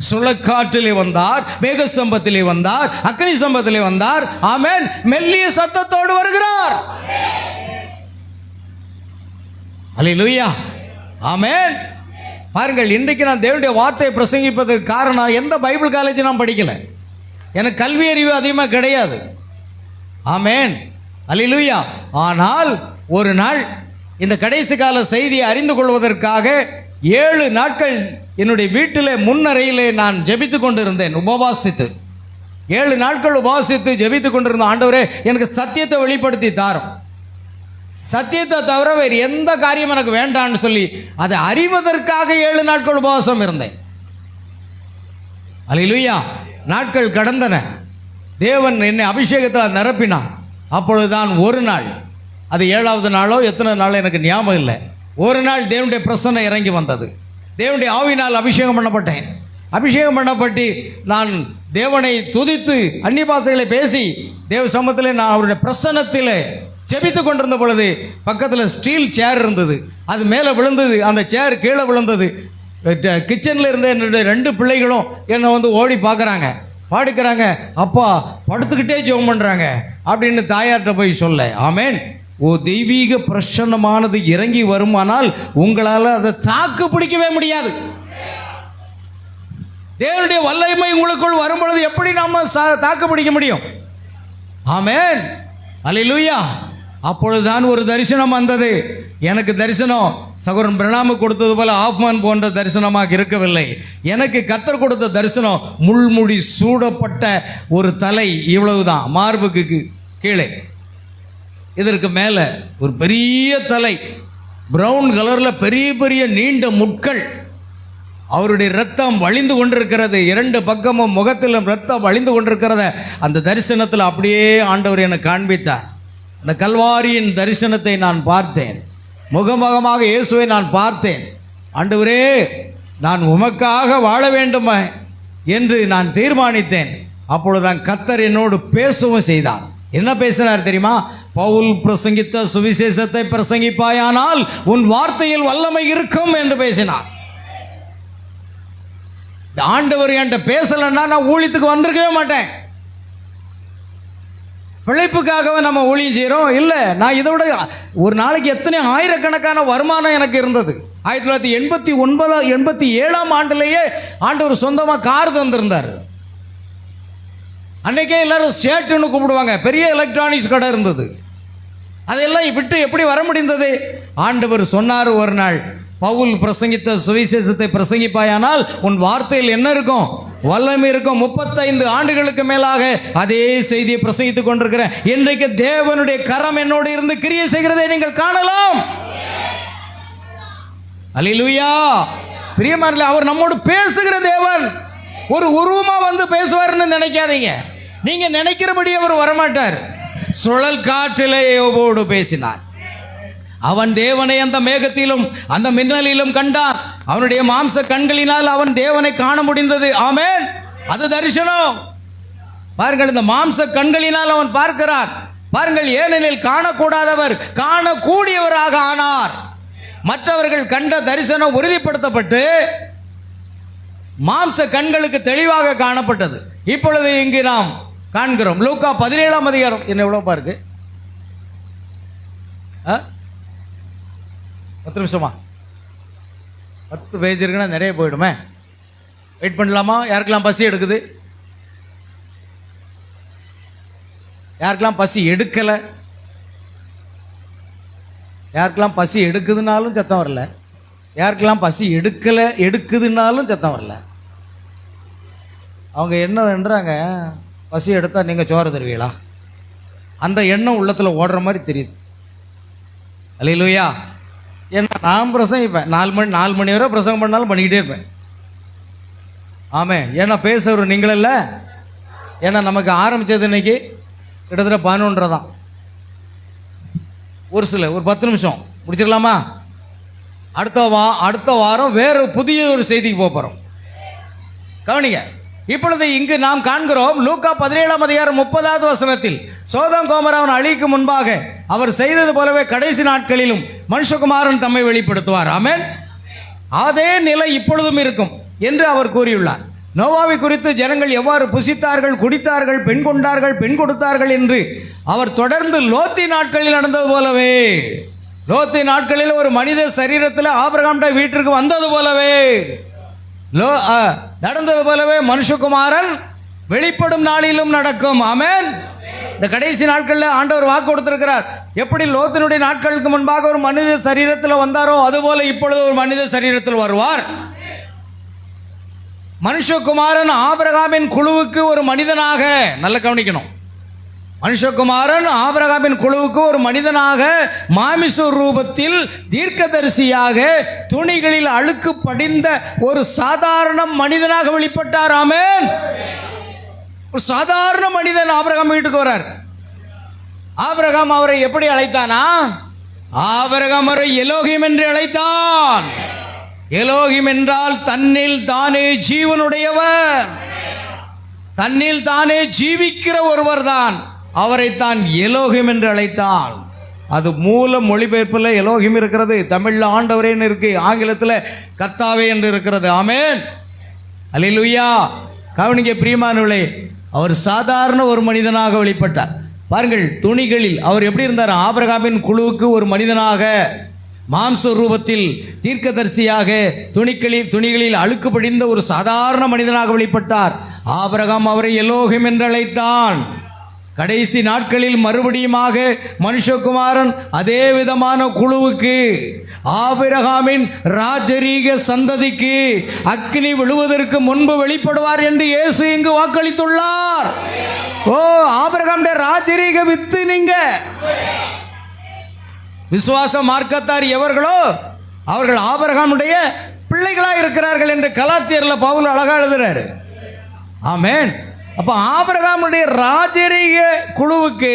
சுழற்காற்றிலே வந்தார், மேகஸ்தம்பத்திலே வந்தார், அக்னி ஸ்தம்பத்திலே வந்தார். ஆமென். மெல்லிய சத்தத்தோடு வருகிறார். அல்லேலூயா. ஆமென். பாருங்கள், இன்றைக்கு நான் தேவனுடைய வார்த்தையை பிரசங்கிப்பதற்கு காரணம், எந்த பைபிள் காலேஜ் நான் படிக்கல, எனக்கு கல்வி அறிவு அதிகமாக கிடையாது. ஆமென். அல்லேலூயா. ஆனால் ஒரு நாள் இந்த கடைசி கால செய்தியை அறிந்து கொள்வதற்காக 7 நாட்கள் என்னுடைய வீட்டில் முன்னறையிலே நான் ஜெபித்து கொண்டிருந்தேன், உபவாசித்து 7 நாட்கள் உபவாசித்து ஜெபித்து கொண்டிருந்த. ஆண்டவரே எனக்கு சத்தியத்தை வெளிப்படுத்தி தாரும், சத்தியத்தை தவிர வேறு எந்த காரியம் எனக்கு வேண்டான்னு சொல்லி அதை அறிவதற்காக 7 நாட்கள் உபவாசம் இருந்தேன். அல்லேலூயா. நாட்கள் கடந்தன. தேவன் என்னை அபிஷேகத்தில் நிரப்பினான். அப்பொழுதுதான் ஒரு நாள், அது 7வது நாளோ எத்தனை நாளோ எனக்கு ஞாபகம் இல்லை, ஒரு நாள் தேவனுடைய பிரசன்னம் இறங்கி வந்தது. தேவனுடைய ஆவியினால் அபிஷேகம் பண்ணப்பட்டேன். அபிஷேகம் பண்ணப்பட்டு நான் தேவனை துதித்து அந்நிய பாஷைகளை பேசி தேவ சமூகத்தில் நான் அவருடைய பிரசன்னத்தில் ஜெபித்து கொண்டிருந்த பொழுது பக்கத்தில் ஸ்டீல் சேர் இருந்தது, அது மேலே விழுந்தது, அந்த சேர் கீழே விழுந்தது. கிச்சனில் இருந்த என்னுடைய 2 பிள்ளைகளும் என்னை வந்து ஓடி பார்க்குறாங்க, பாடுக்கிறாங்க, அப்பா படுத்துக்கிட்டே ஜெபம் பண்ணுறாங்க அப்படின்னு தாயார்கிட்ட போய் சொல்ல. ஆமென். ஓ, தெய்வீக பிரசன்னமானது இறங்கி வருமானால் உங்களால் அதை தாக்கு பிடிக்கவே முடியாது. தேவனுடைய வல்லமை உங்களுக்குள் வரும்பொழுது எப்படி நாம தாக்கு பிடிக்க முடியும்? ஆமென். அல்லேலூயா. அப்பொழுதுதான் ஒரு தரிசனம் வந்தது. எனக்கு தரிசனம் சகோதரன் பிரணாமு கொடுத்தது போல ஆஃப்மான் போன்ற தரிசனமாக இருக்கவில்லை. எனக்கு கர்த்தர் கொடுத்த தரிசனம் முள்முடி சூடப்பட்ட ஒரு தலை, இவ்வளவுதான், மார்புக்கு கீழே. இதற்கு மேலே ஒரு பெரிய தலை, பிரவுன் கலரில் பெரிய பெரிய நீண்ட முட்கள். அவருடைய இரத்தம் வழிந்து கொண்டிருக்கிறது, 2 பக்கமும் முகத்திலும் இரத்தம் வழிந்து கொண்டிருக்கிறத அந்த தரிசனத்தில் அப்படியே ஆண்டவர் எனக்கு காண்பித்தார். அந்த கல்வாரியின் தரிசனத்தை நான் பார்த்தேன். முகமுகமாக இயேசுவை நான் பார்த்தேன். ஆண்டவரே, நான் உமக்காக வாழ வேண்டுமா என்று நான் தீர்மானித்தேன். அப்பொழுதுதான் கர்த்தர் என்னோடு பேசவும் செய்தார். என்ன பேசினார் தெரியுமா? பவுல் பிரசங்கித்த சுவிசேஷத்தை பிரசங்கிப்பாயானால் உன் வார்த்தையில் வல்லமை இருக்கும் என்று பேசினார். ஆண்டவர் என்கிட்ட பேசலைன்னா நான் ஊழியத்துக்கு வந்திருக்கவே மாட்டேன். பிழைப்புக்காகவே நம்ம ஊழியம் செய்கிறோம் இல்லை. நான் இதை விட ஒரு நாளைக்கு எத்தனை ஆயிரக்கணக்கான வருமானம் எனக்கு இருந்தது. 1987 ஆண்டுலேயே ஆண்டவர் சொந்தமாக கார் தந்திருந்தார். அன்றைக்கே எல்லாரும் சேட்டுன்னு கூப்பிடுவாங்க. பெரிய எலக்ட்ரானிக்ஸ் கடை இருந்தது. அதெல்லாம் விட்டு எப்படி வர முடிந்தது? ஆண்டவர் சொன்னார் ஒரு நாள், பவுல் பிரசங்கித்த சுவிசேஷத்தை பிரசங்கிப்பாயானால் உன் வார்த்தையில் என்ன இருக்கும்? வல்லமை இருக்கும். 35 ஆண்டுகளுக்கு மேலாக அதே செய்தியை பிரசங்கித்துக் கொண்டிருக்கிறேன். இன்றைக்கு தேவனுடைய கரம் என்னோடு இருந்து கிரியை செய்கிறதை நீங்கள் காணலாம். அல்லேலூயா. பிரியமானவர்களே, அவர் நம்மோடு பேசுகிற தேவன். ஒரு உருவமா வந்து பேசுவார்னு நினைக்காதீங்க. நீங்க நினைக்கிறபடி அவர் வரமாட்டார். சுழல் காற்றிலே யோபோடு பேசினார். அவன் தேவனை அந்த மேகத்திலும் அந்த மின்னலிலும் கண்டான். அவனுடைய மாம்ச கண்களினால் அவன் தேவனை காண முடிந்தது. ஆமென். அது தரிசனம். பாருங்கள், இந்த மாம்ச கண்களினால் அவன் பார்க்கிறான். பாருங்கள், ஏனெனில் காணக்கூடாதவர் காணக்கூடியவராக ஆனார். மற்றவர்கள் கண்ட தரிசனம் உறுதிப்படுத்தப்பட்டு மாம்ச கண்களுக்கு தெளிவாக காணப்பட்டது. இப்பொழுது இங்கு நாம் காண்கிறோம். லூக்கா 17ஆம் அதிகாரம். என்ன எவ்வளோ பாருக்கு? 10 நிமிஷமா? 10 பேஜ் இருக்குன்னா நிறைய போயிடுமே. வெயிட் பண்ணலாமா? யாருக்கெல்லாம் பசி எடுக்குது? யாருக்கெல்லாம் பசி எடுக்கலை? யாருக்கெல்லாம் பசி எடுக்குதுனாலும் சத்தம் வரல. யாருக்கெல்லாம் பசி எடுக்குதுனாலும் சத்தம் வரல. அவங்க என்னன்றாங்க, பசி எடுத்தால் நீங்கள் சோறு தருவீங்களா? அந்த எண்ணம் உள்ளத்தில் ஓடுற மாதிரி தெரியுது. அல்லேலூயா. ஏன்னா நான் பிரசங்கிப்பேன் 4 மணி வரை பிரசங்கம் பண்ணாலும் பண்ணிக்கிட்டே இருப்பேன். ஆமாம். ஏன்னா பேசுகிற நீங்களல்ல. ஏன்னா நமக்கு ஆரம்பித்தது இன்னைக்கு கிட்டத்தட்ட 11:30 தான். ஒரு 10 நிமிஷம் முடிச்சிடலாமா? அடுத்த வாரம் வேறு புதிய ஒரு செய்திக்கு போகிறோம். கவனிங்க. இப்பொழுது இங்கு நாம் காண்கிறோம் லூக்கா 17ஆம் அதிகாரம் 30வது வசனத்தில், சோதோம் கோமோராவின் அழிக்கு முன்பாக அவர் செய்தது போலவே கடைசி நாட்களிலும் மனுஷகுமாரன் தம்மை வெளிப்படுத்துவார். ஆமென். அதே நிலை இப்பொழுதும் இருக்கும் என்று அவர் கூறியுள்ளார். நோவாவை குறித்து ஜனங்கள் எவ்வாறு புசித்தார்கள், குடித்தார்கள், பெண் கொண்டார்கள், பெண் கொடுத்தார்கள் என்று அவர் தொடர்ந்து லோத்தி நாட்களில் நடந்தது போலவே, லோத்தி நாட்களில் ஒரு மனித சரீரத்தில் ஆபிரகாம் வீட்டிற்கு வந்தது போலவே நடந்தது போலவே மனுஷகுமாரன் வெளிப்படும் நாளிலும் நடக்கும். ஆமென். இந்த கடைசி நாட்களில் ஆண்டவர் வாக்கு கொடுத்திருக்கிறார். எப்படி லோத்தினுடைய நாட்களுக்கு முன்பாக ஒரு மனித சரீரத்தில் வந்தாரோ அதுபோல இப்பொழுது ஒரு மனித சரீரத்தில் வருவார். மனுஷகுமாரன் ஆபிரகாமின் குழுவுக்கு ஒரு மனிதனாக, நல்ல கவனிக்கணும், மனுஷகுமாரன் ஆபிரகாமின் குழுவுக்கு ஒரு மனிதனாக மாமிச ரூபத்தில் தீர்க்கதரிசியாக துணிகளில் அழுக்கு படிந்த ஒரு சாதாரண மனிதனாக வெளிப்பட்டார். ஆமென். ஒரு சாதாரண மனிதன் ஆபிரகாம் வீட்டுக்கு வரார். ஆபிரகாம் அவரை எப்படி அழைத்தானா? ஆபிரகாம் அவரை எலோகிம் என்று அழைத்தான். எலோகிம் என்றால் தன்னில் தானே ஜீவனுடையவர், தன்னில் தானே ஜீவிக்கிற ஒருவர் தான். அவரைத்தான் எலோகிம் என்று அழைத்தான். அது மூல மொழிபெயர்ப்பில் எலோகிம் இருக்கிறது, தமிழில் ஆண்டவரேன்னு இருக்கு, ஆங்கிலத்தில் கர்த்தாவே என்று இருக்கிறது. ஆமென். அல்லேலூயா. கவனிக்க பிரியமானவர்களே, அவர் சாதாரண ஒரு மனிதனாக வெளிப்பட்டார். பாருங்கள், துணிகளில் அவர் எப்படி இருந்தார்? ஆபிரகாமின் குழுவுக்கு ஒரு மனிதனாக, மாம்ச ரூபத்தில் தீர்க்கதரிசியாக, துணிகளில் அழுக்கு படிந்த ஒரு சாதாரண மனிதனாக வெளிப்பட்டார். ஆபிரகாம் அவரை எலோகிம் என்று அழைத்தான். கடைசி நாட்களில் மறுபடியுமாக மனுஷகுமாரன் அதே விதமான குழுவுக்கு, ஆபிரகாமின் ராஜரீக சந்ததிக்கு அக்கினி விழுவதற்கு முன்பு வெளிப்படுவார் என்று இயேசு இங்கு வாக்களித்துள்ளார். ஓ, ஆபிரகாமுடைய ராஜரீக வித்து நீங்க. விசுவாச மார்க்கத்தார் எவர்களோ அவர்கள் ஆபிரகாமுடைய பிள்ளைகளாக இருக்கிறார்கள் என்று கலாத்தியர்ல பவுல் அழகா எழுதுறாரு. ஆமென். அப்ப ஆபிரகாமுடைய ராஜரீக குழுவுக்கு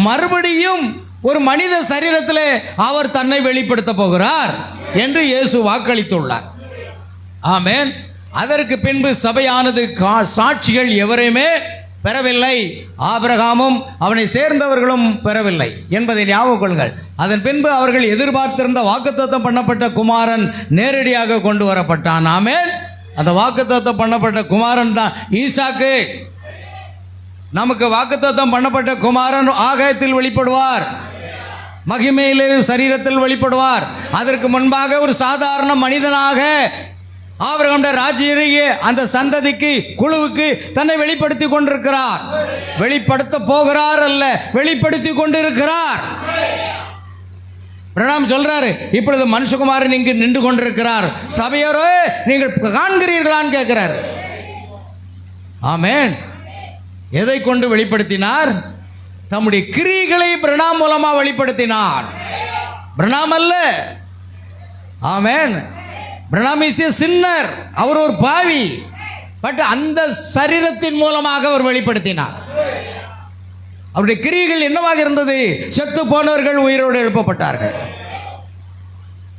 மறுபடியும் ஒரு மனித சரீரத்திலே அவர் தன்னை வெளிப்படுத்த போகிறார் என்று இயேசு வாக்களித்துள்ளார். ஆமென். அதற்கு பின்பு சபையானது சாட்சிகள் எவரையுமே பெறவில்லை, ஆபிரகாமும் அவனை சேர்ந்தவர்களும் பெறவில்லை என்பதை ஞாபகம் கொள்ளுங்கள். அதன் பின்பு அவர்கள் எதிர்பார்த்திருந்த வாக்குத்தத்தம் பண்ணப்பட்ட குமாரன் நேரடியாக கொண்டு வரப்பட்டான். ஆமென். அந்த வாக்குத்தத்தம் பண்ணப்பட்ட குமாரன் தான் ஈசாக்கு. நமக்கு வாக்குத்தத்தம் பண்ணப்பட்ட குமாரன் ஆகாயத்தில் வெளிப்படுவார், மகிமையிலே சரீரத்தில் வெளிப்படுவார். அதற்கு முன்பாக ஒரு சாதாரண மனிதனாக ஆபிரகாமுடைய ராஜ்யரிய அந்த சந்ததிக்கு குழுவுக்கு தன்னை வெளிப்படுத்தி கொண்டிருக்கிறார். வெளிப்படுத்த போகிறார் அல்ல, வெளிப்படுத்தி கொண்டிருக்கிறார். பிரணாம் சொல்றாரு, இப்பொழுது மனுஷகுமாரன் இங்கு நின்று கொண்டிருக்கிறார், சபையோரே நீங்கள் காண்கிறீர்களான்னு கேட்கிறார். ஆமென். எதை கொண்டு வெளிப்படுத்தினார்? தம்முடைய கிரியைகளை பிரணாம் மூலமா வெளிப்படுத்தினார். பிரணாம் அல்ல. ஆமென். Pranam is a சின்னர். அவர் ஒரு பாவி. பட் அந்த சரீரத்தின் மூலமாக அவர் வெளிப்படுத்தினார். அவருடைய கிரியைகள் என்னவாக இருந்தது? செத்து போனவர்கள் உயிரோடு எழுப்பப்பட்டார்கள்.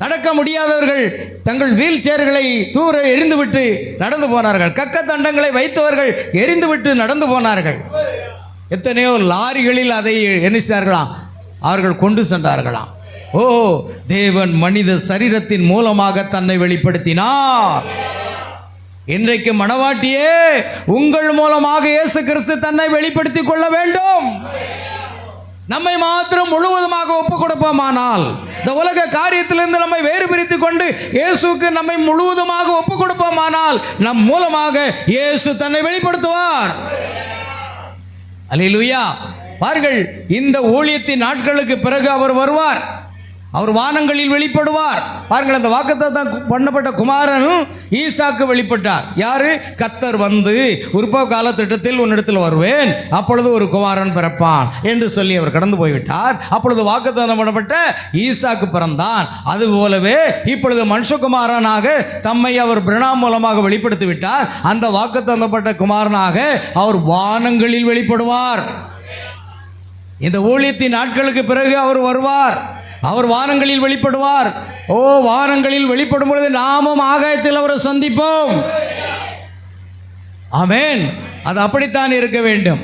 நடக்க முடியாதவர்கள் தங்கள் வீல் சேர்களை தூர எரிந்துவிட்டு நடந்து போனார்கள். கக்க தண்டங்களை வைத்தவர்கள் எரிந்துவிட்டு நடந்து போனார்கள். எத்தனையோ லாரிகளில் அதை என்ன செய்தார்களாம்? அவர்கள் கொண்டு சென்றார்களாம். ஓ, தேவன் மனித சரீரத்தின் மூலமாக தன்னை வெளிப்படுத்தினார். இன்றைக்கு மணவாட்டியே, உங்கள் மூலமாக இயேசு கிறிஸ்து தன்னை வெளிப்படுத்தி கொள்ள வேண்டும். நம்மை மாத்திரம் முழுவதுமாக ஒப்பு கொடுப்போமானால், இந்த உலக காரியத்திலிருந்து நம்மை வேறு பிரித்து கொண்டு இயேசுக்கு நம்மை முழுவதுமாக ஒப்பு கொடுப்போமானால், நம் மூலமாக இயேசு தன்னை வெளிப்படுத்துவார். அல்லேலூயா. பாருங்கள், இந்த ஊழியத்தின் நாட்களுக்கு பிறகு அவர் வருவார். அவர் வானங்களில் வெளிப்படுவார். பாருங்கள், அந்த வாக்குத்தத்தம் பண்ணப்பட்ட குமாரன் ஈசாக்கு வெளிப்பட்டார். யாரு? கர்த்தர் வந்து உற்பவ கால திட்டத்தில் உன்னிடத்தில் வருவேன், அப்பொழுது ஒரு குமாரன் பிறப்பான் என்று சொல்லி அவர் கடந்து போய்விட்டார். அப்பொழுது வாக்குத்தத்தம் பண்ணப்பட்ட ஈசாக்கு பிறந்தான். அதுபோலவே இப்பொழுது மனுஷகுமாரனாக தம்மை அவர் பிரணாம் மூலமாக வெளிப்படுத்தி விட்டார். அந்த வாக்குத்தத்தப்பட்ட குமாரனாக அவர் வானங்களில் வெளிப்படுவார். இந்த ஊழியத்தின் நாட்களுக்கு பிறகு அவர் வருவார். அவர் வானங்களில் வெளிப்படுவார். ஓ, வானங்களில் வெளிப்படும் பொழுது நாமும் ஆகாயத்தில் அவரை சந்திப்போம். ஆமென். அது அப்படித்தான் இருக்க வேண்டும்.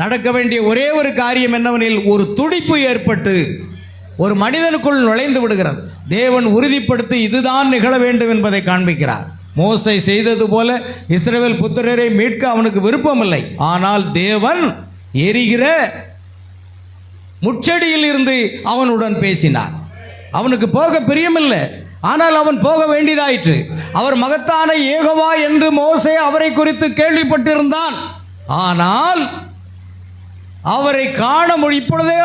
நடக்க வேண்டிய ஒரே ஒரு காரியம் என்னவெனில், ஒரு துடிப்பு ஏற்பட்டு ஒரு மனிதனுக்குள் நுழைந்து விடுகிறது. தேவன் உறுதிப்படுத்தி இதுதான் நிகழ வேண்டும் என்பதை காண்பிக்கிறார். மோசே செய்தது போல இஸ்ரவேல் புத்திரரை மீட்க அவனுக்கு விருப்பமில்லை. ஆனால் தேவன் எரிகிற முச்செடியில் இருந்து அவனுடன் பேசினார். அவனுக்கு போக பிரியமில்லை, ஆனால் அவன் போக வேண்டியதாயிற்று. அவர் மகத்தான யெகோவா என்று மோசே அவரை குறித்து கேள்விப்பட்டிருந்தான். ஆனால் அவரை காண இப்பொழுதே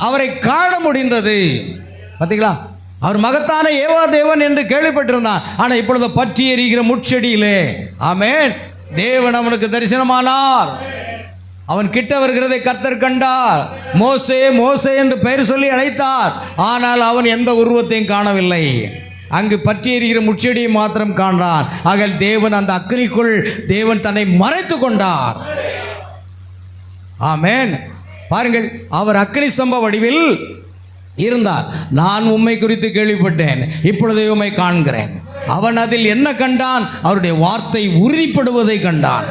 அவரை காண முடிந்தது. பார்த்தீங்களா? அவர் மகத்தான ஏவா தேவன் என்று கேள்விப்பட்டிருந்தான். ஆனால் இப்பொழுது பற்றி எரிகிற முட்செடியிலே, ஆமென், தேவன் அவனுக்கு தரிசனமானார். அவன் கிட்ட வருகிறதை கர்த்தர் கண்டார். மோசே மோசே என்று பெயர் சொல்லி அழைத்தார். ஆனால் அவன் எந்த உருவத்தையும் காணவில்லை. அங்கு பற்றி எரிகிற முட்செடியை மாத்திரம் காண்றான். ஆக தேவன் அந்த அக்கினிக்குள் தேவன் தன்னை மறைத்து கொண்டார். ஆமென். பாருங்கள், அவர் அக்கினி ஸ்தம்ப வடிவில் இருந்தார். நான் உம்மை குறித்து கேள்விப்பட்டேன், இப்பொழுது உம்மை காண்கிறேன். அவன் அதில் என்ன கண்டான்? அவருடைய வார்த்தை உறுதிப்படுவதை கண்டான்.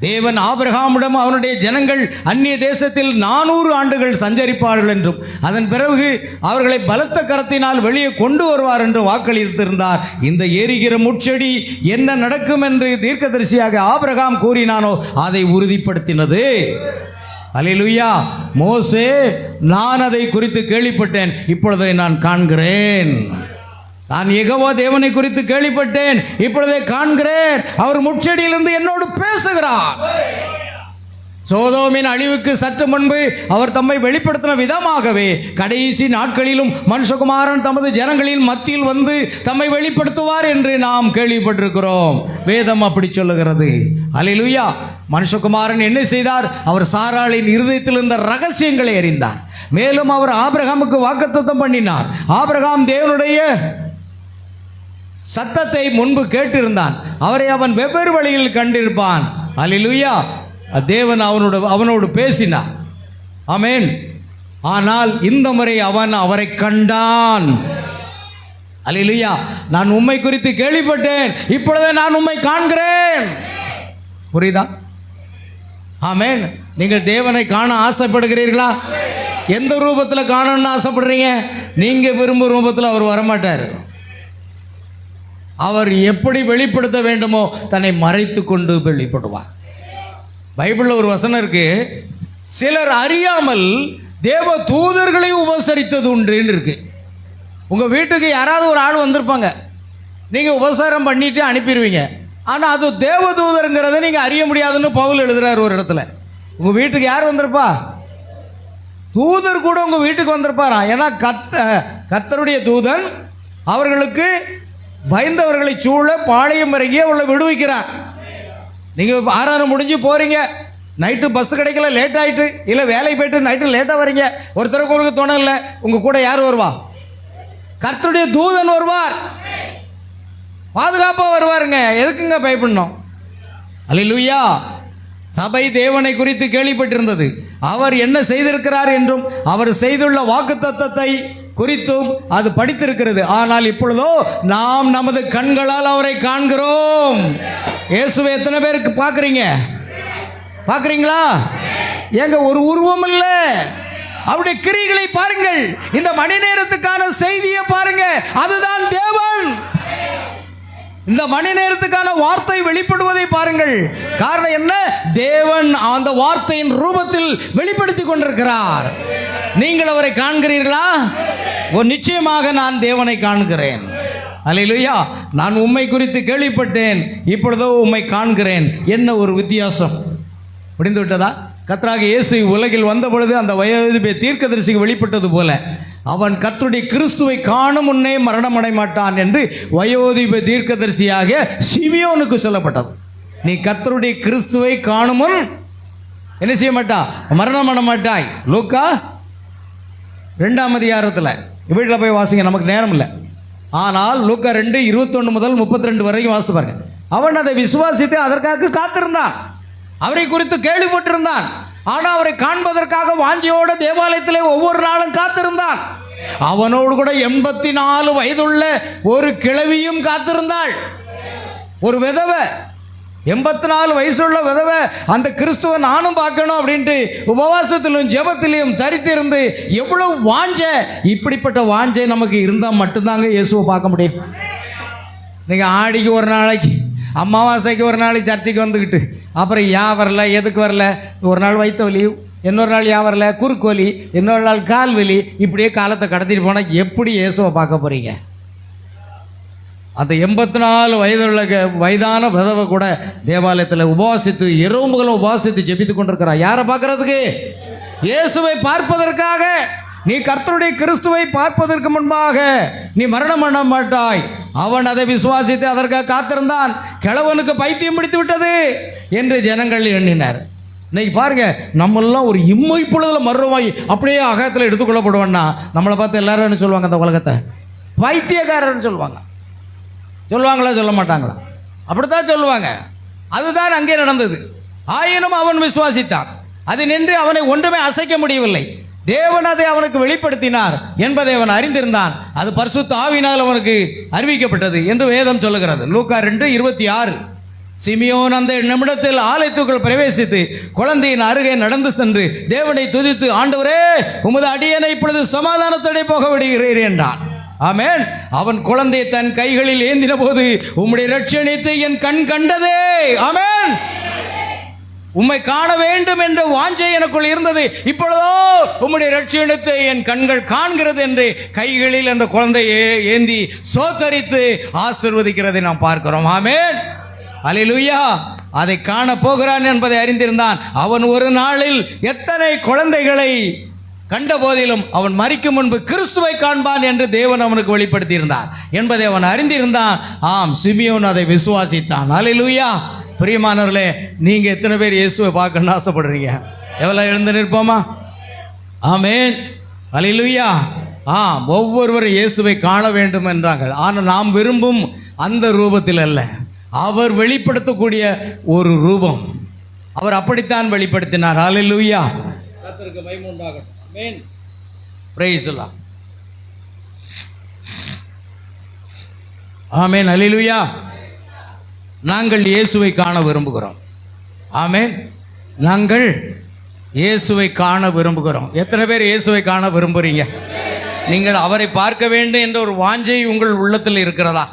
தேவன் ஆபிரகாமிடம் அவனுடைய ஜனங்கள் அந்நிய தேசத்தில் 400 ஆண்டுகள் சஞ்சரிப்பார்கள் என்றும் அதன் பிறகு அவர்களை பலத்த கரத்தினால் வெளியே கொண்டு வருவார் என்று வாக்களித்திருந்தார். இந்த எரிகிற முட்செடி என்ன நடக்கும் என்று தீர்க்கதரிசியாக ஆபிரகாம் கூறினானோ அதை உறுதிப்படுத்தினது. அல்லேலூயா. மோசே, நான் அதை குறித்து கேள்விப்பட்டேன், இப்பொழுதை நான் காண்கிறேன். நான் யெகோவா தேவனை குறித்து கேள்விப்பட்டேன், இப்பொழுதே காண்கிறேன். அவர் முட்செடியிலிருந்து என்னோடு பேசுகிறார். சோதோமின் அழிவுக்கு சற்று முன்பு அவர் தம்மை வெளிப்படுத்தின விதமாகவே கடைசி நாட்களிலும் மனுஷகுமாரன் தமது ஜனங்களின் மத்தியில் வந்து தம்மை வெளிப்படுத்துவார் என்று நாம் கேள்விப்பட்டிருக்கிறோம். வேதம் அப்படி சொல்லுகிறது. அல்லேலூயா. மனுஷகுமாரன் என்ன செய்தார்? அவர் சாராளின் இருதயத்தில் இருந்த ரகசியங்களை அறிந்தார். மேலும் அவர் ஆபிரகாமுக்கு வாக்குத்தத்தம் பண்ணினார். ஆபிரகாம் தேவனுடைய சத்தத்தை முன்பு கேட்டிருந்தான். அவரை அவன் வெவ்வேறு வழியில் கண்டிருப்பான். அல்லேலூயா. தேவன் அவனோடு பேசினார். ஆமென். ஆனால் இந்த முறை அவன் அவரை கண்டான். அல்லேலூயா. நான் உம்மை குறித்து கேள்விப்பட்டேன், இப்பொழுது நான் உம்மை காண்கிறேன். புரியுதா? ஆமென். நீங்கள் தேவனை காண ஆசைப்படுகிறீர்களா? எந்த ரூபத்தில் காணணும்னு ஆசைப்படுறீங்க? நீங்க விரும்பும் ரூபத்தில் அவர் வரமாட்டார். அவர் எப்படி வெளிப்படுத்த வேண்டுமோ தன்னை மறைத்து கொண்டு வெளிப்படுவார். பைபிளில் ஒரு வசனம் இருக்கு, சிலர் அறியாமல் தேவ தூதர்களை உபசரித்தது உண்டுன்னு இருக்கு. உங்கள் வீட்டுக்கு யாராவது ஒரு ஆள் வந்திருப்பாங்க, நீங்கள் உபசாரம் பண்ணிட்டு அனுப்பிடுவீங்க. ஆனால் அது தேவ தூதருங்கிறத நீங்கள் அறிய முடியாதுன்னு பவுல் எழுதுறார் ஒரு இடத்துல. உங்கள் வீட்டுக்கு யார் வந்திருப்பா? தூதர் கூட உங்கள் வீட்டுக்கு வந்திருப்பாரா? ஏன்னா கர்த்தருடைய தூதன் அவர்களுக்கு பயந்தவர்களை சூழ பாளையம் இறங்கி அவளை விடுவிக்கிறார். நீங்கள் ஆராதனை முடிஞ்சு போகிறீங்க, நைட்டு பஸ் கிடைக்கல, லேட் ஆகிட்டு, இல்லை வேலைக்கு போயிட்டு நைட்டு லேட்டாக வரீங்க, ஒருத்தருக்கு உங்களுக்கு தோண இல்லை, உங்கள் கூட யார் வருவா? கர்த்தருடைய தூதன் வருவார், பாதுகாப்பாக வருவாருங்க. எதுக்குங்க பயப்படணும்? அல்லேலூயா. சபை தேவனை குறித்து கேள்விப்பட்டிருந்தது. அவர் என்ன செய்திருக்கிறார் என்றும் அவர் செய்துள்ள வாக்குத்தத்தத்தை குறித்தும் அது படித்திருக்கிறது. ஆனால் இப்பொழுதோ நாம் நமது கண்களால் அவரை காண்கிறோம். இயேசுவை எத்தனை பேருக்கு பார்க்குறீங்களா? ஏங்க ஒரு உருவம் இல்லை, அவருடைய கிரியைகளை பாருங்கள். இந்த மணி நேரத்துக்கான செய்தியை பாருங்க, அதுதான் தேவன். இந்த மணி நேரத்துக்கான வார்த்தை வெளிப்படுவதை பாருங்கள். காரணம் என்ன? தேவன் அந்த வார்த்தையின் ரூபத்தில் வெளிப்படுத்தி கொண்டிருக்கிறார். நீங்கள் அவரை காண்கிறீர்களா? நிச்சயமாக நான் தேவனை காண்கிறேன். அல்லேலூயா. நான் உம்மை குறித்து கேள்விப்பட்டேன், இப்பொழுதோ உம்மை காண்கிறேன். என்ன ஒரு வித்தியாசம்! முடிந்து விட்டதா? கர்த்தராகிய இயேசு உலகில் வந்த பொழுது அந்த வயோதிப தீர்க்கதரிசிக்கு வெளிப்பட்டது போல அவன் கர்த்தருடைய கிறிஸ்துவை காணும் முன்னே மரணம் அடைய மாட்டான் என்று வயோதிப தீர்க்கதரிசியாக சிமியோனுக்கு சொல்லப்பட்டது. நீ கர்த்தருடைய கிறிஸ்துவை காணும் முன் என்ன செய்ய மாட்டா? மரணம் அடைய மாட்டாய். லூக்கா 2ஆம் அதிகாரத்தில் வீட்டில் போய் வாசிங்க, நமக்கு நேரம் இல்லை. ஆனால் லூக்கா 2:21 முதல் 32 வரைக்கும் வாசித்து பாருங்க. அவன் அதை விசுவாசித்து அதற்காக காத்திருந்தான், அவரை குறித்து கேள்விப்பட்டிருந்தான். ஆனால் அவரை காண்பதற்காக வாஞ்சியோடு தேவாலயத்தில் ஒவ்வொரு நாளும் காத்திருந்தான். அவனோடு கூட 84 வயதுள்ள ஒரு கிழவியும் காத்திருந்தாள். ஒரு விதவை, 84 வயசுள்ள விதவை, அந்த கிறிஸ்துவ நானும் பார்க்கணும் அப்படின்ட்டு உபவாசத்திலும் ஜெபத்திலையும் தரித்திருந்து எவ்வளவு வாஞ்ச! இப்படிப்பட்ட வாஞ்சை நமக்கு இருந்தால் மட்டும்தாங்க இயேசுவை பார்க்க முடியும். நீங்கள் ஆடிக்கு ஒரு நாளைக்கு, அமாவாசைக்கு ஒரு நாளைக்கு சர்ச்சைக்கு வந்துக்கிட்டு அப்புறம் ஏன் வரல, எதுக்கு வரல, ஒரு நாள் வயிற்று வலி, இன்னொரு நாள் ஏன் வரல, குறுக்கு வலி, இன்னொரு நாள் கால் வலி, இப்படியே காலத்தை கடத்திட்டு போனால் எப்படி இயேசுவை பார்க்க போகிறீங்க? அந்த 84 வயதான விதவை கூட தேவாலயத்தில் உபவாசித்து இரவுகளும் உபவாசித்து ஜெபித்து கொண்டிருக்கிறார். யாரை பார்க்கறதுக்கு? இயேசுவை பார்ப்பதற்காக. நீ கர்த்தருடைய கிறிஸ்துவை பார்ப்பதற்கு முன்பாக நீ மரணம் பண்ண மாட்டாய். அவன் அதை விசுவாசித்து அதற்காக காத்திருந்தான். கிழவனுக்கு பைத்தியம் பிடித்து விட்டது என்று ஜனங்கள் எண்ணினார். இன்னைக்கு பாருங்க, நம்மெல்லாம் ஒரு இம்மை பொழுதுல மறுவாய் அப்படியே அகத்தில் எடுத்துக்கொள்ளப்படுவோன்னா நம்மளை பார்த்து எல்லாரும் என்ன சொல்லுவாங்க? அந்த உலகத்தை பைத்தியக்காரன்னு சொல்லுவாங்களா சொல்ல மாட்டாங்களா? அப்படித்தான் சொல்லுவாங்க. அதுதான் அங்கே நடந்தது. ஆயினும் அவன் விசுவாசித்தான். அது நின்று அவனை ஒன்றுமே அசைக்க முடியவில்லை. தேவன் அதை அவனுக்கு வெளிப்படுத்தினார் என்பதை அவன் அறிந்திருந்தான். அது பரிசுத்த ஆவியினால் அவனுக்கு அறிவிக்கப்பட்டது என்று வேதம் சொல்லுகிறது. லூக்கா 2:26. சிமியோன் அந்த நிமிடத்தில் ஆலயத்துக்குள் பிரவேசித்து குழந்தையின் அருகே நடந்து சென்று தேவனை துதித்து, ஆண்டவரே, உமது அடியேனை இப்பொழுது சமாதானத்தோടെ போக விடுகிறீர் என்றான். ஆமென். அவன் குழந்தையை தன் கைகளில் ஏந்தின போது உம்முடைய இரட்சணியத்தை என் கண் கண்டதே. ஆமென். உம்மை காண வேண்டும் என்ற வாஞ்சை எனக்குள் இருந்தது. இப்பொழுதோ உம்முடைய இரட்சணியத்தை என் கண்கள் காண்கிறது என்று கைகளில் அந்த குழந்தையை ஏந்தி சோத்தரித்து ஆசீர்வதிக்கிறதை நாம் பார்க்கிறோம். ஆமென். அல்லேலூயா. அதை காண போகிறான் என்பதை அறிந்திருந்தான். அவன் ஒரு நாளில் எத்தனை குழந்தைகளை கண்ட போதிலும் அவன் மரிக்கும் முன்பு கிறிஸ்துவை காண்பான் என்று தேவன் அவனுக்கு வெளிப்படுத்தியிருந்தார் என்பதை அவன் அறிந்திருந்தான். ஆம், சிமியோன் அதை விசுவாசித்தான். அல்லேலூயா. பிரியமானவர்களே, நீங்க எத்தனை பேர் இயேசுவை பார்க்கணும்னு ஆசைப்படுறீங்க? எவ்வளவு எழுந்து நிற்போமா? ஆமென். அல்லேலூயா. ஒவ்வொருவரும் இயேசுவை காண வேண்டும் என்றார்கள். ஆனால் நாம் விரும்பும் அந்த ரூபத்தில் அல்ல, அவர் வெளிப்படுத்தக்கூடிய ஒரு ரூபம். அவர் அப்படித்தான் வெளிப்படுத்தினார். அல்லேலூயா. கர்த்தருக்கு மகிமை உண்டாகட்டும். ஆமென். Praise the lord. ஆமென். அல்லேலூயா. நாங்கள் இயேசுவை காண விரும்புகிறோம். ஆமென். நாங்கள் இயேசுவை காண விரும்புகிறோம். எத்தனை பேர் இயேசுவை காண விரும்புறீங்க? நீங்கள் அவரை பார்க்க வேண்டும் என்ற ஒரு வாஞ்சை உங்கள் உள்ளத்தில் இருக்கிறதா?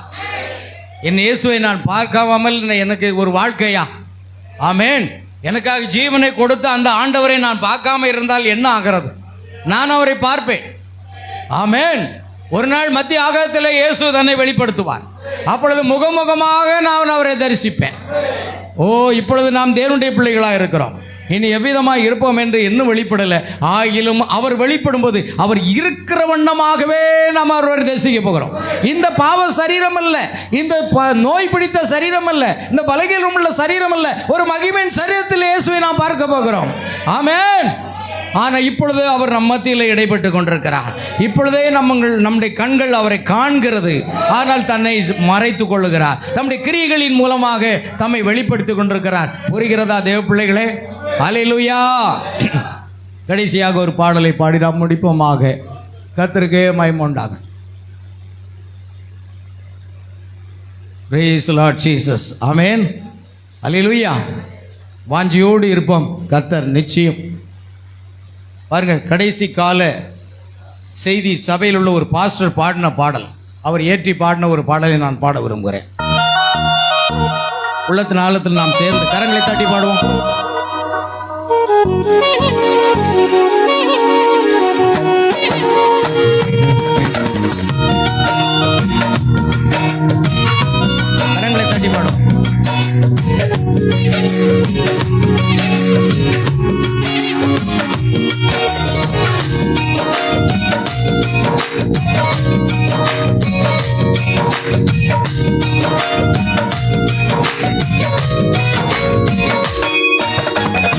என் இயேசுவை நான் பார்க்காமல் எனக்கு ஒரு வாழ்க்கையா? ஆமென். எனக்காக ஜீவனை கொடுத்த அந்த ஆண்டவரை நான் பார்க்காம இருந்தால் என்ன ஆகிறது? நான் அவரை பார்ப்பேன். ஆமென். ஒரு நாள் மத்திய ஆகாயத்தில் இயேசு தன்னை வெளிப்படுத்துவார். அப்பொழுது முகமுகமாக நான் அவரை தரிசிப்பேன். இப்பொழுது நாம் தேவனுடைய பிள்ளைகளாக இருக்கிறோம். இனி எவ்விதமாக இருப்போம் என்று இன்னும் வெளிப்படலை. ஆகிலும் அவர் வெளிப்படும் போது அவர் இருக்கிற வண்ணமாகவே நாம் அவரை தரிசிக்க போகிறோம். இந்த பாவ சரீரம் அல்ல, இந்த நோய் பிடித்த சரீரம் அல்ல, இந்த பலகீனம் உள்ள சரீரம் அல்ல, ஒரு மகிமையின் சரீரத்தில் இயேசுவை நாம் பார்க்க போகிறோம். ஆமென். ஆனால் இப்பொழுது அவர் நம் மத்தியில் இடைப்பட்டு கொண்டிருக்கிறார். இப்பொழுதே நம்முடைய கண்கள் அவரை காண்கிறது, ஆனால் தன்னை மறைத்துக் கொள்ளுகிறார். தம்முடைய கிரியைகளின் மூலமாக தம்மை வெளிப்படுத்திக் கொண்டிருக்கிறார். புரிகிறதா தேவ பிள்ளைகளே? அல்லேலூயா. கடைசியாக ஒரு பாடலை பாடி நாம் முடிப்போமாக. கர்த்தருக்கே மகிமை உண்டாகட்டும். Praise the lord Jesus. ஆமென். அல்லேலூயா. வாஞ்சியோடு இருப்போம். கர்த்தர் நிச்சயம் பாருங்க, கடைசி கால செய்தி சபையில் உள்ள ஒரு பாஸ்டர் பாடின பாடல், அவர் ஏற்றி பாடின ஒரு பாடலை நான் பாட விரும்புகிறேன். உள்ளத்தின் ஆழத்தில் நாம் சேர்ந்து கரங்களை தட்டி பாடுவோம். கரங்களை தட்டி பாடுவோம்.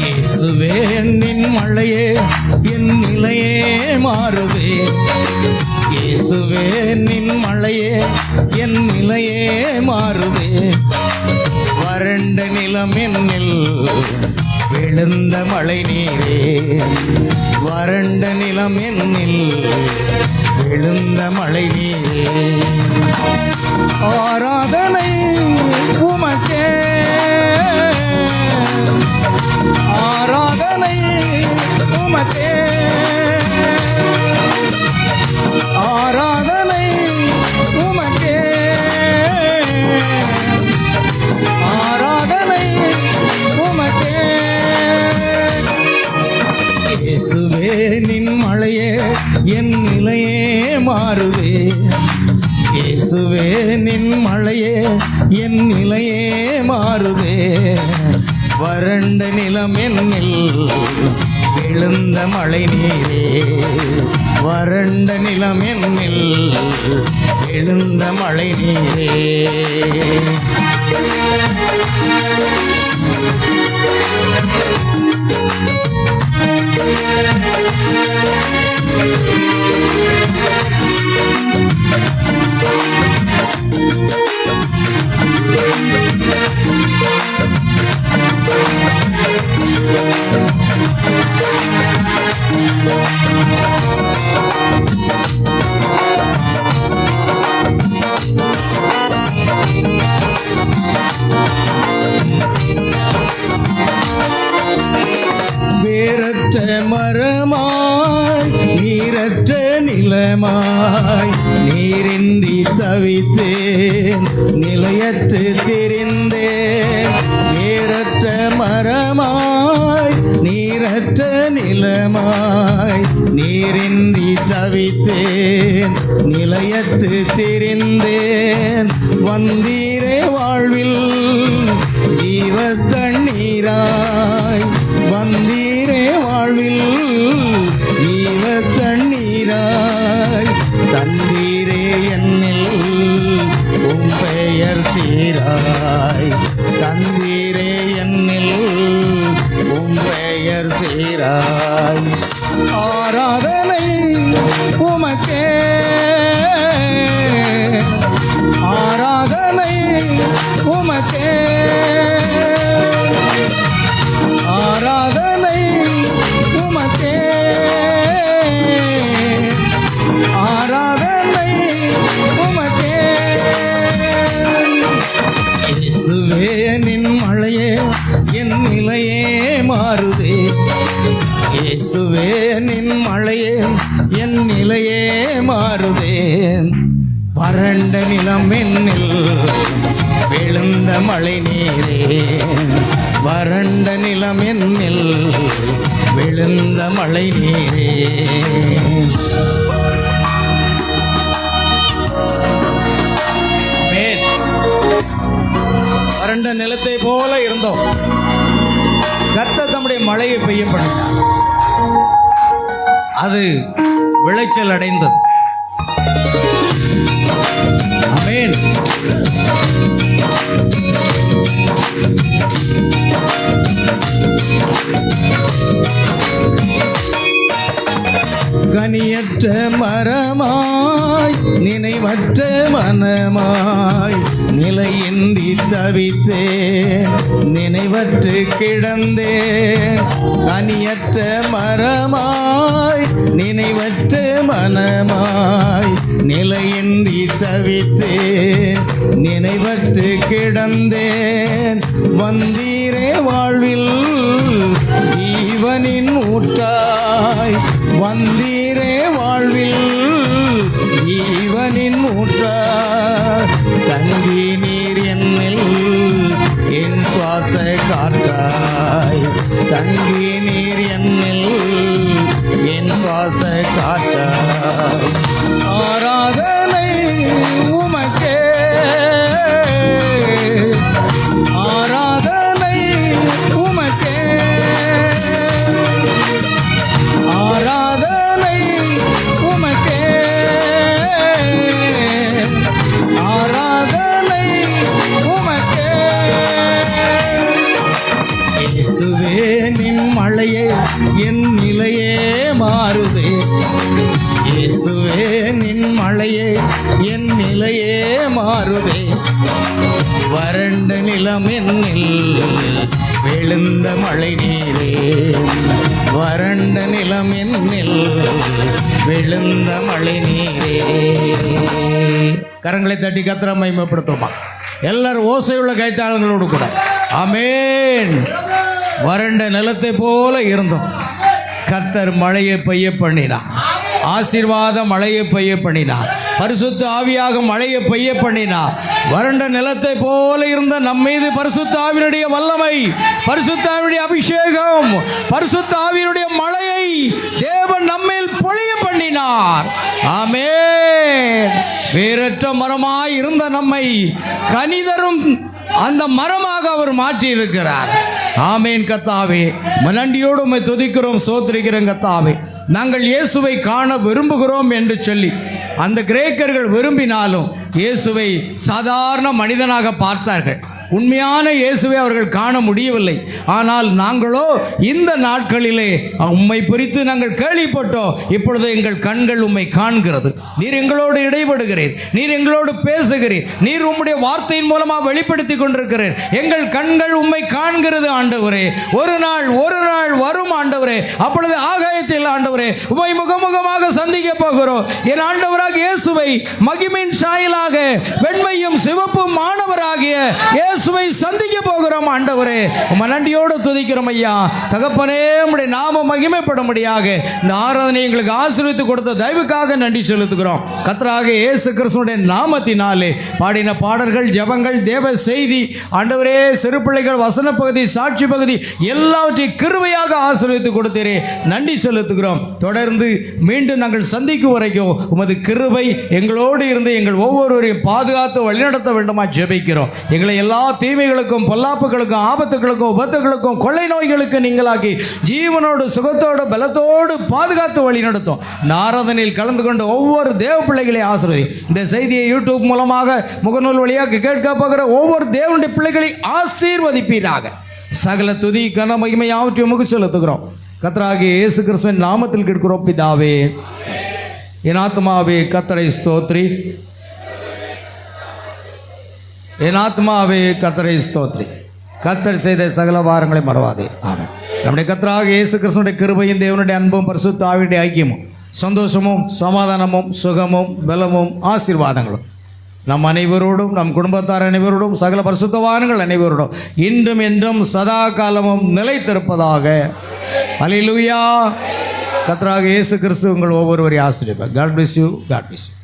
இயேசுவே என்னின் மழையே, என் நிலையே மாறுவே. இயேசுவே நின் மழையே, என் நிலையே மாறுவே. வறண்ட நிலம் என்னில் விழுந்த மழை நீரே. வறண்ட நிலம் என்னில் விழுந்த மழை நீரே. ஆராதனை உமக்கே, ஆராதனை உமக்கே, ஆராதனை உமக்கே, ஆராதனை உமக்கே. இயேசுவே நின் மழையே, என் நிலையே மாறுவே. இயேசுவே நின் மழையே, என் நிலையே மாறுவே. வறண்ட நிலம் என்னில் விழுந்த மழை நீரே. வறண்ட நிலம் என்னில் விழுந்த மழை நீரே. வேரற்ற மரமாய், நீரற்ற நிலமாய், நீரின்றி தவித்தேன், நிலையற்று திரிந்தேன். வேரற்ற மரமாய், நீரற்ற நிலமாய், நீரின்றி தவித்தேன், நிலையற்று திரிந்தேன். வந்தீரே வாழ்வில் ஜீவ தண்ணீராய் வந்தீரே வாழ்வில், ஜீவ தண்ணீராய் தந்தீரே என்னில், உம் பெயர் சீராய் தந்தீரே என்னில், உம் பெயர் சீராய். ஆராதனை உமக்கே, ஆராதனை உமக்கே, ஆராதனை உமக்கே, ஆராதனை உமக்கே. இயேசுவே நின் மழையே என் நிலையே மாறுதே, இயேசுவே நின் மழையே என் நிலையே மாறுதேன். வறண்ட நிலம் என்னில் விழுந்த மழை நீரே, வறண்ட நிலம் என்னில் விழுந்த மழை நீரே. வறண்ட நிலத்தை போல இருந்தோம், கர்த்தர் தம்முடைய மழையை பெய்ய பண்ணினார், அது விளைச்சல் அடைந்தது. ஆமென். கனியற்ற மரமாய் நினைவற்ற மனமாய் நிலையின்றி தவித்தேன், நினைவற்று கிடந்தேன். கனியற்ற மரமாய் நினைவற்ற மனமாய் நிலையின்றி தவித்தேன், நினைவற்று கிடந்தேன். வந்தீரே வாழ்வில் ஜீவனின் ஊற்றாய், வந்தீரே வாழ்வில் ஜீவனின் ஊற்றாய். தங்கி நீர் என்னில் என் சுவாச காற்றாய், தங்கி நீர் என்னில் என் சுவாச காற்றாய். ஆராதனை உமக்கே, ஆராதனை உமக்கே, ஆராதனை உமக்கே, ஆராதனை உமக்கே. இயேசுவே நின் மழையே என் நிலையே மாறுதே, இயேசுவே நின் மழையே என் நிலையே மாறுதே. வறண்ட நிலம் என்னில் விழுந்த மழை நீரே, வறண்ட நிலம் என்னில் விழுந்த மழை நீரே. கரங்களை தட்டி கர்த்தரை மகிமைப்படுத்துமா எல்லாரும் ஓசையுள்ள கைத்தாளங்களோடு கூட. ஆமென். வறண்ட நிலத்தை போல இருந்தோம், கர்த்தர் மழையை பெய்ய பண்ணினார், ஆசீர்வாத மழையை பெய்ய பண்ணினார், பரிசுத்த ஆவியாக மழையை பெய்ய பண்ணினார். வறண்ட நிலத்தை போல இருந்த நம் மீது பரிசுத்த ஆவியினுடைய வல்லமை, பரிசுத்த ஆவியினுடைய அபிஷேகம், பரிசுத்த ஆவியினுடைய மழையை தேவன் நம்மேல் பொழிய பண்ணினார். ஆமென். வேறற்ற மரமாய் இருந்த நம்மை கனிதரும் அந்த மரமாக அவர் மாற்றி இருக்கிறார். ஆமேன். கர்த்தாவே நன்றியோடு உம்மை துதிக்கிறோம், சோத்திரிக்கிறோம். கர்த்தாவே நாங்கள் இயேசுவை காண விரும்புகிறோம் என்று சொல்லி அந்த கிரேக்கர்கள் விரும்பினாலும் இயேசுவை சாதாரண மனிதனாக பார்த்தார்கள். உண்மையான இயேசுவை அவர்கள் காண முடியவில்லை. ஆனால் நாங்களோ இந்த நாட்களிலே உம்மை குறித்து நாங்கள் கேள்விப்பட்டோம். இப்பொழுது எங்கள் கண்கள் உம்மை காண்கிறது. நீர் எங்களோடு இடைபடுகிறீர், நீர் எங்களோடு பேசுகிறீர், நீர் உம்முடைய வார்த்தையின் மூலமாக வெளிப்படுத்தி கொண்டிருக்கிறீர். எங்கள் கண்கள் உம்மை காண்கிறது ஆண்டவரே. ஒரு நாள் வரும் ஆண்டவரே, அப்பொழுது ஆகாயத்தில் ஆண்டவரே உம்மை முகமுகமாக சந்திக்க போகிறோம். என் ஆண்டவராக இயேசுவை மகிமையின் சாயலாக வெண்மையும் சிவப்பும் மாணவராகிய இயேசுவை சந்திக்க போகிறோம் ஆண்டவரே. உம்மை நன்றியோடு துதிக்கிறோம் ஐயா. தகப்பனே உம்முடைய நாம மகிமைப்படும்படியாக இந்த ஆராதனை எங்களுக்கு ஆசீர்வதித்து கொடுத்த தயவுக்காக நன்றி செலுத்துகிறோம். கர்த்தராகிய இயேசு கிறிஸ்துவினுடைய நாமத்தினாலே பாடின பாடல்கள், ஜெபங்கள், தேவ செய்தி ஆண்டவரே, சிறு பிள்ளைகள் வசன பகுதி, சாட்சி பகுதி எல்லாவற்றையும் கிருபையாக ஆசீர்வதித்து கொடுத்தீரே, நன்றி செலுத்துகிறோம். தொடர்ந்து மீண்டும் நாங்கள் சந்திக்கும் வரைக்கும் உமது கிருபை எங்களோடு இருந்து எங்கள் ஒவ்வொருவரையும் பாதுகாத்து வழிநடத்த வேண்டுமா ஜெபிக்கிறோம். எங்களை எல்லா தீமைகளுக்கும் பொல்லாப்புகளுக்கும் ஆபத்துகளுக்கும் உபத்துகளுக்கும் கொள்ளை நோய்களுக்கு நீங்களாக்கி ஜீவனோடு சுகத்தோடு பலத்தோடு பாதுகாத்து வழி நடத்தும். இந்த ஆராதனையில் கலந்து கொண்டு ஒவ்வொரு தேவ பிள்ளைகளை ஆசீர்வதி. இந்த செய்தியை யூடியூப் மூலமாக முகநூல் வழியாக கேட்க போகிற ஒவ்வொரு தேவனுடைய பிள்ளைகளை ஆசீர்வதிப்பீராக. சகல துதி கன மகிமை ஆவற்றை உமக்கு செலுத்துகிறோம். கர்த்தராகிய இயேசு கிறிஸ்துவின் நாமத்தில் கேட்கிறோம் பிதாவே. என் ஆத்மாவே கர்த்தரை ஸ்தோத்ரி, என் ஆத்மாவே கர்த்தரை ஸ்தோத்ரி. கர்த்தர் செய்த சகல வாரங்களை மறவாதே. ஆமென். நம்முடைய கர்த்தராகிய இயேசு கிறிஸ்துவினுடைய கிருபையும் தேவனுடைய அன்பும் பரிசுத்த ஆவியுடைய ஐக்கியமும் சந்தோஷமும் சமாதானமும் சுகமும் பலமும் ஆசீர்வாதங்களும் நம் அனைவரோடும் நம் குடும்பத்தார் அனைவரோடும் சகல பரிசுத்தவான்கள் அனைவரோடும் இன்றும் என்றும் சதா காலமும் நிலைத்திருப்பதாக. அல்லேலூயா. கர்த்தராகிய இயேசு கிறிஸ்து உங்கள் ஒவ்வொருவரையும் ஆசீர்வதிப்பார். God bless you. God bless you.